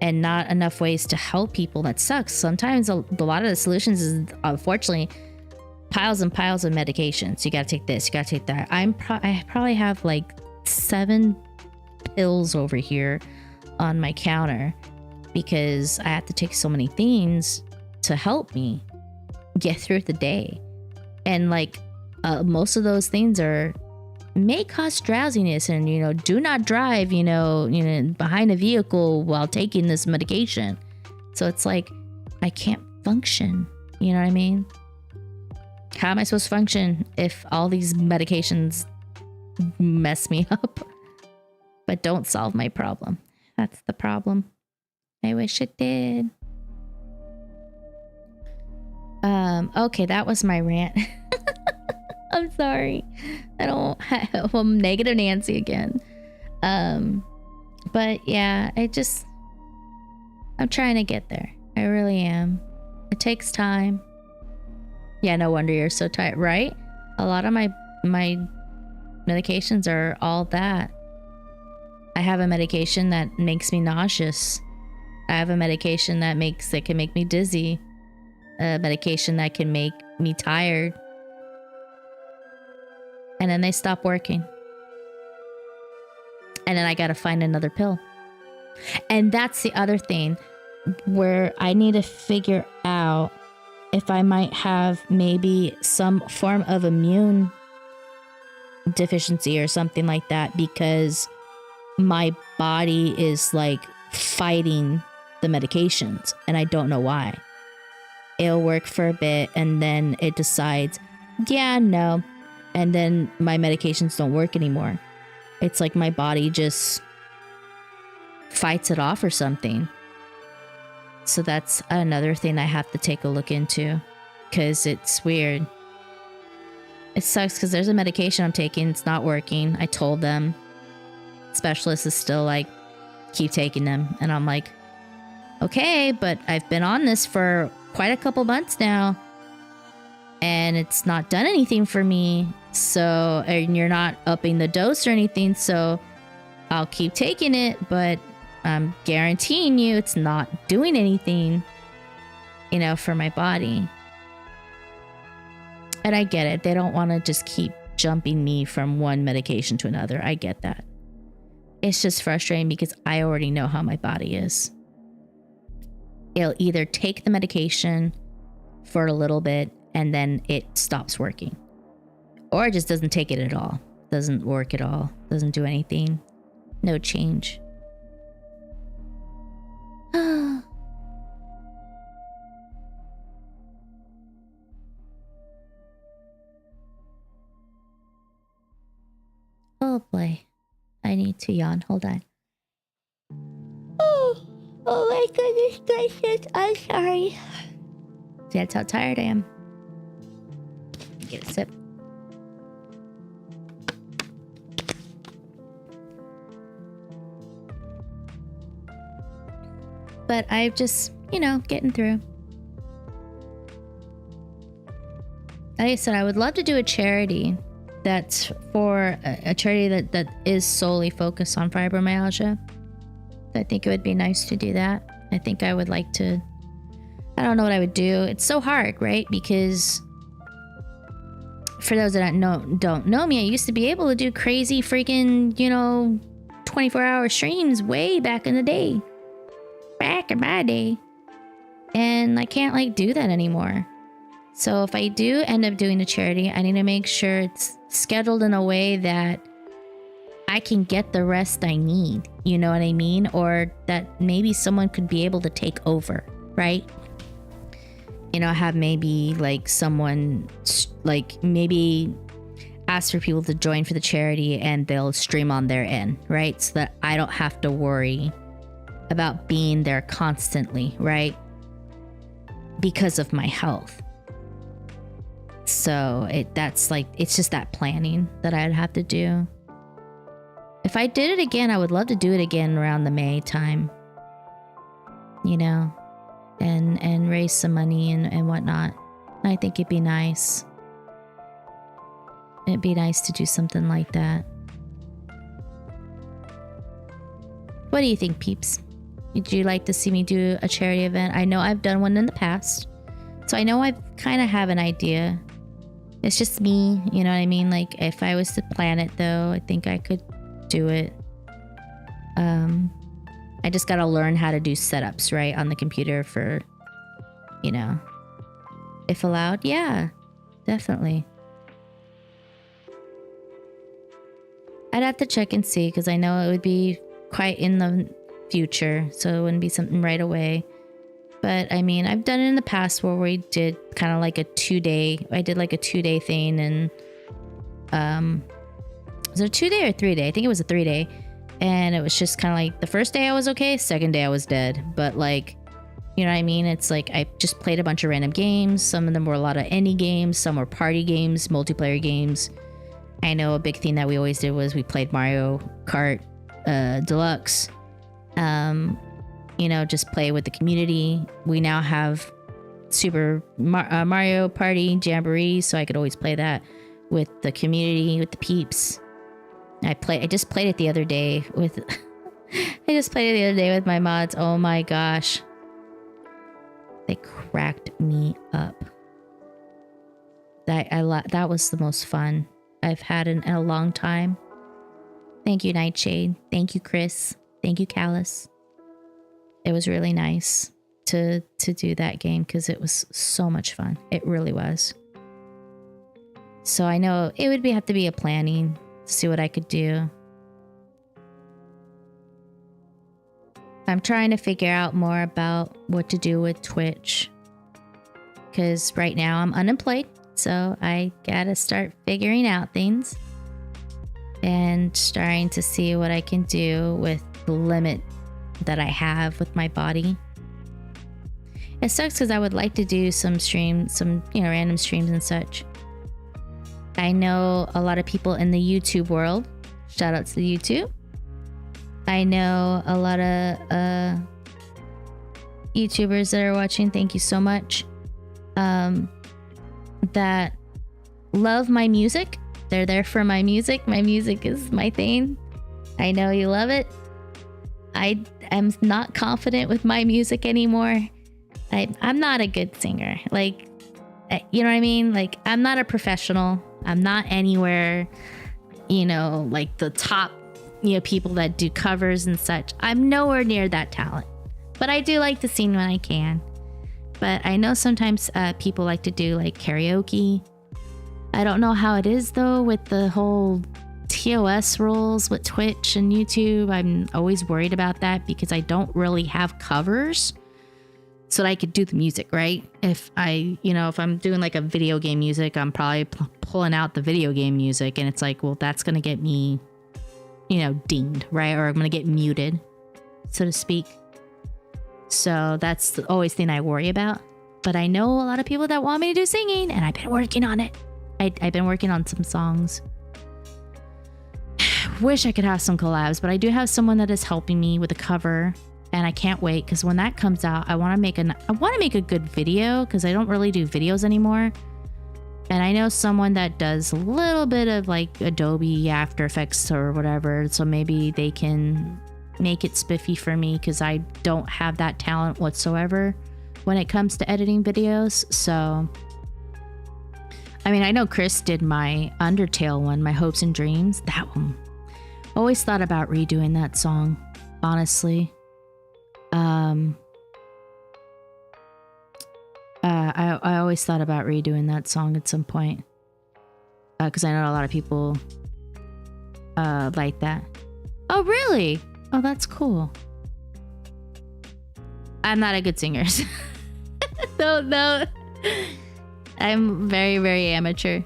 And not enough ways to help people. That sucks. Sometimes a lot of the solutions is, unfortunately, piles and piles of medications. You got to take this, you got to take that. I probably have like 7 pills over here on my counter because I have to take so many things to help me get through the day. And like most of those things may cause drowsiness, and do not drive behind a vehicle while taking this medication. So it's like I can't function, you know what I mean? How am I supposed to function if all these medications mess me up but don't solve my problem? That's the problem. I wish it did. Okay, that was my rant. I'm sorry. I'm negative Nancy again. But yeah, I'm trying to get there. I really am. It takes time. Yeah, no wonder you're so tight, right? A lot of my medications are all that. I have a medication that makes me nauseous. I have a medication that can make me dizzy. A medication that can make me tired. And then they stop working. And then I gotta find another pill. And that's the other thing, where I need to figure out if I might have maybe some form of immune deficiency or something like that, because my body is like fighting the medications and I don't know why. It'll work for a bit and then it decides, yeah, no. And then my medications don't work anymore. It's like my body just fights it off or something. So that's another thing I have to take a look into, because it's weird. It sucks because there's a medication I'm taking. It's not working. I told them. Specialist is still like, keep taking them. And I'm like, okay, but I've been on this for quite a couple months now. And it's not done anything for me. So, and you're not upping the dose or anything. So I'll keep taking it, but I'm guaranteeing you it's not doing anything, you know, for my body. And I get it. They don't want to just keep jumping me from one medication to another. I get that. It's just frustrating because I already know how my body is. It'll either take the medication for a little bit and then it stops working. Or it just doesn't take it at all. Doesn't work at all. Doesn't do anything. No change. Oh boy. I need to yawn. Hold on. Oh my goodness gracious. I'm sorry. That's how tired I am. Get a sip. But I've just, you know, getting through. Like I said, I would love to do a charity that's for a charity that is solely focused on fibromyalgia. I think it would be nice to do that. I think I would like to, I don't know what I would do. It's so hard, right? Because for those that don't know me, I used to be able to do crazy freaking, 24-hour streams way back in the day. Back in my day. And I can't do that anymore. So if I do end up doing a charity, I need to make sure it's scheduled in a way that I can get the rest I need. You know what I mean? Or that maybe someone could be able to take over, right? Have maybe someone maybe ask for people to join for the charity and they'll stream on their end, right? So that I don't have to worry about being there constantly, right? Because of my health. So it's just that planning that I'd have to do. If I did it again, I would love to do it again around the May time. And raise some money and whatnot. I think it'd be nice. It'd be nice to do something like that. What do you think, peeps? Would you like to see me do a charity event? I know I've done one in the past. So I know I kind of have an idea. It's just me, you know what I mean? If I was to plan it though, I think I could do it. I just gotta learn how to do setups, right? On the computer for, if allowed. Yeah, definitely. I'd have to check and see because I know it would be quite in the future. So it wouldn't be something right away. But I mean, I've done it in the past where we did kind of a 2-day. I did a 2-day thing and was it a 2-day or 3-day? I think it was a 3-day. And it was just kind of the first day I was okay, second day I was dead. But you know what I mean? It's I just played a bunch of random games. Some of them were a lot of indie games. Some were party games, multiplayer games. I know a big thing that we always did was we played Mario Kart Deluxe. Just play with the community. We now have Super Mario Party Jamboree, so I could always play that with the community, with the peeps. I just played it the other day with my mods. Oh my gosh. They cracked me up. That was the most fun I've had in a long time. Thank you, Nightshade. Thank you, Chris. Thank you, Callus. It was really nice to do that game because it was so much fun. It really was. So I know it would have to be a planning to see what I could do. I'm trying to figure out more about what to do with Twitch because right now I'm unemployed. So I gotta start figuring out things and starting to see what I can do with the limit that I have with my body. It sucks because I would like to do some streams, some, you know, random streams and such. I know a lot of people in the YouTube world. Shout out to the YouTube. I know a lot of YouTubers that are watching. Thank you so much. That love my music. They're there for my music. My music is my thing. I know you love it. I am not confident with my music anymore. I'm not a good singer. Like, you know what I mean? Like, I'm not a professional. I'm not anywhere, you know, like the top, you know, people that do covers and such. I'm nowhere near that talent. But I do like to sing when I can. But I know sometimes people like to do like karaoke. I don't know how it is though with the whole TOS rules with Twitch and YouTube. I'm always worried about that because I don't really have covers so that I could do the music, right? If I'm doing like a video game music, I'm probably pulling out the video game music and it's like, well, that's going to get me, you know, dinged, right? Or I'm going to get muted, so to speak. So that's the always thing I worry about. But I know a lot of people that want me to do singing and I've been working on it. I've been working on some songs. Wish I could have some collabs, but I do have someone that is helping me with a cover and I can't wait because when that comes out, I want to make a good video because I don't really do videos anymore. And I know someone that does a little bit of like Adobe After Effects or whatever, so maybe they can make it spiffy for me because I don't have that talent whatsoever when it comes to editing videos. So I mean, I know Chris did my Undertale one, My Hopes and Dreams. That one. Always thought about redoing that song, honestly. I always thought about redoing that song at some point. Because I know a lot of people like that. Oh, really? Oh, that's cool. I'm not a good singer. No. I'm very, very amateur.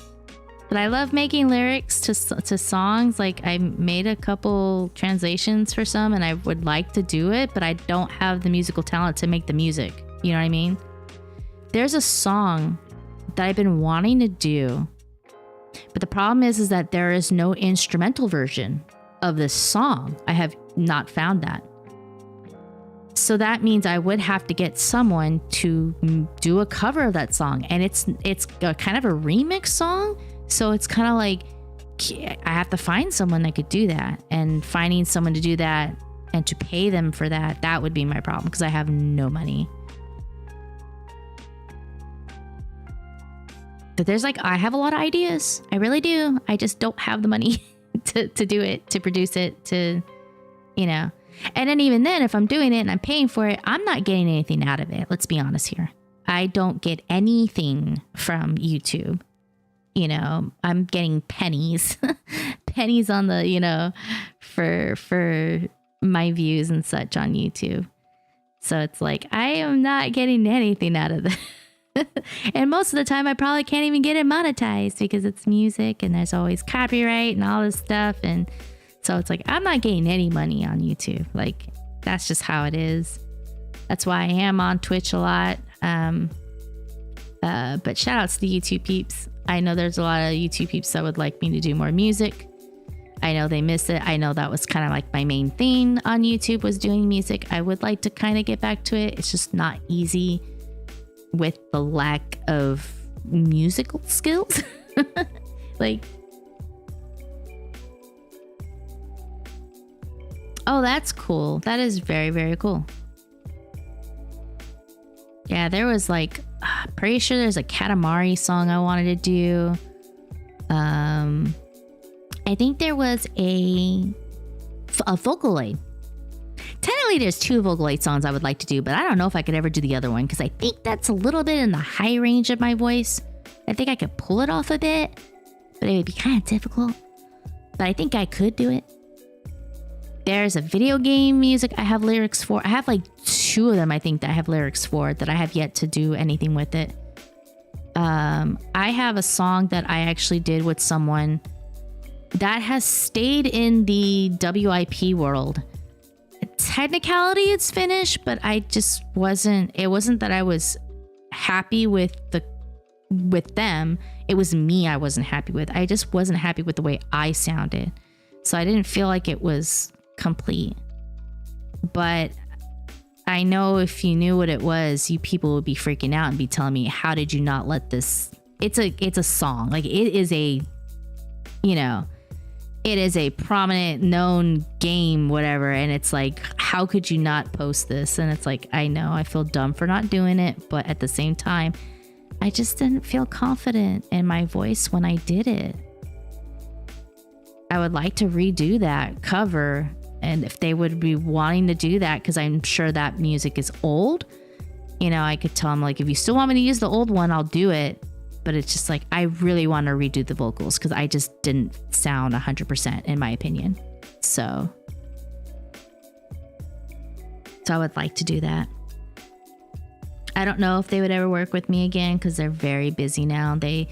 But I love making lyrics to songs. Like, I made a couple translations for some, and I would like to do it, but I don't have the musical talent to make the music. You know what I mean? There's a song that I've been wanting to do, but the problem is that there is no instrumental version of this song. I have not found that. So that means I would have to get someone to do a cover of that song. And it's a kind of a remix song. So it's kind of like I have to find someone that could do that. And finding someone to do that and to pay them for that would be my problem because I have no money. But there's like, I have a lot of ideas. I really do. I just don't have the money to do it, to produce it, to, you know. And then even then, if I'm doing it and I'm paying for it, I'm not getting anything out of it. Let's be honest here. I don't get anything from YouTube. You know, I'm getting pennies, pennies on the, you know, for my views and such on YouTube. So it's like, I am not getting anything out of this. And most of the time, I probably can't even get it monetized because it's music and there's always copyright and all this stuff. And so it's like, I'm not getting any money on YouTube. Like, that's just how it is. That's why I am on Twitch a lot. But shout outs to the YouTube peeps. I know there's a lot of YouTube peeps that would like me to do more music. I know they miss it. I know that was kind of like my main thing on YouTube was doing music. I would like to kind of get back to it. It's just not easy with the lack of musical skills. Like, oh, that's cool. That is very, very cool. Yeah, there was like, pretty sure there's a Katamari song I wanted to do. I think there was a Vocaloid. Technically, there's 2 Vocaloid songs I would like to do, but I don't know if I could ever do the other one because I think that's a little bit in the high range of my voice. I think I could pull it off a bit, but it would be kind of difficult. But I think I could do it. There's a video game music I have lyrics for. I have like 2 of them I think that I have lyrics for that I have yet to do anything with it. I have a song that I actually did with someone that has stayed in the WIP world. technicality it's finished, but I just wasn't, it wasn't that I was happy with them. It was me I wasn't happy with. I just wasn't happy with the way I sounded. So I didn't feel like it was complete. But I know if you knew what it was, you people would be freaking out and be telling me, how did you not let this, it's a song. Like it is a, you know, it is a prominent known game, whatever. And it's like, how could you not post this? And it's like, I know I feel dumb for not doing it, but at the same time, I just didn't feel confident in my voice when I did it. I would like to redo that cover. And if they would be wanting to do that, because I'm sure that music is old, you know, I could tell them like, if you still want me to use the old one, I'll do it. But it's just like, I really want to redo the vocals because I just didn't sound 100% in my opinion. So I would like to do that. I don't know if they would ever work with me again because they're very busy now. They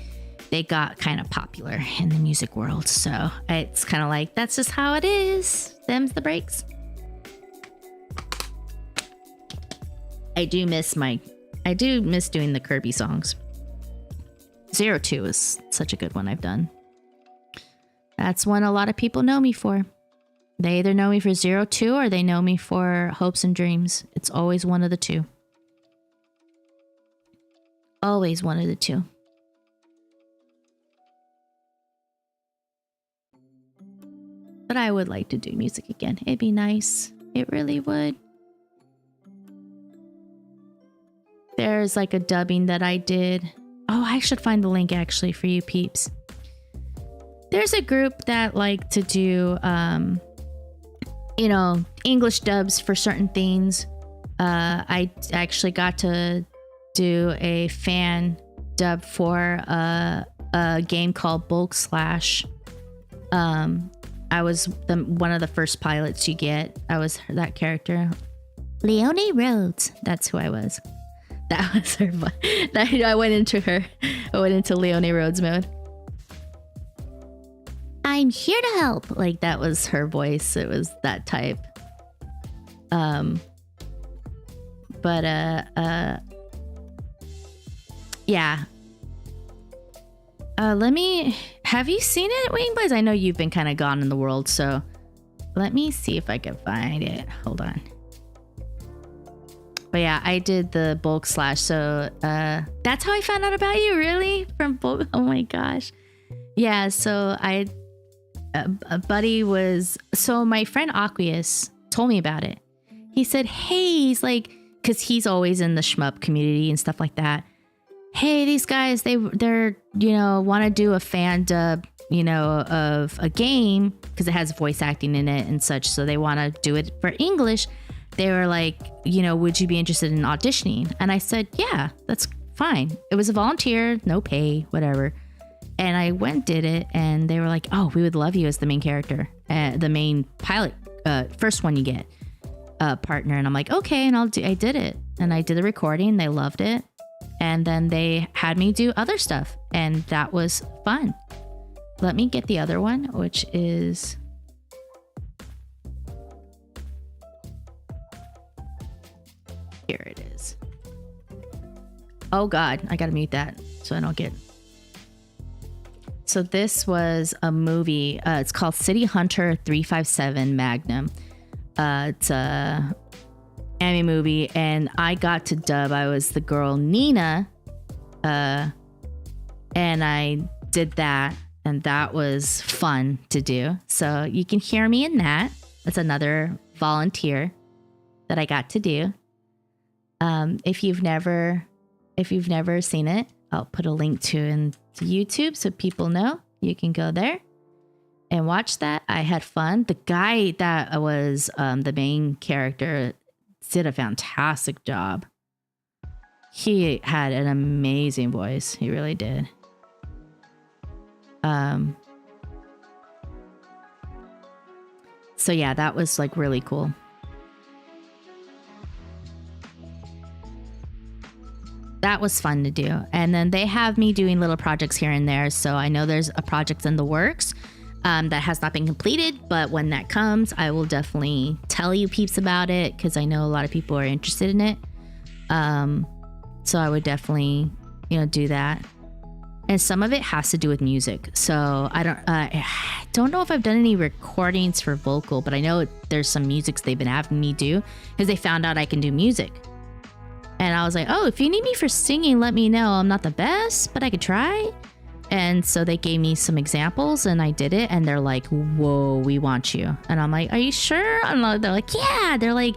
got kind of popular in the music world. So it's kind of like, that's just how it is. Them's the breaks. I do miss doing the Kirby songs. 02 is such a good one I've done. That's one a lot of people know me for. They either know me for 02 or they know me for Hopes and Dreams. It's always one of the two. Always one of the two. But I would like to do music again. It'd be nice. It really would. There's like a dubbing that I did. Oh, I should find the link actually for you peeps. There's a group that like to do, you know, English dubs for certain things. I actually got to do a fan dub for a game called Bulk Slash. I was one of the first pilots you get. I was that character. Leonie Rhodes. That's who I was. That was her. I went into Leonie Rhodes mode. I'm here to help. Like that was her voice. It was that type. Yeah. Have you seen it, Wayne Blaze? I know you've been kind of gone in the world, so let me see if I can find it. Hold on. But yeah, I did the Bulk Slash, so that's how I found out about you, really? From Bulk? Oh my gosh. Yeah, so a buddy was, so my friend Aqueous told me about it. He said, hey, he's like, because he's always in the shmup community and stuff like that. Hey, these guys, they're you know, want to do a fan dub, you know, of a game because it has voice acting in it and such. So they want to do it for English. They were like, you know, would you be interested in auditioning? And I said, yeah, that's fine. It was a volunteer, no pay, whatever. And I went and did it. And they were like, oh, we would love you as the main character, the main pilot, first one you get, partner. And I'm like, okay. And I did it. And I did the recording. They loved it. And then they had me do other stuff. And that was fun. Let me get the other one, which is... Here it is. Oh God, I gotta mute that so I don't get... So this was a movie. It's called City Hunter 357 Magnum. It's a anime movie, and I got to dub. I was the girl Nina, and I did that, and that was fun to do. So you can hear me in that. That's another volunteer that I got to do. If you've never seen it, I'll put a link to in YouTube so people know. You can go there and watch that. I had fun. The guy that was the main character did a fantastic job. He had an amazing voice. He really did. So yeah, that was like really cool. That was fun to do. And then they have me doing little projects here and there. So I know there's a project in the works. that has not been completed, but when that comes, I will definitely tell you peeps about it because I know a lot of people are interested in it. So I would definitely, do that. And some of it has to do with music. So I don't know if I've done any recordings for vocal, but I know there's some musics they've been having me do because they found out I can do music. And I was like, oh, if you need me for singing, let me know. I'm not the best, but I could try. And so they gave me some examples and I did it. And they're like, whoa, we want you. And I'm like, are you sure? And they're like, yeah. They're like,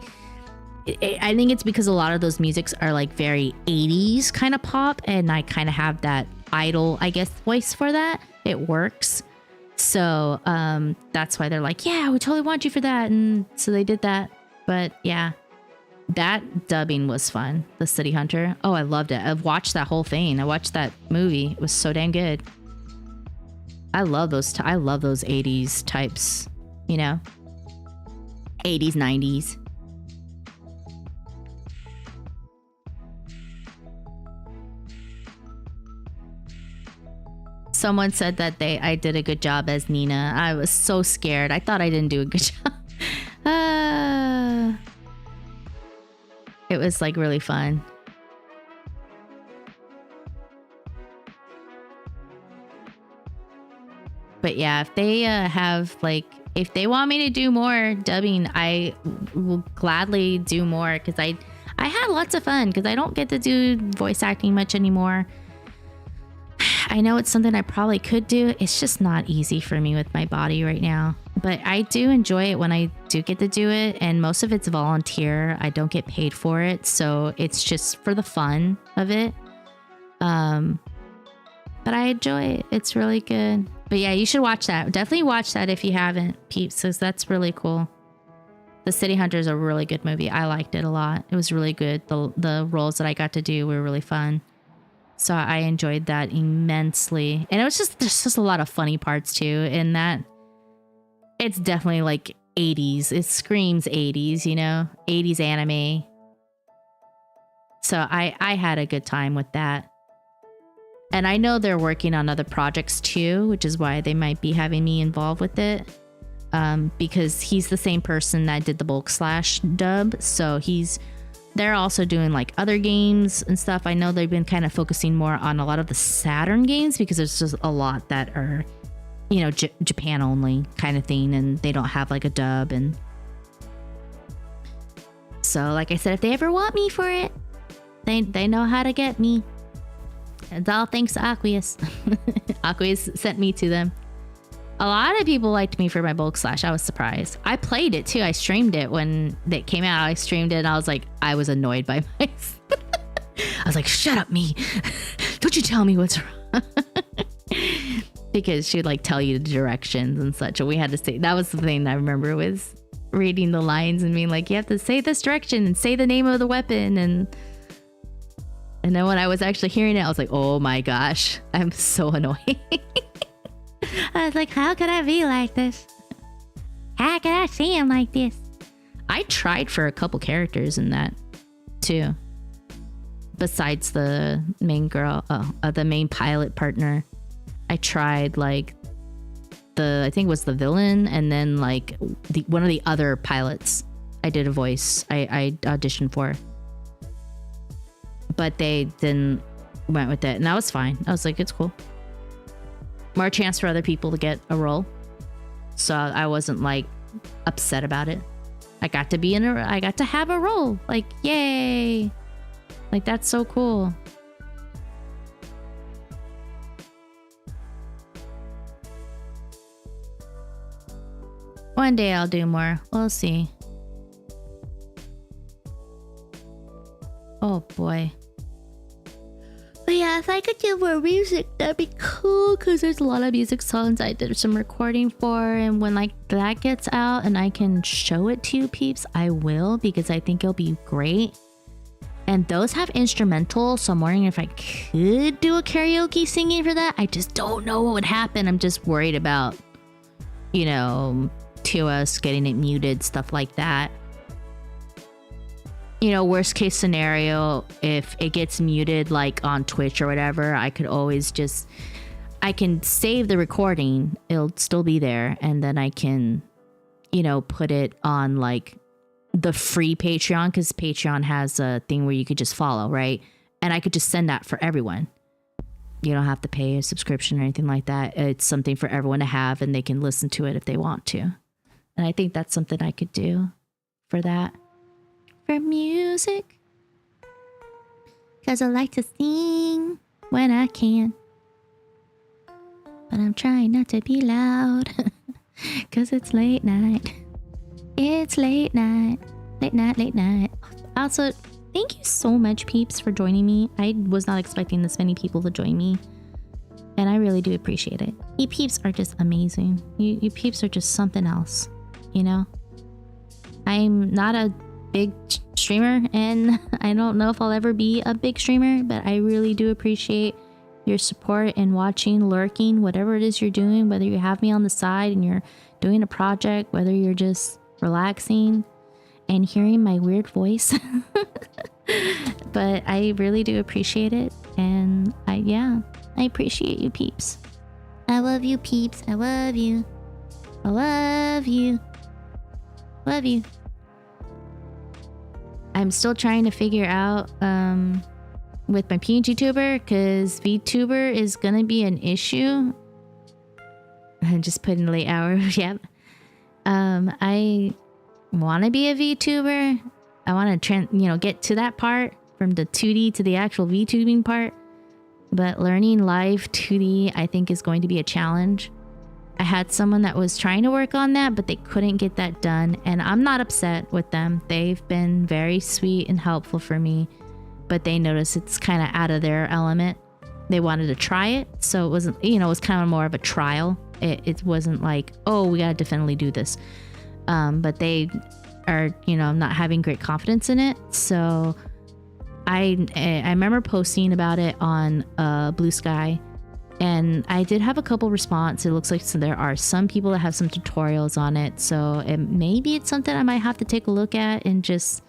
I think it's because a lot of those musics are like very 80s kind of pop. And I kind of have that idol, I guess, voice for that. It works. So that's why they're like, yeah, we totally want you for that. And so they did that. But yeah, that dubbing was fun. The City Hunter. Oh, I loved it. I've watched that whole thing. I watched that movie. It was so dang good. I love those. I love those 80s types, 80s, 90s. Someone said that I did a good job as Nina. I was so scared. I thought I didn't do a good job. It was like really fun. But yeah, if they if they want me to do more dubbing, I will gladly do more because I had lots of fun because I don't get to do voice acting much anymore. I know it's something I probably could do. It's just not easy for me with my body right now. But I do enjoy it when I do get to do it. And most of it's volunteer. I don't get paid for it. So it's just for the fun of it. But I enjoy it. It's really good. But yeah, you should watch that. Definitely watch that if you haven't, peeps, because that's really cool. The City Hunter is a really good movie. I liked it a lot. It was really good. The roles that I got to do were really fun. So I enjoyed that immensely. And there's just a lot of funny parts too in that. It's definitely like 80s. It screams 80s, 80s anime. So I had a good time with that. And I know they're working on other projects too, which is why they might be having me involved with it. Because he's the same person that did the Bulk Slash dub. So they're also doing like other games and stuff. I know they've been kind of focusing more on a lot of the Saturn games because there's just a lot that are, Japan only kind of thing. And they don't have like a dub. And so, like I said, if they ever want me for it, they know how to get me. It's all thanks to Aqueous. Aqueous sent me to them. A lot of people liked me for my Bulk Slash. I was surprised. I played it too. I streamed it when it came out. I streamed it and I was like, I was annoyed by myself. I was like, shut up, me. Don't you tell me what's wrong. Because she would like tell you the directions and such. And we had to say, that was the thing I remember was reading the lines and being like, you have to say this direction and say the name of the weapon. And then when I was actually hearing it, I was like, oh my gosh, I'm so annoying. I was like, how could I be like this? How could I see him like this? I tried for a couple characters in that too. Besides the main girl, the main pilot partner. I tried like I think it was the villain and then like one of the other pilots I did a voice. I auditioned for. But they then went with it and that was fine. I was like, it's cool. More chance for other people to get a role. So I wasn't like upset about it. I got to have a role. Like, yay. Like, that's so cool. One day I'll do more. We'll see. Oh boy. But yeah, if I could do more music, that'd be cool. Because there's a lot of music songs I did some recording for. And when like that gets out and I can show it to you peeps, I will. Because I think it'll be great. And those have instrumental. So I'm wondering if I could do a karaoke singing for that. I just don't know what would happen. I'm just worried about, to us getting it muted, stuff like that. Worst case scenario, if it gets muted like on Twitch or whatever, I could always just I can save the recording. It'll still be there. And then I can, put it on like the free Patreon, because Patreon has a thing where you could just follow, right? And I could just send that for everyone. You don't have to pay a subscription or anything like that. It's something for everyone to have, and they can listen to it if they want to. And I think that's something I could do for that. For music. Because I like to sing when I can. But I'm trying not to be loud. Because it's late night. It's late night. Late night, late night. Also, thank you so much, peeps, for joining me. I was not expecting this many people to join me. And I really do appreciate it. You peeps are just amazing. You peeps are just something else. I'm not a big streamer, and I don't know if I'll ever be a big streamer, but I really do appreciate your support and watching, lurking, whatever it is you're doing, whether you have me on the side and you're doing a project, whether you're just relaxing and hearing my weird voice. But I really do appreciate it. And I appreciate you, peeps. I love you, peeps. I love you. I love you. Love you. I'm still trying to figure out with my PNG-tuber, because VTuber is going to be an issue. I'm just putting late hour. Yep. I want to be a VTuber. I want to get to that part, from the 2D to the actual VTubing part. But learning live 2D, I think, is going to be a challenge. I had someone that was trying to work on that, but they couldn't get that done. And I'm not upset with them. They've been very sweet and helpful for me. But they noticed it's kind of out of their element. They wanted to try it. So it wasn't, it was kind of more of a trial. It wasn't like, oh, we got to definitely do this. But they are, not having great confidence in it. So I remember posting about it on Blue Sky. And I did have a couple response. It looks like there are some people that have some tutorials on it. So maybe it's something I might have to take a look at and just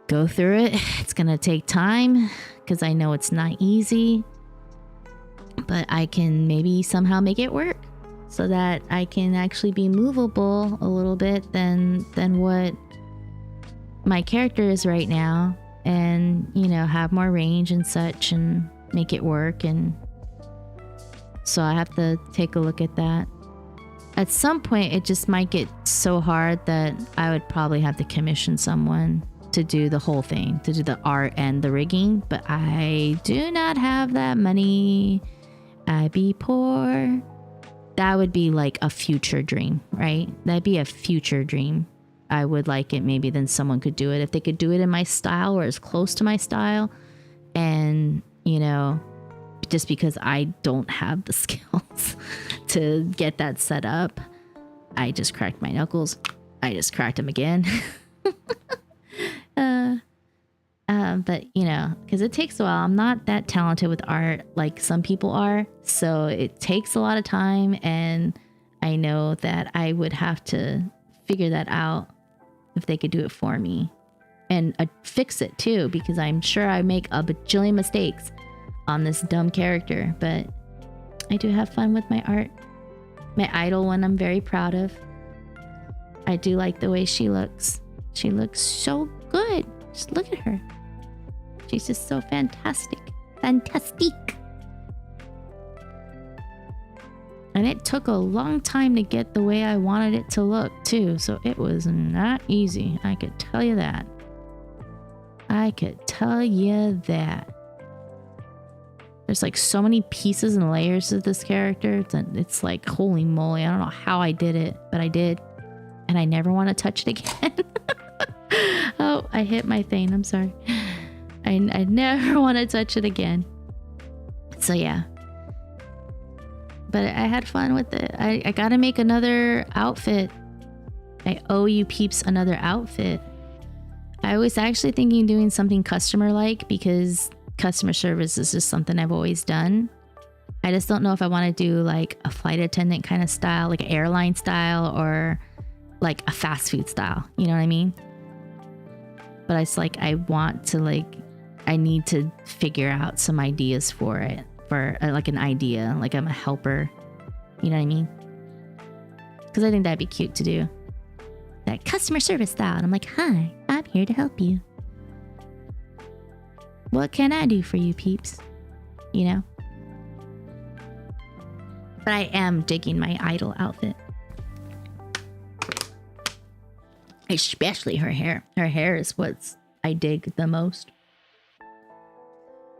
go through it. It's going to take time because I know it's not easy. But I can maybe somehow make it work so that I can actually be movable a little bit than what my character is right now. And, have more range and such and make it work. And so I have to take a look at that. At some point, it just might get so hard that I would probably have to commission someone to do the whole thing, to do the art and the rigging. But I do not have that money. I be poor. That would be like a future dream, right? That'd be a future dream. I would like it maybe then someone could do it. If they could do it in my style or as close to my style. And, just because I don't have the skills to get that set up. I just cracked my knuckles. I just cracked them again. But because it takes a while. I'm not that talented with art like some people are. So it takes a lot of time. And I know that I would have to figure that out if they could do it for me. And fix it too, because I'm sure I make a bajillion mistakes on this dumb character, but I do have fun with my art. My idol one I'm very proud of. I do like the way she looks. She looks so good. Just look at her. She's just so fantastic. Fantastic. And it took a long time to get the way I wanted it to look too, so it was not easy. I could tell you that. I could tell you that. There's like so many pieces and layers of this character. It's like, holy moly. I don't know how I did it, but I did. And I never want to touch it again. Oh, I hit my thing. I'm sorry. I never want to touch it again. So yeah. But I had fun with it. I got to make another outfit. I owe you peeps another outfit. I was actually thinking doing something customer-like because customer service is just something I've always done. I just don't know if I want to do like a flight attendant kind of style, like an airline style, or like a fast food style. You know what I mean? But it's like I need to figure out some ideas for it for like an idea, like I'm a helper. You know what I mean? Because I think that'd be cute to do. That customer service style. And I'm like, hi, I'm here to help you. What can I do for you, peeps? You know? But I am digging my idol outfit. Especially her hair. Her hair is what I dig the most.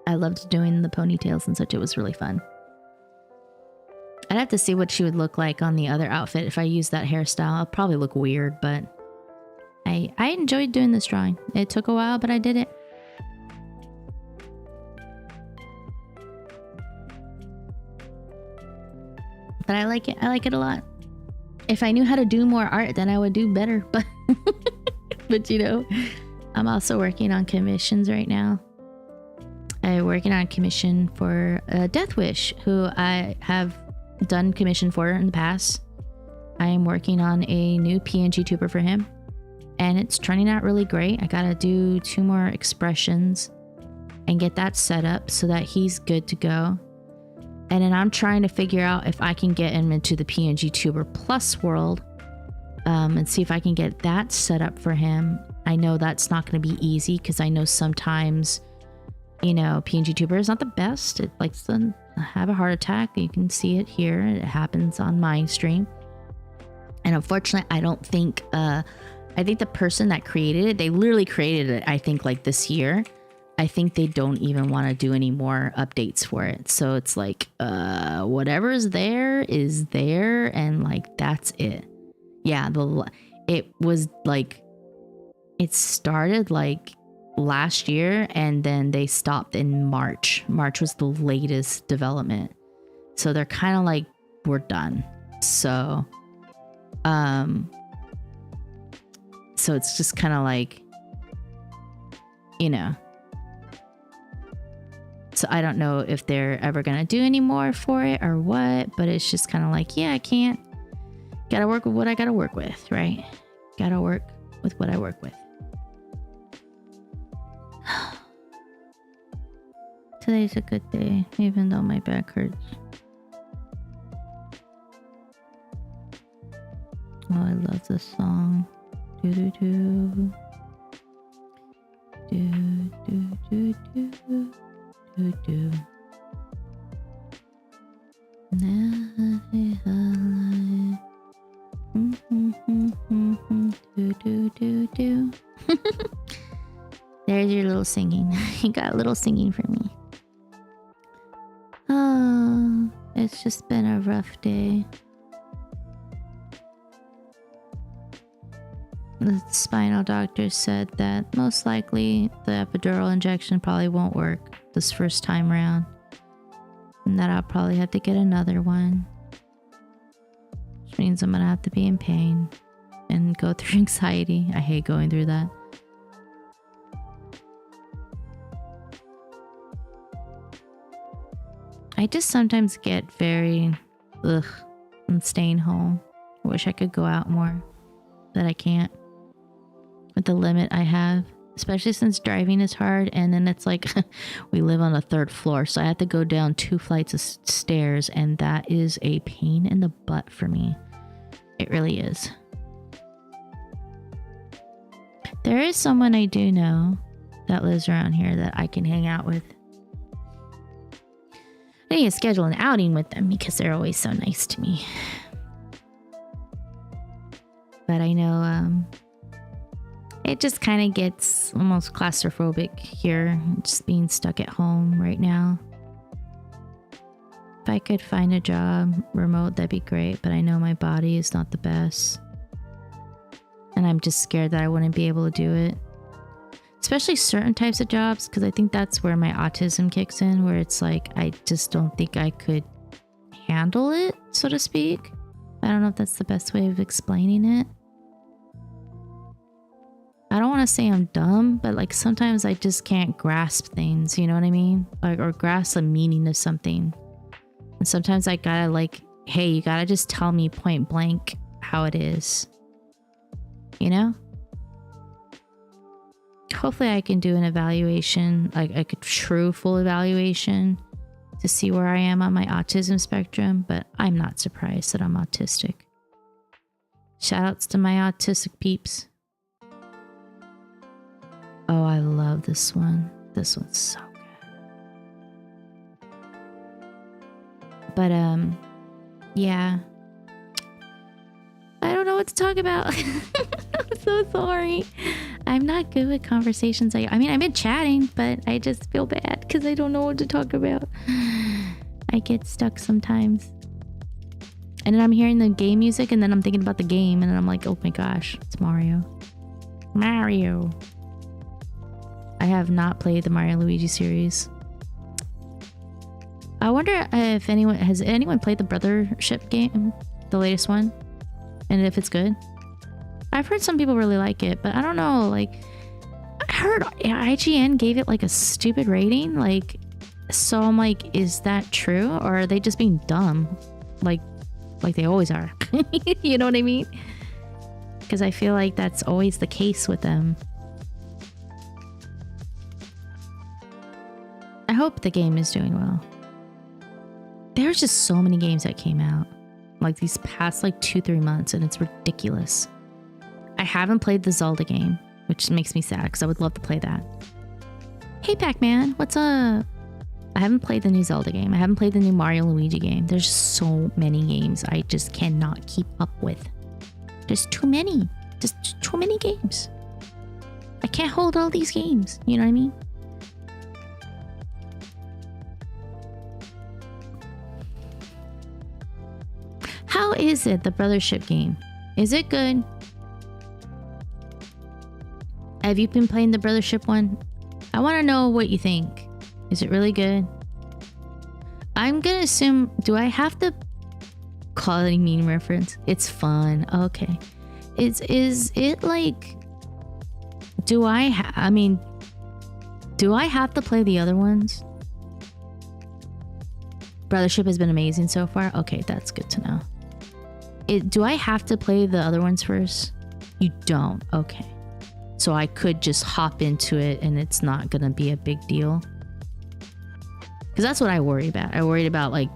I loved doing the ponytails and such. It was really fun. I'd have to see what she would look like on the other outfit. If I use that hairstyle, I'll probably look weird, but I enjoyed doing this drawing. It took a while, but I did it. But I like it. I like it a lot. If I knew how to do more art, then I would do better. But, but you know, I'm also working on commissions right now. I'm working on a commission for Death Wish, who I have done commission for in the past. I am working on a new PNG tuber for him, and it's turning out really great. I gotta do 2 more expressions and get that set up so that he's good to go. And then I'm trying to figure out if I can get him into the PNG Tuber Plus world and see if I can get that set up for him. I know that's not going to be easy because I know sometimes, you know, PNG Tuber is not the best. It likes to have a heart attack. You can see it here. It happens on my stream. And unfortunately, I don't think, I think the person that created it, they literally created it, I think, like this year. I think they don't even want to do any more updates for it. So it's like, whatever's there is there, and like that's it. Yeah, it was like, it started like last year, and then they stopped in March. March was the latest development. So they're kind of like, we're done. So it's just kind of like, you know. So I don't know if they're ever going to do any more for it or what, but it's just kind of like, yeah, I can't. Gotta work with what I gotta work with, right? Gotta work with what I work with. Today's a good day, even though my back hurts. Oh, I love this song. Do do do. Do do do do. Do do. Do do do do. There's your little singing. You got a little singing for me. Oh, it's just been a rough day. The spinal doctor said that most likely the epidural injection probably won't work this first time around, and that I'll probably have to get another one, which means I'm gonna have to be in pain and go through anxiety. I hate going through that. I just sometimes get very and staying home. I wish I could go out more, but I can't with the limit I have, especially since driving is hard. And then it's like we live on the 3rd floor, so I have to go down 2 flights of stairs, and that is a pain in the butt for me. It really is. There is someone I do know that lives around here that I can hang out with. I need to schedule an outing with them because they're always so nice to me. But I know it just kind of gets almost claustrophobic here, just being stuck at home right now. If I could find a job remote, that'd be great, but I know my body is not the best. And I'm just scared that I wouldn't be able to do it. Especially certain types of jobs, because I think that's where my autism kicks in, where it's like, I just don't think I could handle it, so to speak. I don't know if that's the best way of explaining it. I don't want to say I'm dumb, but like sometimes I just can't grasp things, you know what I mean? Like, or grasp the meaning of something. And sometimes I gotta like, hey, you gotta just tell me point blank how it is. You know? Hopefully I can do an evaluation, like a true full evaluation, to see where I am on my autism spectrum, but I'm not surprised that I'm autistic. Shoutouts to my autistic peeps. Oh, I love this one. This one's so good. But yeah. I don't know what to talk about. I'm so sorry. I'm not good with conversations. I mean, I've been chatting, but I just feel bad because I don't know what to talk about. I get stuck sometimes. And then I'm hearing the game music and then I'm thinking about the game and then I'm like, oh my gosh, it's Mario. Mario. I have not played the Mario Luigi series. I wonder if anyone has played the Brothership game, the latest one, and if it's good. I've heard some people really like it, but I don't know. Like, I heard IGN gave it like a stupid rating. Like, so I'm like, is that true, or are they just being dumb, like they always are? You know what I mean? Because I feel like that's always the case with them. I hope the game is doing well. There's just so many games that came out like these past like 2-3 months, and it's ridiculous. I haven't played the Zelda game, which makes me sad because I would love to play that. Hey Pac-Man, what's up? I haven't played the new Zelda game. I haven't played the new Mario Luigi game. There's so many games I just cannot keep up with. There's too many. Just too many games. I can't hold all these games. You know what I mean? How is it, the Brothership game? Is it good? Have you been playing the Brothership one? I want to know what you think. Is it really good? I'm gonna assume, do I have to call it a meme reference? It's fun. Okay. Is it like, do I have to play the other ones? Brothership has been amazing so far. Okay, that's good to know. Do I have to play the other ones first? You don't. Okay. So I could just hop into it and it's not gonna be a big deal. Because that's what I worry about. I worry about like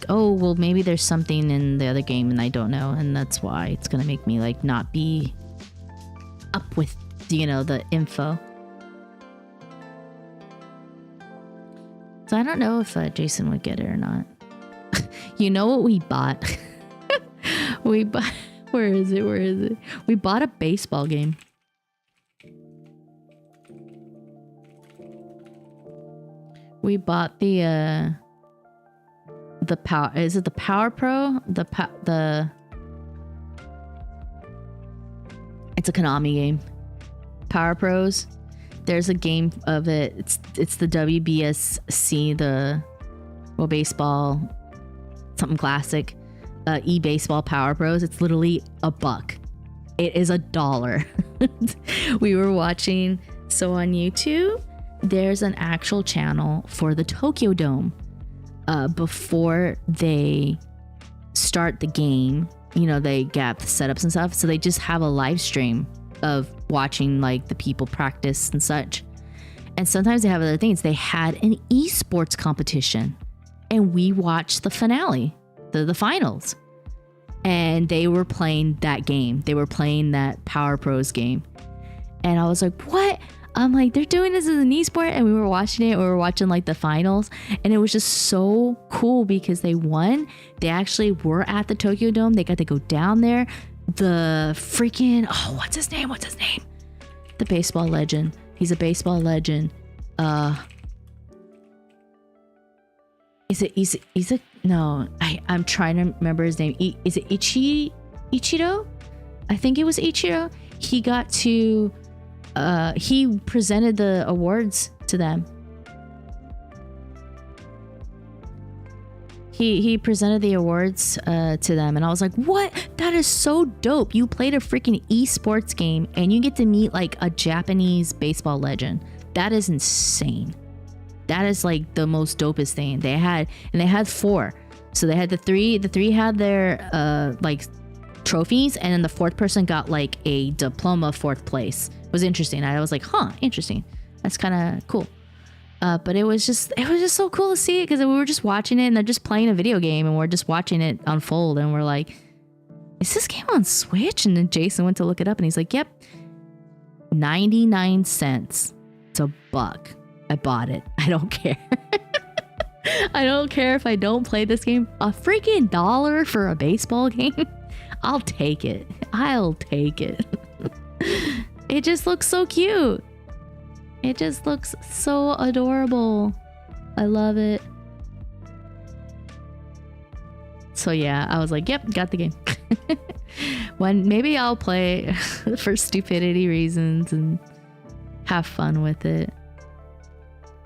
oh, well, maybe there's something in the other game and I don't know. And that's why it's gonna make me like not be up with, you know, the info. So I don't know if Jason would get it or not. You know what we bought? We bought... Where is it? We bought a baseball game. We bought the power... Is it the Power Pro? It's a Konami game. Power Pros. There's a game of it. It's the WBSC, the baseball, something classic. E-baseball Power Pros. It's literally $1. It is $1. We were watching, so on YouTube there's an actual channel for the Tokyo Dome. Before they start the game, you know, they get the setups and stuff, so they just have a live stream of watching like the people practice and such. And sometimes they have other things. They had an esports competition and we watched the finale, the finals, and they were playing that game. They were playing that Power Pros game. And I was like, what? I'm like, they're doing this as an esport, and we were watching it. We were watching like the finals, and it was just so cool because they won. They actually were at the Tokyo Dome. They got to go down there. The freaking, oh, what's his name? The baseball legend. He's a baseball legend. No, I'm trying to remember his name. Is it Ichiro? I think it was Ichiro. He got to, he presented the awards to them. He presented the awards to them, and I was like, what? That is so dope. You played a freaking esports game and you get to meet like a Japanese baseball legend. That is insane. That is like the most dopest thing. They had 4. So they had the three had their like trophies, and then the 4th person got like a diploma of 4th place. It was interesting. I was like, huh, interesting. That's kind of cool. But it was just so cool to see it because we were just watching it and they're just playing a video game and we're just watching it unfold and we're like, is this game on Switch? And then Jason went to look it up and he's like, yep, 99 cents. It's $1. I bought it. I don't care. I don't care if I don't play this game. A freaking $1 for a baseball game? I'll take it. I'll take it. It just looks so cute. It just looks so adorable. I love it. So yeah, I was like, yep, got the game. When maybe I'll play for stupidity reasons and have fun with it.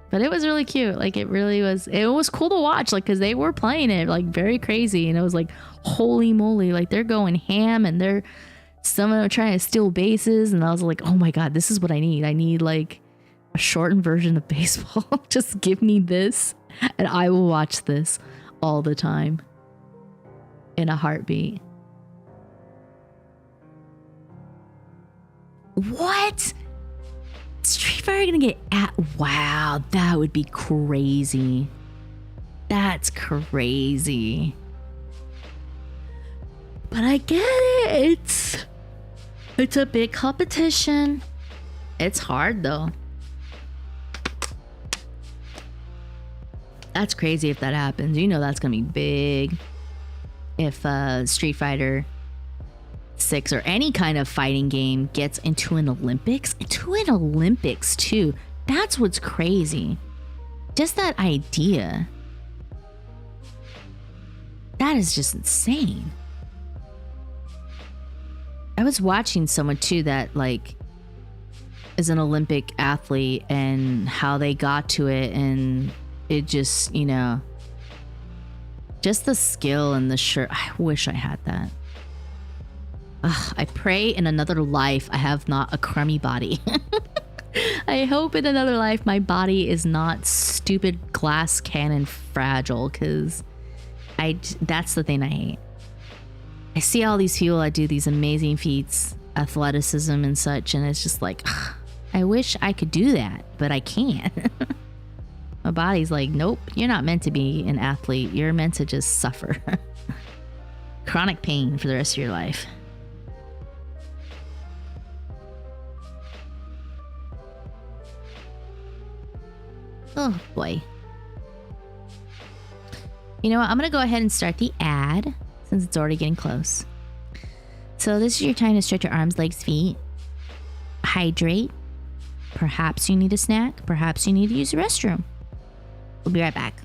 But it was really cute. Like it was cool to watch, like, because they were playing it like very crazy and it was like, holy moly, like they're going ham and some of them are trying to steal bases and I was like, oh my god, this is what I need. I need like a shortened version of baseball. Just give me this and I will watch this all the time in a heartbeat. What? Street Fighter gonna get at? Wow, that would be crazy. That's crazy. But I get it. It's a big competition. It's hard though. That's crazy if that happens. You know that's gonna be big. If Street Fighter 6 or any kind of fighting game gets into an Olympics too. That's what's crazy. Just that idea. That is just insane. I was watching someone too that like is an Olympic athlete and how they got to it, and it just, you know, just the skill and the shirt. I wish I had that. Ugh, I pray in another life I have not a crummy body. I hope in another life my body is not stupid glass cannon fragile, because that's the thing I hate. I see all these people that do these amazing feats, athleticism and such, and it's just like, ugh, I wish I could do that, but I can't. My body's like, nope, you're not meant to be an athlete. You're meant to just suffer. Chronic pain for the rest of your life. Oh boy. You know what? I'm going to go ahead and start the ad since it's already getting close. So this is your time to stretch your arms, legs, feet. Hydrate. Perhaps you need a snack. Perhaps you need to use the restroom. We'll be right back.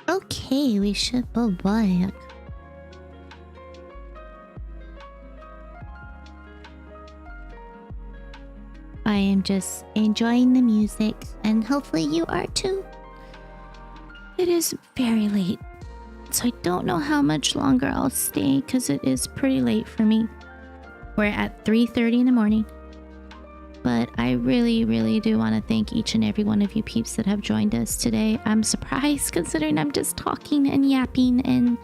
Okay, we should go back. I am just enjoying the music, and hopefully you are too. It is very late, so I don't know how much longer I'll stay because it is pretty late for me. We're at 3:30 in the morning. But I really, really do want to thank each and every one of you peeps that have joined us today. I'm surprised considering I'm just talking and yapping and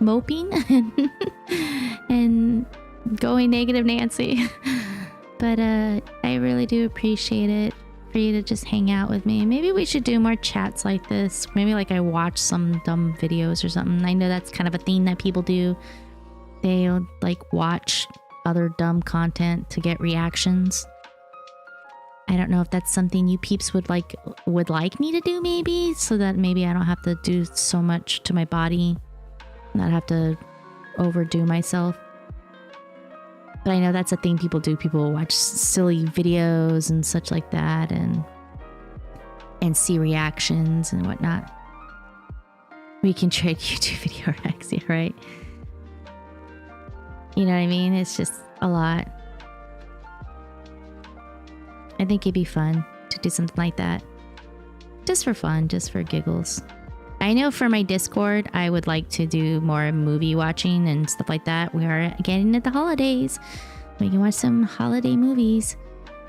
moping and going negative Nancy. But I really do appreciate it for you to just hang out with me. Maybe we should do more chats like this. Maybe like I watch some dumb videos or something. I know that's kind of a thing that people do. They'll like watch other dumb content to get reactions. I don't know if that's something you peeps would like me to do, maybe, so that maybe I don't have to do so much to my body, not have to overdo myself. But I know that's a thing people do. People watch silly videos and such like that, and see reactions and whatnot. We can trade YouTube video reacts, yeah, right? You know what I mean? It's just a lot. I think it'd be fun to do something like that. Just for fun, just for giggles. I know for my Discord, I would like to do more movie watching and stuff like that. We are getting into the holidays. We can watch some holiday movies.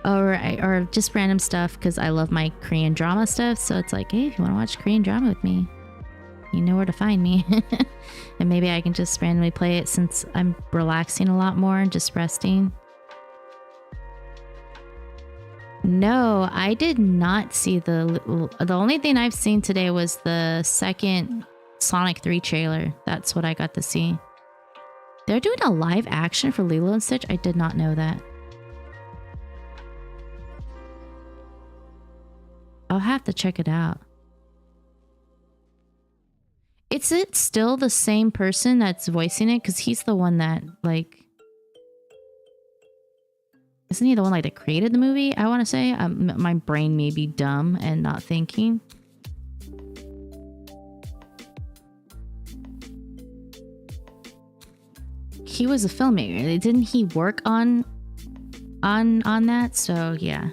Or just random stuff, because I love my Korean drama stuff. So it's like, hey, if you want to watch Korean drama with me, you know where to find me. And maybe I can just randomly play it since I'm relaxing a lot more and just resting. No, I did not see the only thing I've seen today was the second Sonic 3 trailer. That's what I got to see. They're doing a live action for Lilo and Stitch? I did not know that. I'll have to check it out. Is it still the same person that's voicing it? Because he's the one that, like... Isn't he the one like that created the movie? I want to say my brain may be dumb and not thinking. He was a filmmaker. Didn't he work on that? So yeah.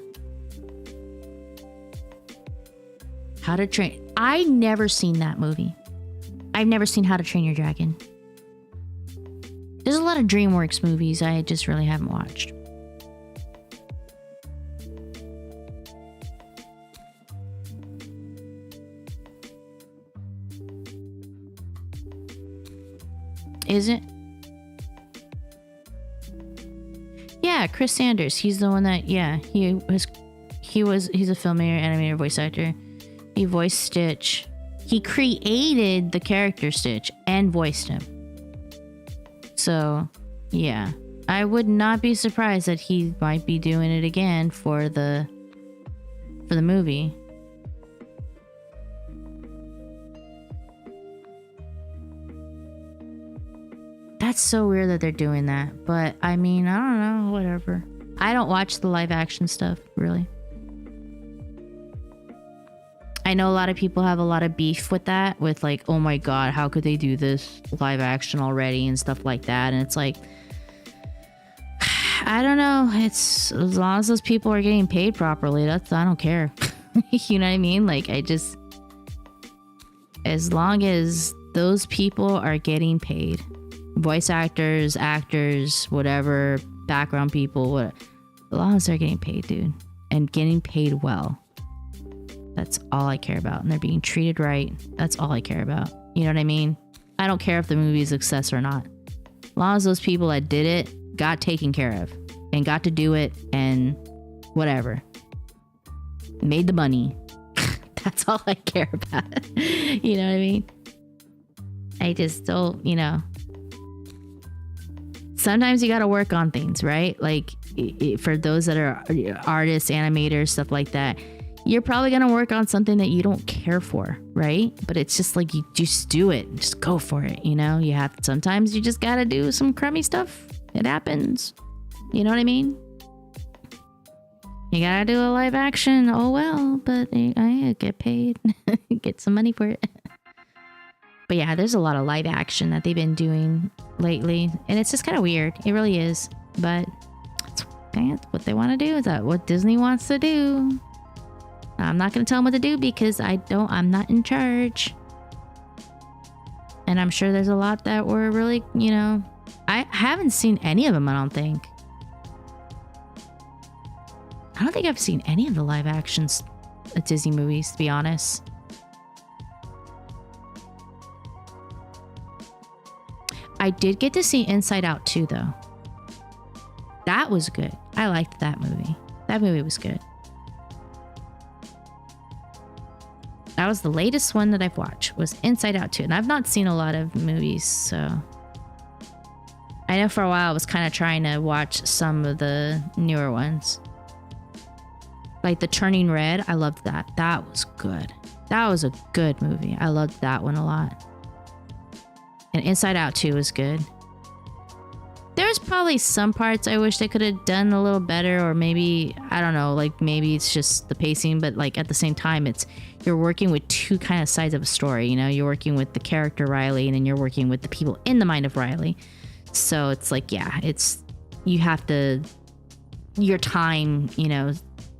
How to Train. I never seen that movie. I've never seen How to Train Your Dragon. There's a lot of DreamWorks movies I just really haven't watched. Is it? Yeah, Chris Sanders. He's the one that, yeah, he's a filmmaker, animator, voice actor. He voiced Stitch. He created the character Stitch and voiced him. So, yeah. I would not be surprised that he might be doing it again for the movie. That's so weird that they're doing that. But, I mean, I don't know. Whatever. I don't watch the live action stuff, really. I know a lot of people have a lot of beef with that. With like, oh my god, how could they do this live action already and stuff like that. And it's like... I don't know. It's... As long as those people are getting paid properly, I don't care. You know what I mean? Like, as long as those people are getting paid... Voice actors, whatever, background people, as long as they're getting paid, dude, and getting paid well, that's all I care about. And they're being treated right. That's all I care about. You know what I mean? I don't care if the movie is a success or not. As long as those people that did it got taken care of and got to do it and whatever, made the money. That's all I care about. You know what I mean? I just don't, you know. Sometimes you got to work on things, right? Like for those that are artists, animators, stuff like that, you're probably going to work on something that you don't care for, right? But it's just like, you just do it, just go for it. You know, sometimes you just got to do some crummy stuff. It happens. You know what I mean? You got to do a live action. Oh, well, but I get paid, get some money for it. But yeah, there's a lot of live action that they've been doing lately, and it's just kind of weird. It really is. But that's what they want to do. Is that what Disney wants to do? I'm not going to tell them what to do because I'm not in charge. And I'm sure there's a lot that were really, I haven't seen any of them, I don't think. I don't think I've seen any of the live actions Disney movies, to be honest. I did get to see Inside Out 2, though. That was good. I liked that movie. That movie was good. That was the latest one that I've watched, was Inside Out 2. And I've not seen a lot of movies, so... I know for a while I was kind of trying to watch some of the newer ones. Like The Turning Red, I loved that. That was good. That was a good movie. I loved that one a lot. And Inside Out 2 was good. There's probably some parts I wish they could have done a little better, or maybe, I don't know, like maybe it's just the pacing, but like at the same time, you're working with two kind of sides of a story, you're working with the character Riley, and then you're working with the people in the mind of Riley. So it's like, yeah, you have to, your time,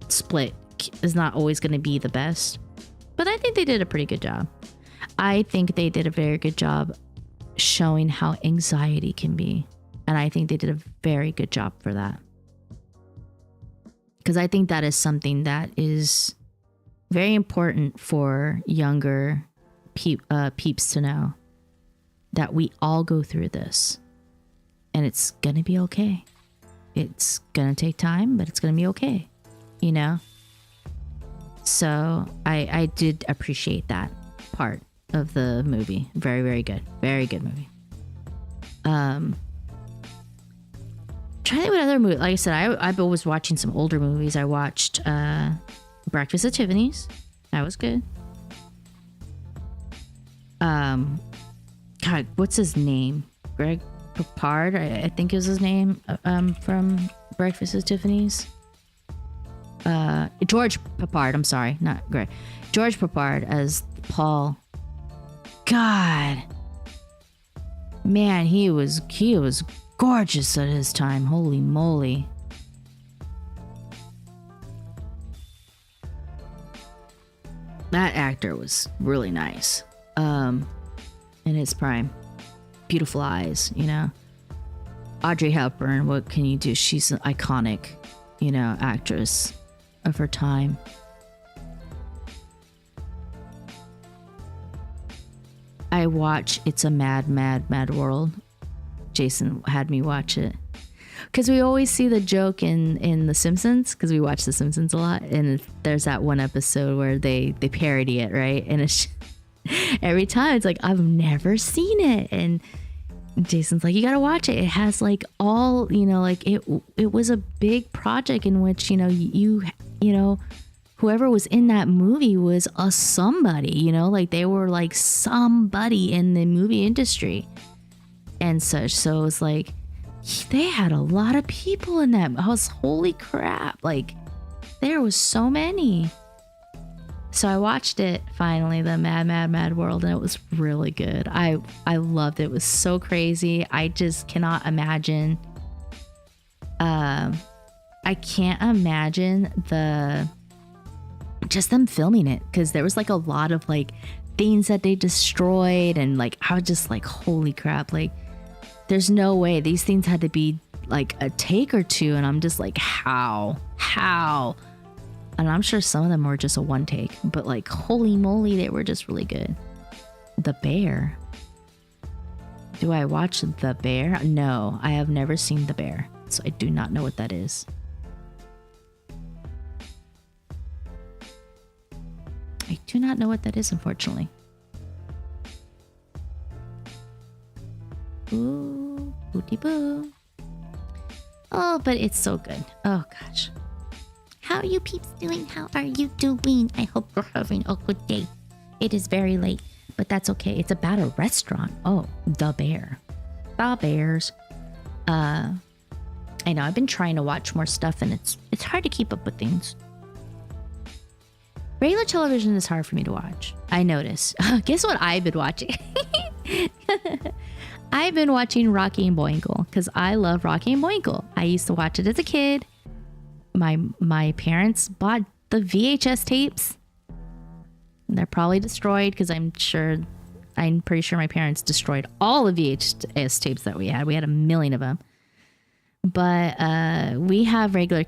split is not always going to be the best, but I think they did a pretty good job. I think they did a very good job showing how anxiety can be. And I think they did a very good job for that. Because I think that is something that is very important for younger peeps to know. That we all go through this. And it's going to be okay. It's going to take time, but it's going to be okay. So I did appreciate that part of the movie. Very, very good. Very good movie. Try to think what other movie. Like I said, I've always watching some older movies. I watched Breakfast at Tiffany's. That was good. God, what's his name? Greg Papard, I think is his name. From Breakfast at Tiffany's. George Papard. I'm sorry, not Greg. George Papard as Paul. God, man, he was gorgeous at his time. Holy moly. That actor was really nice. In his prime. Beautiful eyes, Audrey Hepburn, what can you do? She's an iconic, actress of her time. I watch It's a Mad, Mad, Mad World. Jason had me watch it because we always see the joke in The Simpsons, because we watch The Simpsons a lot, and there's that one episode where they parody it, right? And it's every time it's like, I've never seen it, and Jason's like, you gotta watch it. It has like all, like it was a big project in which whoever was in that movie was a somebody, like they were like somebody in the movie industry and such. So it was like, they had a lot of people in that. I was, holy crap. Like there was so many. So I watched it finally, the Mad, Mad, Mad World, and it was really good. I loved it. It was so crazy. I just cannot imagine. I can't imagine just them filming it, because there was like a lot of like things that they destroyed, and like I was just like, holy crap, like there's no way these things had to be like a take or two, and I'm just like, how? And I'm sure some of them were just a one take, but like, holy moly, they were just really good. The Bear. Do I watch The Bear? No, I have never seen The Bear, so I do not know what that is. I do not know what that is, unfortunately. Ooh, booty boo. Oh, but it's so good. Oh gosh. How are you peeps doing? How are you doing? I hope you're having a good day. It is very late, but that's okay. It's about a restaurant. Oh, The Bear. The Bears. I know I've been trying to watch more stuff, and it's hard to keep up with things. Regular television is hard for me to watch. I noticed. Guess what I've been watching? I've been watching Rocky and Bullwinkle because I love Rocky and Bullwinkle. I used to watch it as a kid. My parents bought the VHS tapes. They're probably destroyed because I'm pretty sure my parents destroyed all the VHS tapes that we had. We had a million of them. But we have regular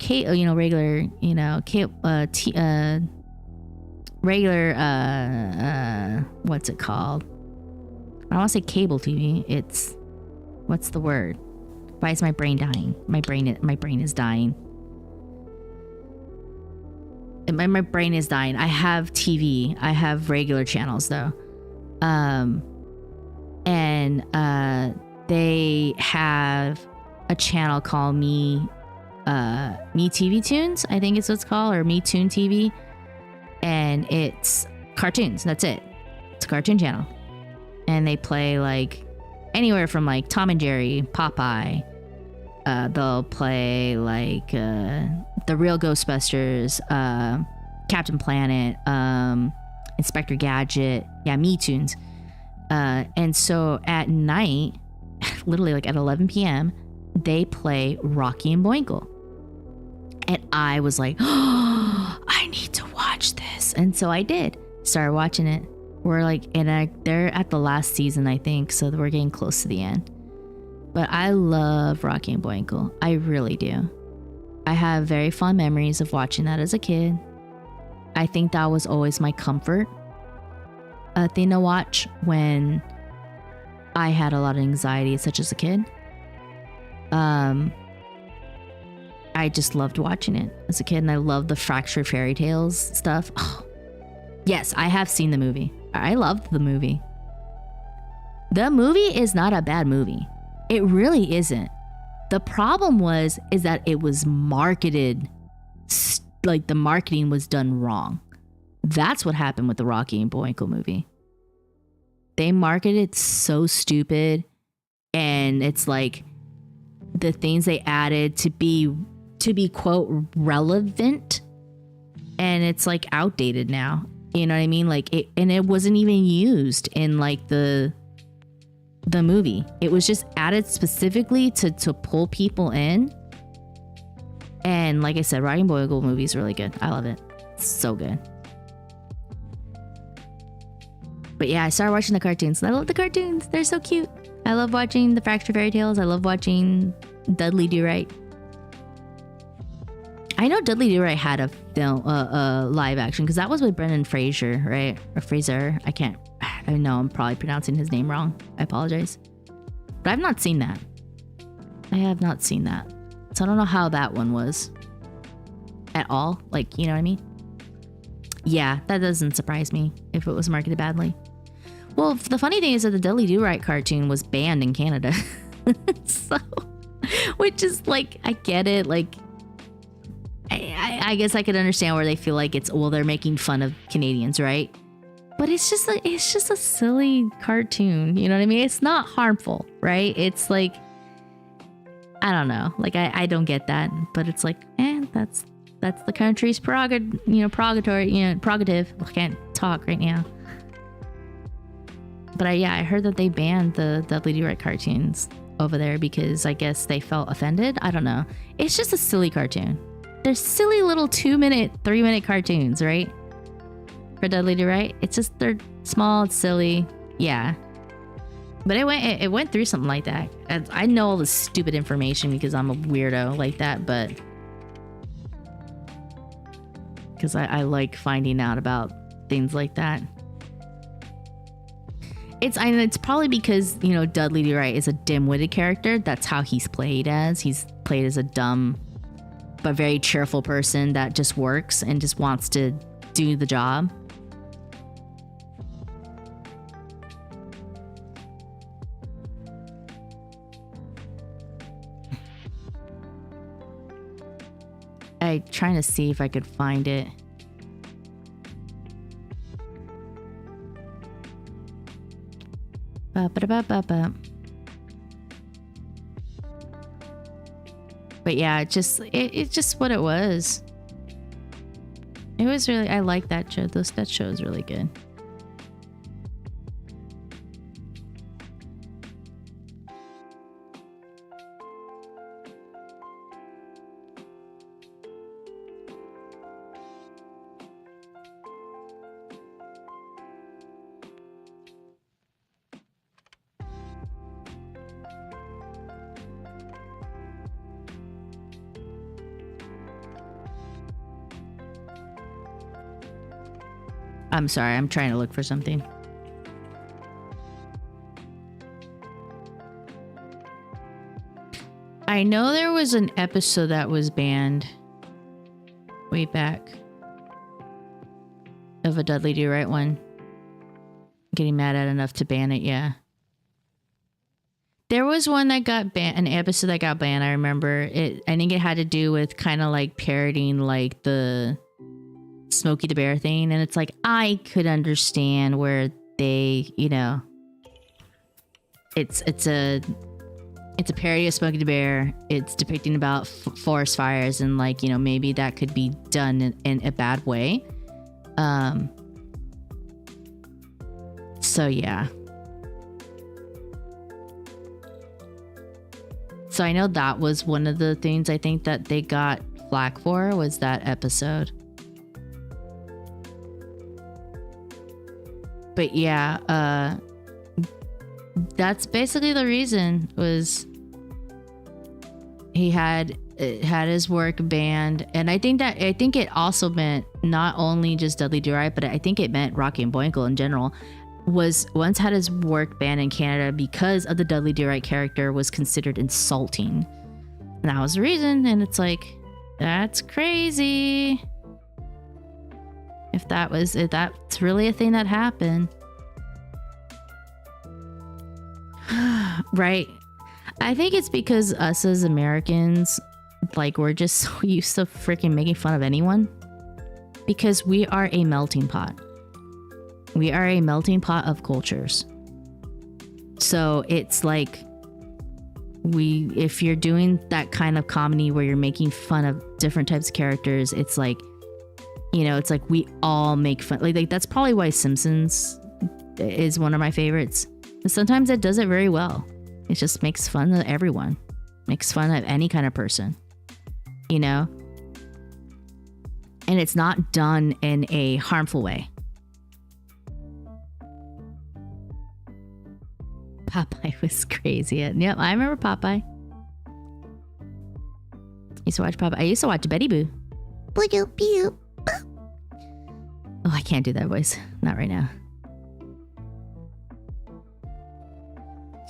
what's it called? I don't want to say cable TV. It's, what's the word? Why is my brain dying? My brain is dying. My brain is dying. I have TV. I have regular channels though. They have a channel called Me TV Tunes, I think it's what it's called, or Me Tune TV. And it's cartoons. That's it. It's a cartoon channel. And they play like anywhere from like Tom and Jerry, Popeye. They'll play like The Real Ghostbusters, Captain Planet, Inspector Gadget. Yeah, Me Tunes. And so at night, literally like at 11 p.m., they play Rocky and Bullwinkle. And I was like, oh, I need to watch this. And so I did. Started watching it. We're like, they're at the last season, I think. So we're getting close to the end. But I love Rocky and Bullwinkle. I really do. I have very fond memories of watching that as a kid. I think that was always my comfort thing to watch when I had a lot of anxiety, such as a kid. I just loved watching it as a kid, and I loved the Fractured Fairy Tales stuff. Oh, yes, I have seen the movie. I loved the movie. The movie is not a bad movie. It really isn't. The problem is that it was marketed, like the marketing was done wrong. That's what happened with the Rocky and Bullwinkle movie. They marketed so stupid, and it's like the things they added to be quote relevant, and it's like outdated now. You know what I mean? Like it wasn't even used in like the movie. It was just added specifically to pull people in. And like I said, Rocky and Bullwinkle movie is really good. I love it. It's so good. But yeah, I started watching the cartoons. I love the cartoons. They're so cute. I love watching the Fractured Fairy Tales. I love watching Dudley Do-Right. I know Dudley Do-Right had a film, live action, because that was with Brendan Fraser, right? Or Fraser. I know I'm probably pronouncing his name wrong. I apologize. But I've not seen that. I have not seen that. So I don't know how that one was. At all. Like, you know what I mean? Yeah, that doesn't surprise me if it was marketed badly. Well, the funny thing is that the Dudley Do-Right cartoon was banned in Canada. So, which is like, I get it. Like, I guess I could understand where they feel like they're making fun of Canadians, right? But it's just a silly cartoon. You know what I mean? It's not harmful, right? It's like, I don't know. Like, I don't get that. But it's like, that's the country's prerogative. I can't talk right now. But I heard that they banned the Dudley Do-Right cartoons over there because I guess they felt offended. I don't know. It's just a silly cartoon. They're silly little 2-minute, 3-minute cartoons, right? For Dudley Do-Right. It's just, they're small, it's silly. Yeah. But it went through something like that. I know all the stupid information because I'm a weirdo like that, but because I like finding out about things like that. It's probably because, Dudley Do-Right is a dim-witted character. That's how he's played as. He's played as a dumb but very cheerful person that just works and just wants to do the job. I'm trying to see if I could find it. Ba-ba-da-ba-ba-ba. But yeah, it's just what it was. It was really, I like that show. That show is really good. I'm sorry, I'm trying to look for something. I know there was an episode that was banned way back of a Dudley Do Right one. Getting mad at enough to ban it, yeah. There was one that got banned, an episode that got banned. I remember it. I think it had to do with kind of like parodying like the Smokey the Bear thing, and it's like I could understand where they, you know, it's a parody of Smokey the Bear. It's depicting about forest fires, and like, you know, maybe that could be done in a bad way. So yeah. So I know that was one of the things I think that they got flack for, was that episode. But yeah, that's basically the reason, was he had his work banned. And I think it also meant not only just Dudley Do Right, but I think it meant Rocky and Bullwinkle in general, was once had his work banned in Canada because of the Dudley Do Right character was considered insulting. And that was the reason. And it's like, that's crazy. If that's really a thing that happened. Right. I think it's because us as Americans, like, we're just so used to freaking making fun of anyone. Because we are a melting pot. We are a melting pot of cultures. So it's like, if you're doing that kind of comedy where you're making fun of different types of characters, it's like, you know, it's like we all make fun. Like that's probably why Simpsons is one of my favorites. And sometimes it does it very well. It just makes fun of everyone. Makes fun of any kind of person. You know? And it's not done in a harmful way. Popeye was crazy. Yep, I remember Popeye. Used to watch Popeye. I used to watch Betty Boo. Oh, I can't do that voice. Not right now.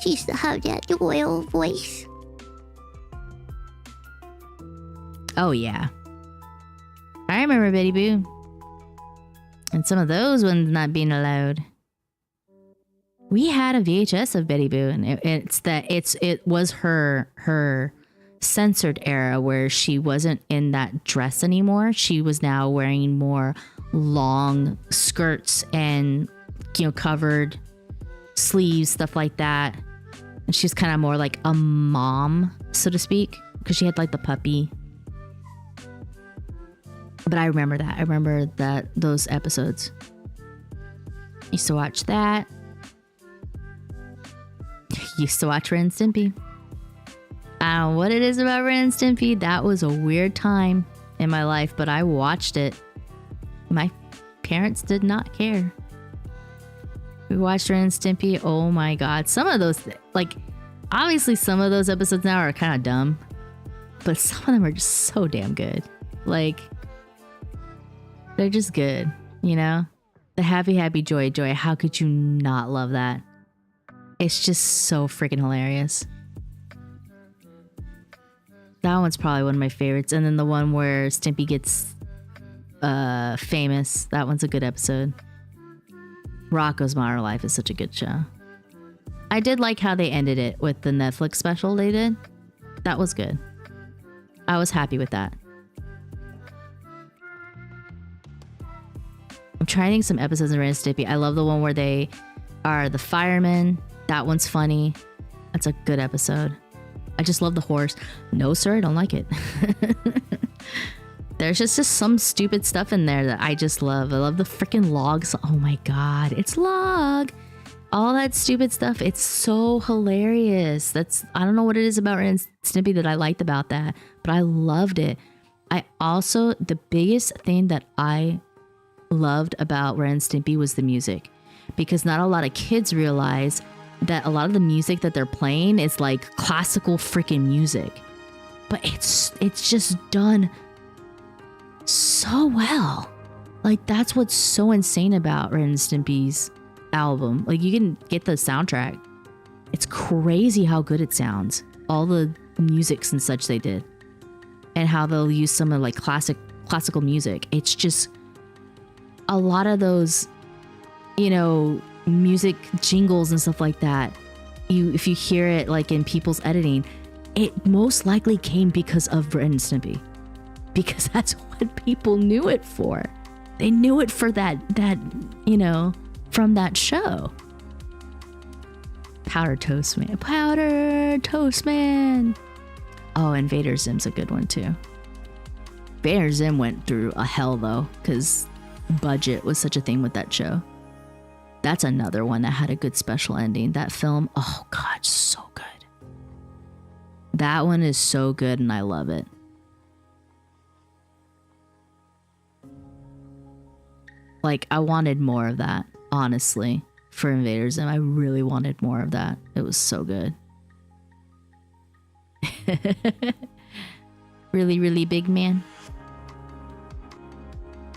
She used to have that royal voice. Oh, yeah. I remember Betty Boo. And some of those ones not being allowed. We had a VHS of Betty Boo, and it was her censored era where she wasn't in that dress anymore. She was now wearing more long skirts and, you know, covered sleeves, stuff like that. And she's kind of more like a mom, so to speak, because she had like the puppy. But I remember that. I remember those episodes. Used to watch that. Used to watch Ren and Stimpy. I don't know what it is about Ren and Stimpy. That was a weird time in my life, but I watched it. My parents did not care. We watched Ren and Stimpy. Oh my god. Some of those, like, obviously some of those episodes now are kind of dumb, but some of them are just so damn good. Like, they're just good, you know? The happy, happy, joy, joy. How could you not love that? It's just so freaking hilarious. That one's probably one of my favorites. And then the one where Stimpy gets famous. That one's a good episode. Rocko's Modern Life is such a good show. I did like how they ended it with the Netflix special they did. That was good. I was happy with that. I'm trying to think some episodes of Ren and Stimpy. I love the one where they are the firemen. That one's funny. That's a good episode. I just love the horse. No, sir, I don't like it. There's just some stupid stuff in there that I just love. I love the freaking logs. Oh my god, it's Log. All that stupid stuff. It's so hilarious. I don't know what it is about Ren and Stimpy that I liked about that, but I loved it. The biggest thing that I loved about Ren and Stimpy was the music, because not a lot of kids realize that a lot of the music that they're playing is like classical freaking music, but it's just done so well. Like, that's what's so insane about Ren and Stimpy's album. Like, you can get the soundtrack. It's crazy how good it sounds. All the musics and such they did. And how they'll use some of like classical music. It's just a lot of those, you know, music jingles and stuff like that. If you hear it like in people's editing, it most likely came because of Ren and Stimpy. Because that's what people knew it for. They knew it for that, you know, from that show. Powder Toast Man. Powder Toast Man. Oh, and Vader Zim's a good one too. Vader Zim went through a hell though, because budget was such a thing with that show. That's another one that had a good special ending. That film, oh god, so good. That one is so good and I love it. Like, I wanted more of that, honestly, for Invader Zim. I really wanted more of that. It was so good. Really, really big man.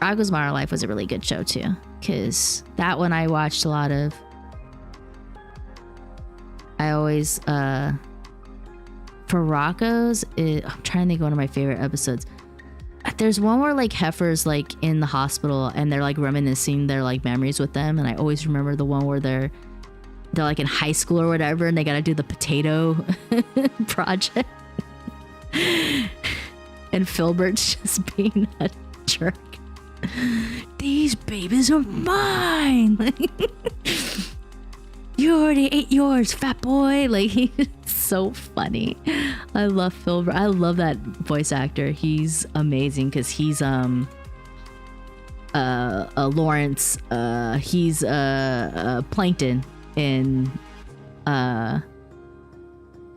Rocco's Modern Life was a really good show too, because that one I watched a lot of. I always, for Rocco's, I'm trying to think of one of my favorite episodes. There's one where like Heifer's like in the hospital and they're like reminiscing their like memories with them, and I always remember the one where they're like in high school or whatever, and they gotta do the potato project. And Filbert's just being a jerk. These babies are mine. You already ate yours, fat boy. Like, he's so funny. I love Filbert. I love that voice actor. He's amazing because he's Lawrence. He's Plankton in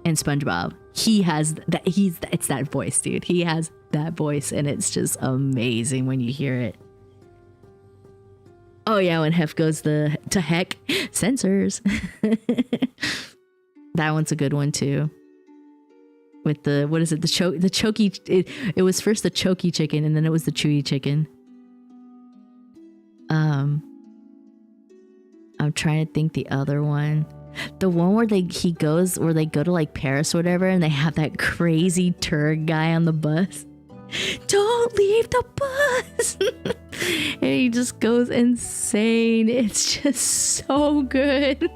SpongeBob. He has that. It's that voice, dude. He has that voice, and it's just amazing when you hear it. Oh yeah, when Hef goes to heck, censors. That one's a good one too. With the, what is it? The choky. It was first the choky chicken, and then it was the chewy chicken. I'm trying to think the other one. The one where they go to like Paris or whatever, and they have that crazy tour guy on the bus. Don't leave the bus. And he just goes insane. It's just so good.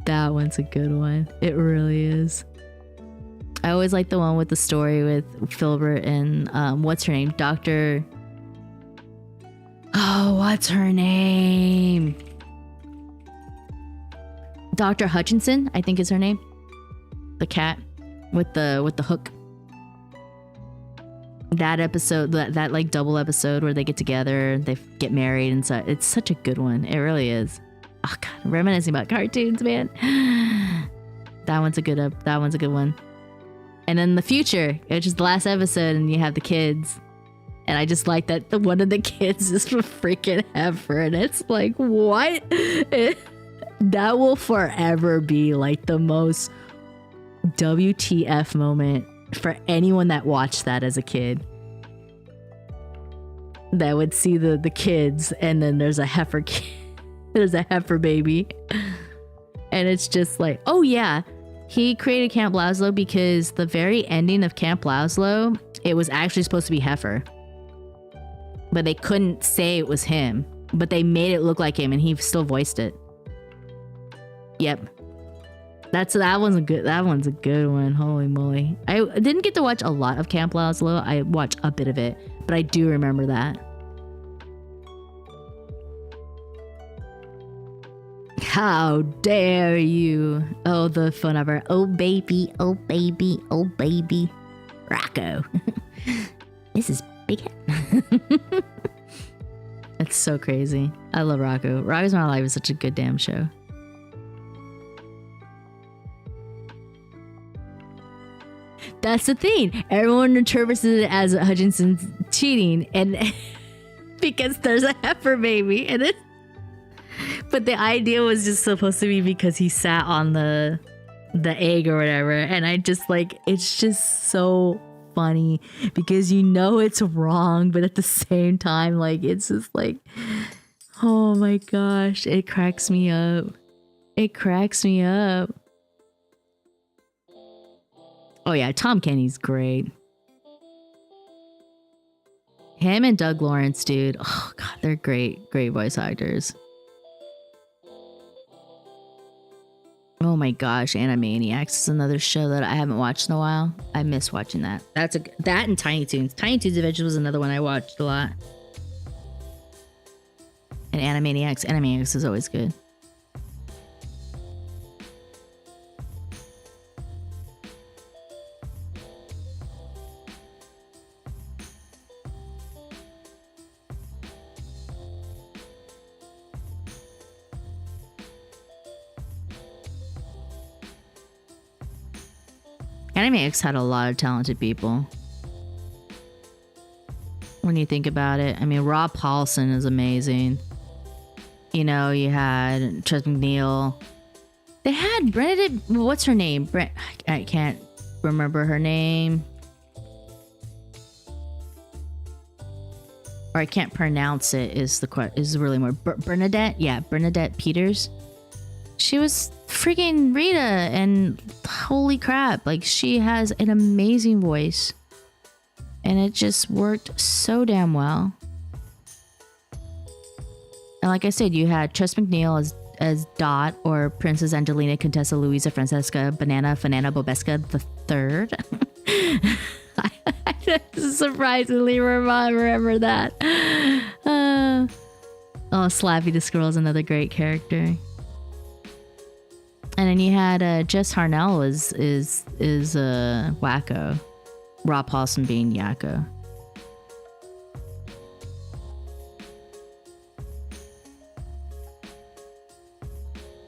That one's a good one. It really is. I always like the one with the story with Filbert and what's her name? Dr. Oh, what's her name? Dr. Hutchinson, I think is her name. The cat with the hook. That episode, that like double episode where they get together, they get married, and so it's such a good one. It really is. Oh god, reminiscing about cartoons, man. That one's a good one. And then the future, which is the last episode, and you have the kids. And I just like that one of the kids is a freaking heifer, and it's like, what? That will forever be like the most WTF moment for anyone that watched that as a kid. That would see the kids, and then there's a heifer kid. There's a heifer baby. And it's just like, oh yeah, he created Camp Lazlo because the very ending of Camp Lazlo, it was actually supposed to be heifer. But they couldn't say it was him. But they made it look like him, and he still voiced it. Yep. That one's a good one. Holy moly. I didn't get to watch a lot of Camp Lazlo. I watched a bit of it, but I do remember that. How dare you? Oh, the fun of her. Oh baby, oh baby, oh baby. Rocco. This is big head. It's so crazy. I love Rocco. Rocco's Modern Life is such a good damn show. That's the thing. Everyone interprets it as Hutchinson's cheating, and because there's a heifer baby in it. But the idea was just supposed to be because he sat on the egg or whatever, and I just like, it's just so funny because you know it's wrong, but at the same time, like, it's just like, oh my gosh, it cracks me up. It cracks me up. Oh yeah, Tom Kenny's great. Him and Doug Lawrence, dude. Oh god, they're great voice actors. Oh my gosh, Animaniacs is another show that I haven't watched in a while. I miss watching that. That and Tiny Toons. Tiny Toons Adventure was another one I watched a lot. And Animaniacs is always good. Animaniacs had a lot of talented people. When you think about it, I mean, Rob Paulson is amazing. You know, you had Tress MacNeille. They had Bernadette. What's her name? I can't remember her name, or I can't pronounce it. Is really more Bernadette? Yeah, Bernadette Peters. She was freaking Rita, and holy crap, like, she has an amazing voice, and it just worked so damn well. And like I said, you had Tress MacNeille as Dot, or Princess Angelina Contessa Luisa Francesca Banana Fanana Bobeska the Third. I surprisingly remember that. Slappy the Squirrel is another great character. And then you had Jess Harnell is Wacko. Rob Paulson being Yakko.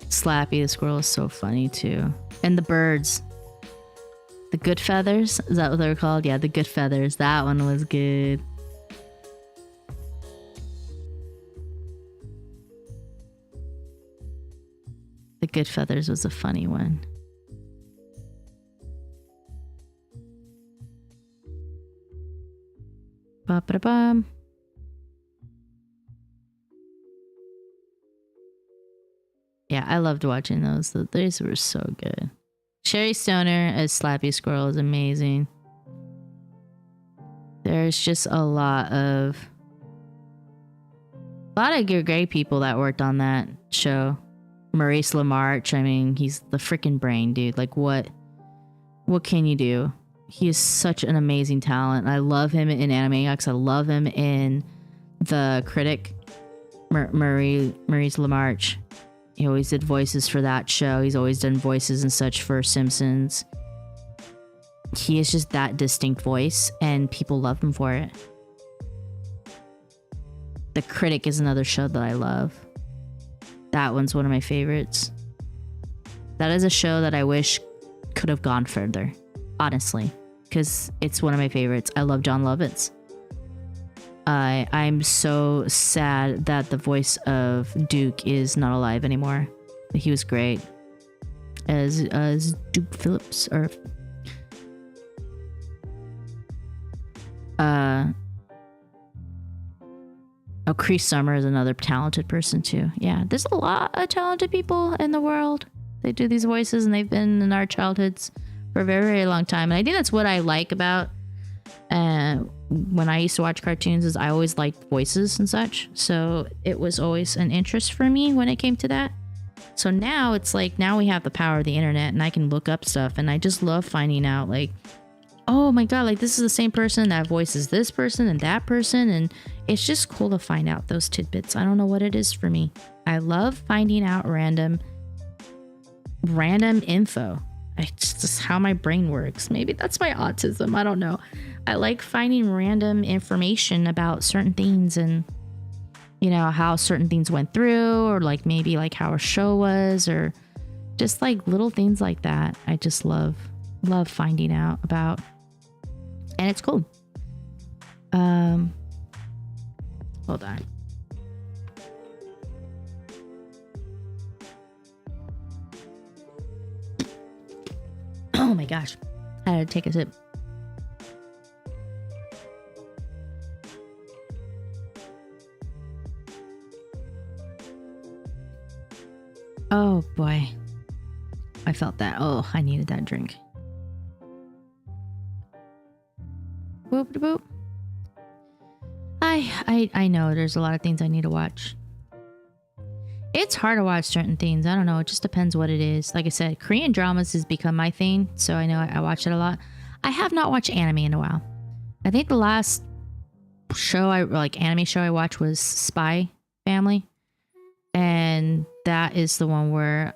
Slappy the Squirrel is so funny too. And the birds. The Good Feathers? Is that what they were called? Yeah, the Good Feathers. That one was good. The Good Feathers was a funny one. Ba-ba-da-bum. Yeah, I loved watching those. Those were so good. Sherry Stoner as Slappy Squirrel is amazing. There's just a lot of great people that worked on that show. Maurice LaMarche, I mean, he's the freaking brain, dude. Like, what can you do? He is such an amazing talent. I love him in Animaniacs. I love him in The Critic. Maurice LaMarche. He always did voices for that show. He's always done voices and such for Simpsons. He is just that distinct voice, and people love him for it. The Critic is another show that I love. That one's one of my favorites. That is a show that I wish could have gone further, honestly, because it's one of my favorites. I love John Lovitz. I'm so sad that the voice of Duke is not alive anymore. He was great as Duke Phillips, or Cree Summer is another talented person too. Yeah, there's a lot of talented people in the world. They do these voices, and they've been in our childhoods for a very, very long time. And I think that's what I like about when I used to watch cartoons, is I always liked voices and such. So it was always an interest for me when it came to that. So now it's like, now we have the power of the internet, and I can look up stuff, and I just love finding out, like, oh my god, like, this is the same person that voices this person and that person, and it's just cool to find out those tidbits. I don't know what it is for me. I love finding out random info. It's just how my brain works. Maybe that's my autism. I don't know. I like finding random information about certain things, and, you know, how certain things went through, or like maybe like how a show was, or just like little things like that. I just love finding out about, and it's cool. Hold on. Oh my gosh. I had to take a sip. Oh boy. I felt that. Oh, I needed that drink. Boop boop. I know there's a lot of things I need to watch. It's hard to watch certain things. I don't know. It just depends what it is. Like I said, Korean dramas has become my thing, so I know I watch it a lot. I have not watched anime in a while. I think the last anime show I watched was Spy Family, and that is the one where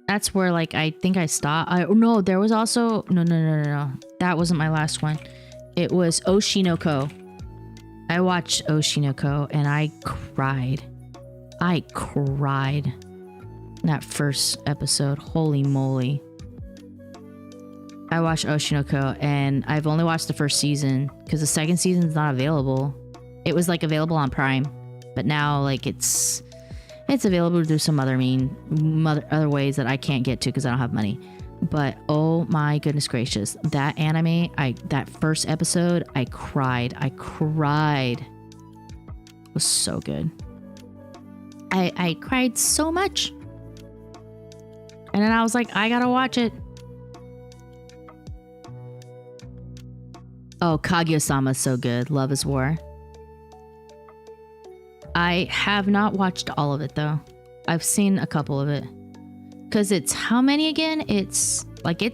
that's where like I think I stopped. No, there was also no. That wasn't my last one. It was Oshinoko. I watched Oshinoko and I cried. I cried in that first episode. Holy moly. I watched Oshinoko and I've only watched the first season because the second season is not available. It was like available on Prime, but now like it's available through some other other ways that I can't get to because I don't have money. But oh my goodness gracious, that anime, that first episode, I cried. It was so good. I cried so much. And then I was like, I gotta watch it. Oh, Kaguya-sama's so good. Love is War. I have not watched all of it though. I've seen a couple of it. Cause it's how many again? It's like 3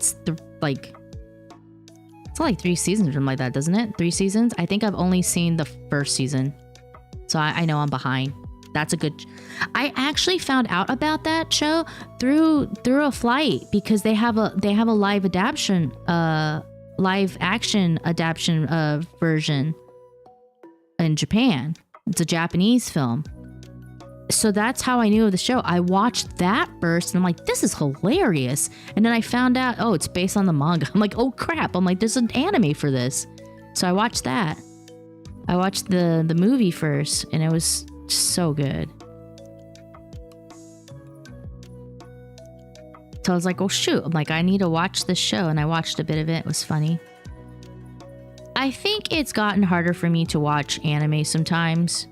seasons or something like that, doesn't it? 3 seasons? I think I've only seen the first season. So I know I'm behind. That's a good... I actually found out about that show through a flight because they have a live action adaptation version in Japan. It's a Japanese film. So that's how I knew of the show. I watched that first and I'm like, this is hilarious. And then I found out, oh, it's based on the manga. I'm like, oh crap. I'm like, there's an anime for this. So I watched that. I watched the movie first and it was so good. So I was like, oh shoot. I'm like, I need to watch this show. And I watched a bit of it. It was funny. I think it's gotten harder for me to watch anime sometimes.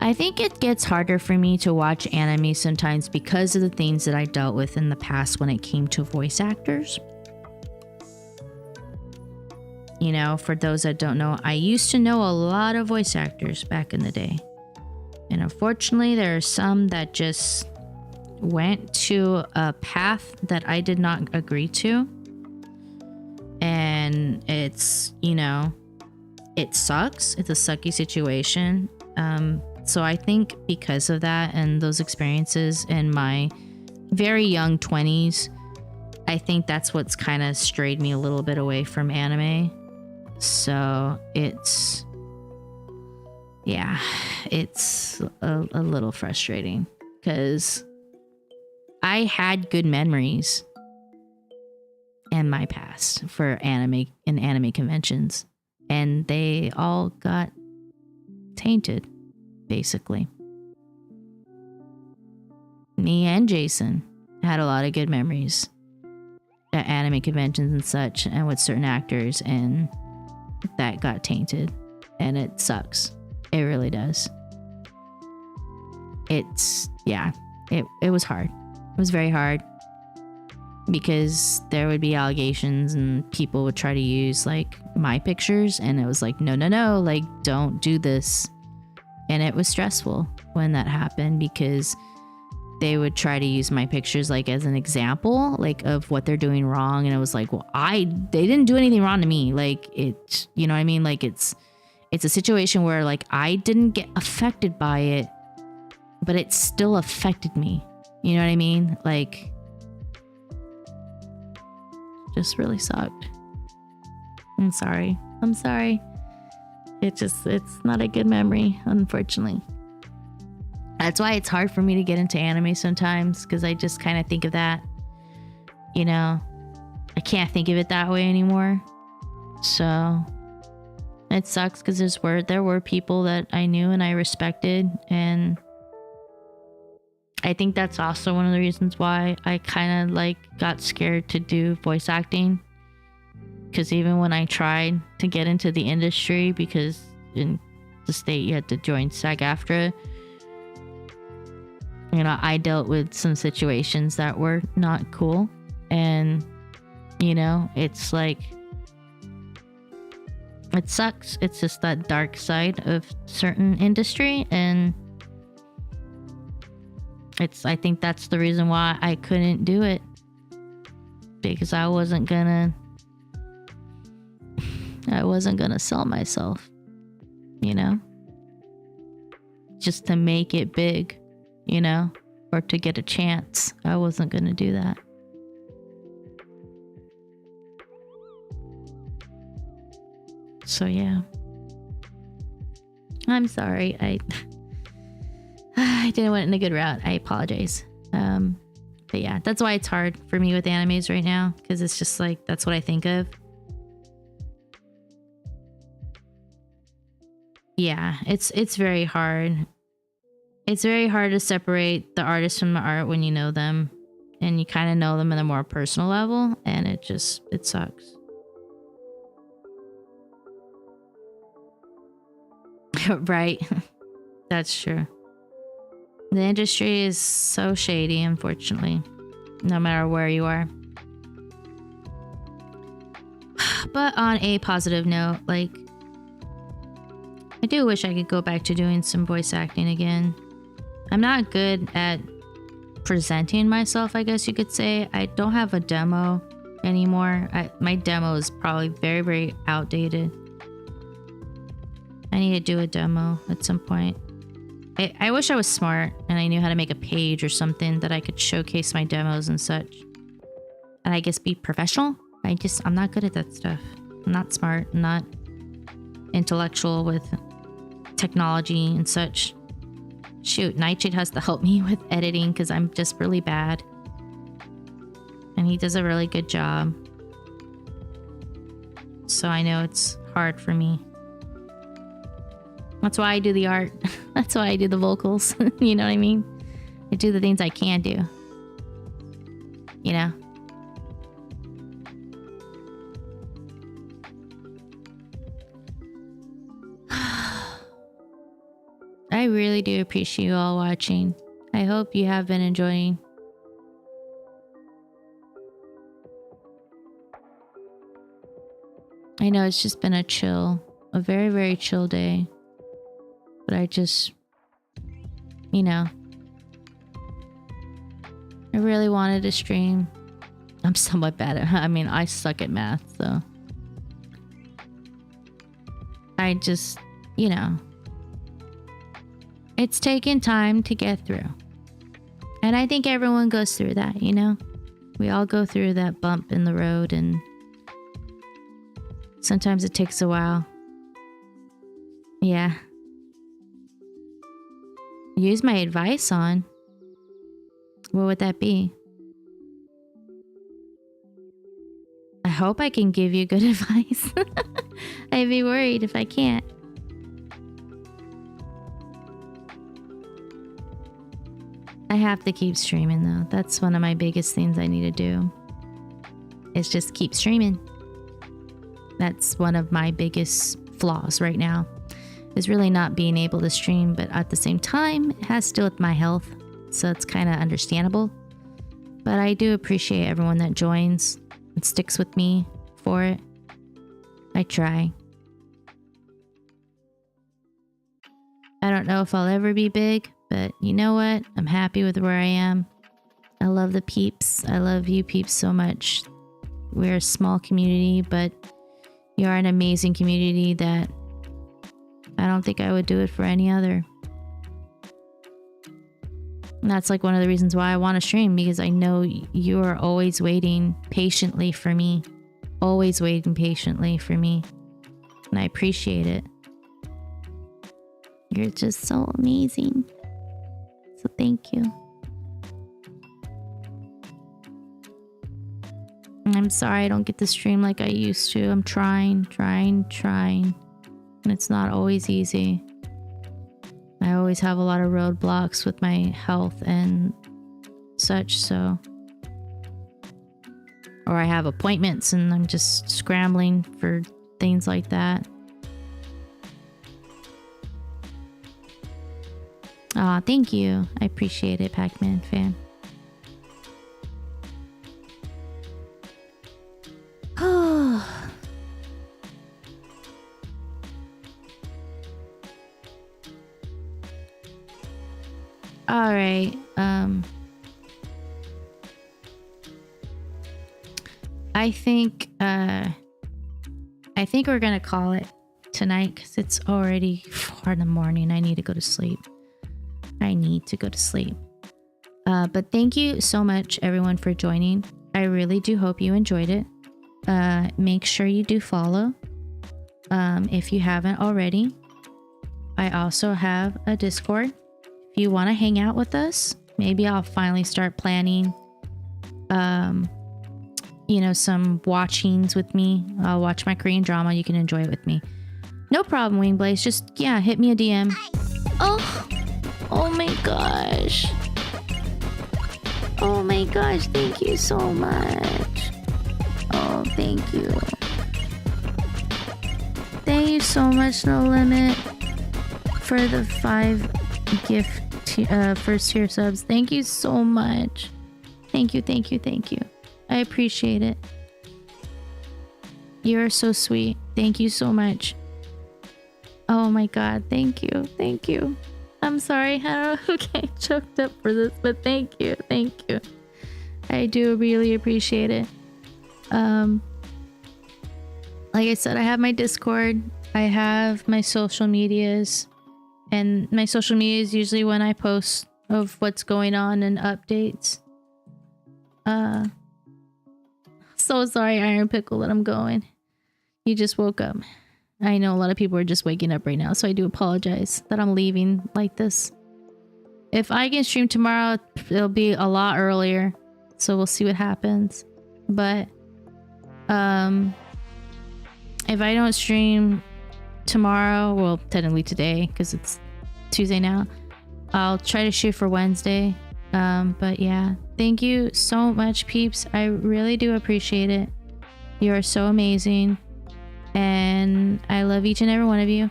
I think it gets harder for me to watch anime sometimes because of the things that I dealt with in the past when it came to voice actors. You know, for those that don't know, I used to know a lot of voice actors back in the day. And unfortunately, there are some that just went to a path that I did not agree to. And it's, you know, it sucks. It's a sucky situation. So I think because of that and those experiences in my very young 20s, I think that's what's kind of strayed me a little bit away from anime. So it's a little frustrating because I had good memories in my past for anime and anime conventions, and they all got tainted. Basically, me and Jason had a lot of good memories at anime conventions and such, and with certain actors, and that got tainted, and it sucks. It really does. It was hard. It was very hard because there would be allegations and people would try to use like my pictures, and it was like, no, like don't do this. And it was stressful when that happened because they would try to use my pictures like as an example, like of what they're doing wrong. And it was like, well, they didn't do anything wrong to me. Like it, you know what I mean? Like it's a situation where like I didn't get affected by it, but it still affected me. You know what I mean? Like just really sucked. I'm sorry. It's not a good memory, unfortunately. That's why it's hard for me to get into anime sometimes, because I just kind of think of that. You know, I can't think of it that way anymore. So it sucks because there were people that I knew and I respected, and I think that's also one of the reasons why I kind of like got scared to do voice acting. Because even when I tried to get into the industry, because in the state you had to join SAG-AFTRA, you know, I dealt with some situations that were not cool. And, you know, it's like, it sucks. It's just that dark side of certain industry. And I think that's the reason why I couldn't do it. Because I wasn't gonna sell myself, you know, just to make it big, you know, or to get a chance. I wasn't gonna do that. So yeah, I'm sorry. I didn't went in a good route. I apologize. But yeah, that's why it's hard for me with animes right now, because it's just like, that's what I think of. Yeah, it's very hard. It's very hard to separate the artist from the art when you know them, and you kind of know them on a more personal level, and it sucks. Right. That's true. The industry is so shady, unfortunately, no matter where you are. But on a positive note, like, I do wish I could go back to doing some voice acting again. I'm not good at presenting myself, I guess you could say. I don't have a demo anymore. My demo is probably very, very outdated. I need to do a demo at some point. I wish I was smart and I knew how to make a page or something that I could showcase my demos and such. And I guess be professional. I'm not good at that stuff. I'm not smart. I'm not intellectual with technology and such. Shoot, Nightshade has to help me with editing because I'm just really bad. And he does a really good job. So I know it's hard for me. That's why I do the art. That's why I do the vocals. You know what I mean? I do the things I can do. You know? I really do appreciate you all watching. I hope you have been enjoying. I know it's just been a very, very chill day. But I just, you know, I really wanted to stream. I'm somewhat bad at, I mean, I suck at math, so. I just, you know, it's taken time to get through. And I think everyone goes through that, you know? We all go through that bump in the road, and sometimes it takes a while. Yeah. Use my advice on, what would that be? I hope I can give you good advice. I'd be worried if I can't. I have to keep streaming though. That's one of my biggest things I need to do. Is just keep streaming. That's one of my biggest flaws right now. Is really not being able to stream, but at the same time, it has to do with my health, so it's kind of understandable. But I do appreciate everyone that joins and sticks with me for it. I try. I don't know if I'll ever be big, but you know what? I'm happy with where I am. I love the peeps. I love you peeps so much. We're a small community, but you are an amazing community that I don't think I would do it for any other. And that's like one of the reasons why I want to stream, because I know you are always waiting patiently for me. Always waiting patiently for me. And I appreciate it. You're just so amazing. So thank you. And I'm sorry I don't get to stream like I used to. I'm trying. And it's not always easy. I always have a lot of roadblocks with my health and such, so. or I have appointments and I'm just scrambling for things like that. Aw, thank you. I appreciate it, Pac-Man fan. All right. I think we're gonna call it tonight because it's already 4 in the morning. I need to go to sleep. But thank you so much, everyone, for joining. I really do hope you enjoyed it. Make sure you do follow if you haven't already. I also have a Discord. If you want to hang out with us, maybe I'll finally start planning some watchings with me. I'll watch my Korean drama. You can enjoy it with me. No problem, Wing Blaze. Just, hit me a DM. Oh my gosh. Oh my gosh, thank you so much. Oh, thank you. Thank you so much, No Limit, for the 5 first tier subs. Thank you so much. Thank you. I appreciate it. You're so sweet. Thank you so much. Oh my god, thank you. I'm sorry how to get choked up for this, but thank you. I do really appreciate it. Like I said, I have my Discord. I have my social medias. And my social media is usually when I post of what's going on and updates. So sorry, Iron Pickle, that I'm going. You just woke up. I know a lot of people are just waking up right now, so I do apologize that I'm leaving like this. If I can stream tomorrow, it'll be a lot earlier, so we'll see what happens. But if I don't stream tomorrow, well, technically today, because it's Tuesday now, I'll try to shoot for Wednesday. But yeah, thank you so much, peeps. I really do appreciate it. You are so amazing. And I love each and every one of you.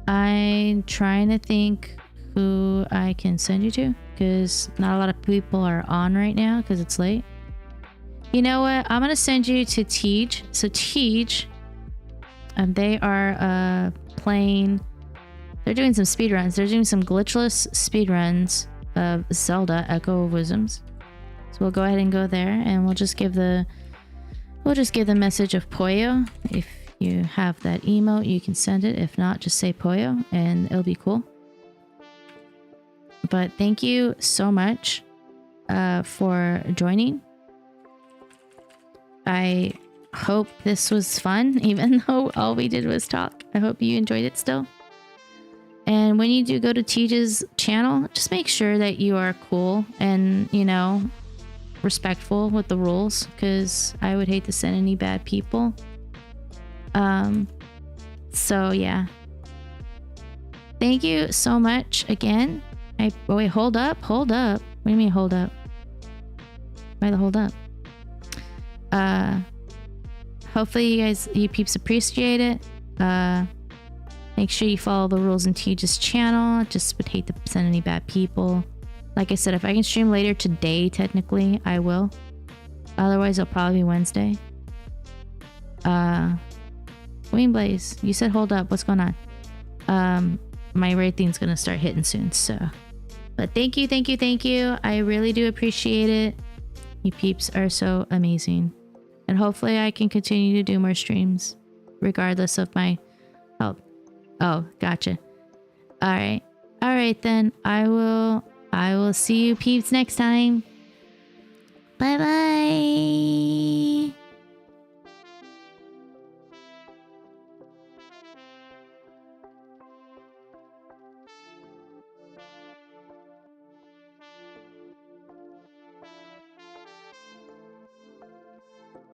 I'm trying to think who I can send you to, because not a lot of people are on right now because it's late. You know what? I'm going to send you to Tej. So Tej, they are playing... They're doing some speedruns. They're doing some glitchless speedruns of Zelda Echo of Wisdoms. So we'll go ahead and go there, and we'll just give the message of Poyo. If you have that emote, you can send it. If not, just say Poyo and it'll be cool. But thank you so much for joining. I hope this was fun, even though all we did was talk. I hope you enjoyed it still. And when you do go to Tej's channel, just make sure that you are cool and, respectful with the rules, because I would hate to send any bad people. So yeah. Thank you so much again. Wait, hold up. What do you mean hold up? Why the hold up? Hopefully you peeps appreciate it. Make sure you follow the rules in Tej's channel. Just would hate to send any bad people. Like I said, if I can stream later today, technically, I will. Otherwise, it'll probably be Wednesday. Wing Blaze, you said hold up. What's going on? My rating's gonna start hitting soon, so. But thank you. I really do appreciate it. You peeps are so amazing. And hopefully I can continue to do more streams, regardless of my health. Oh, gotcha. All right then. I will see you peeps next time. Bye bye.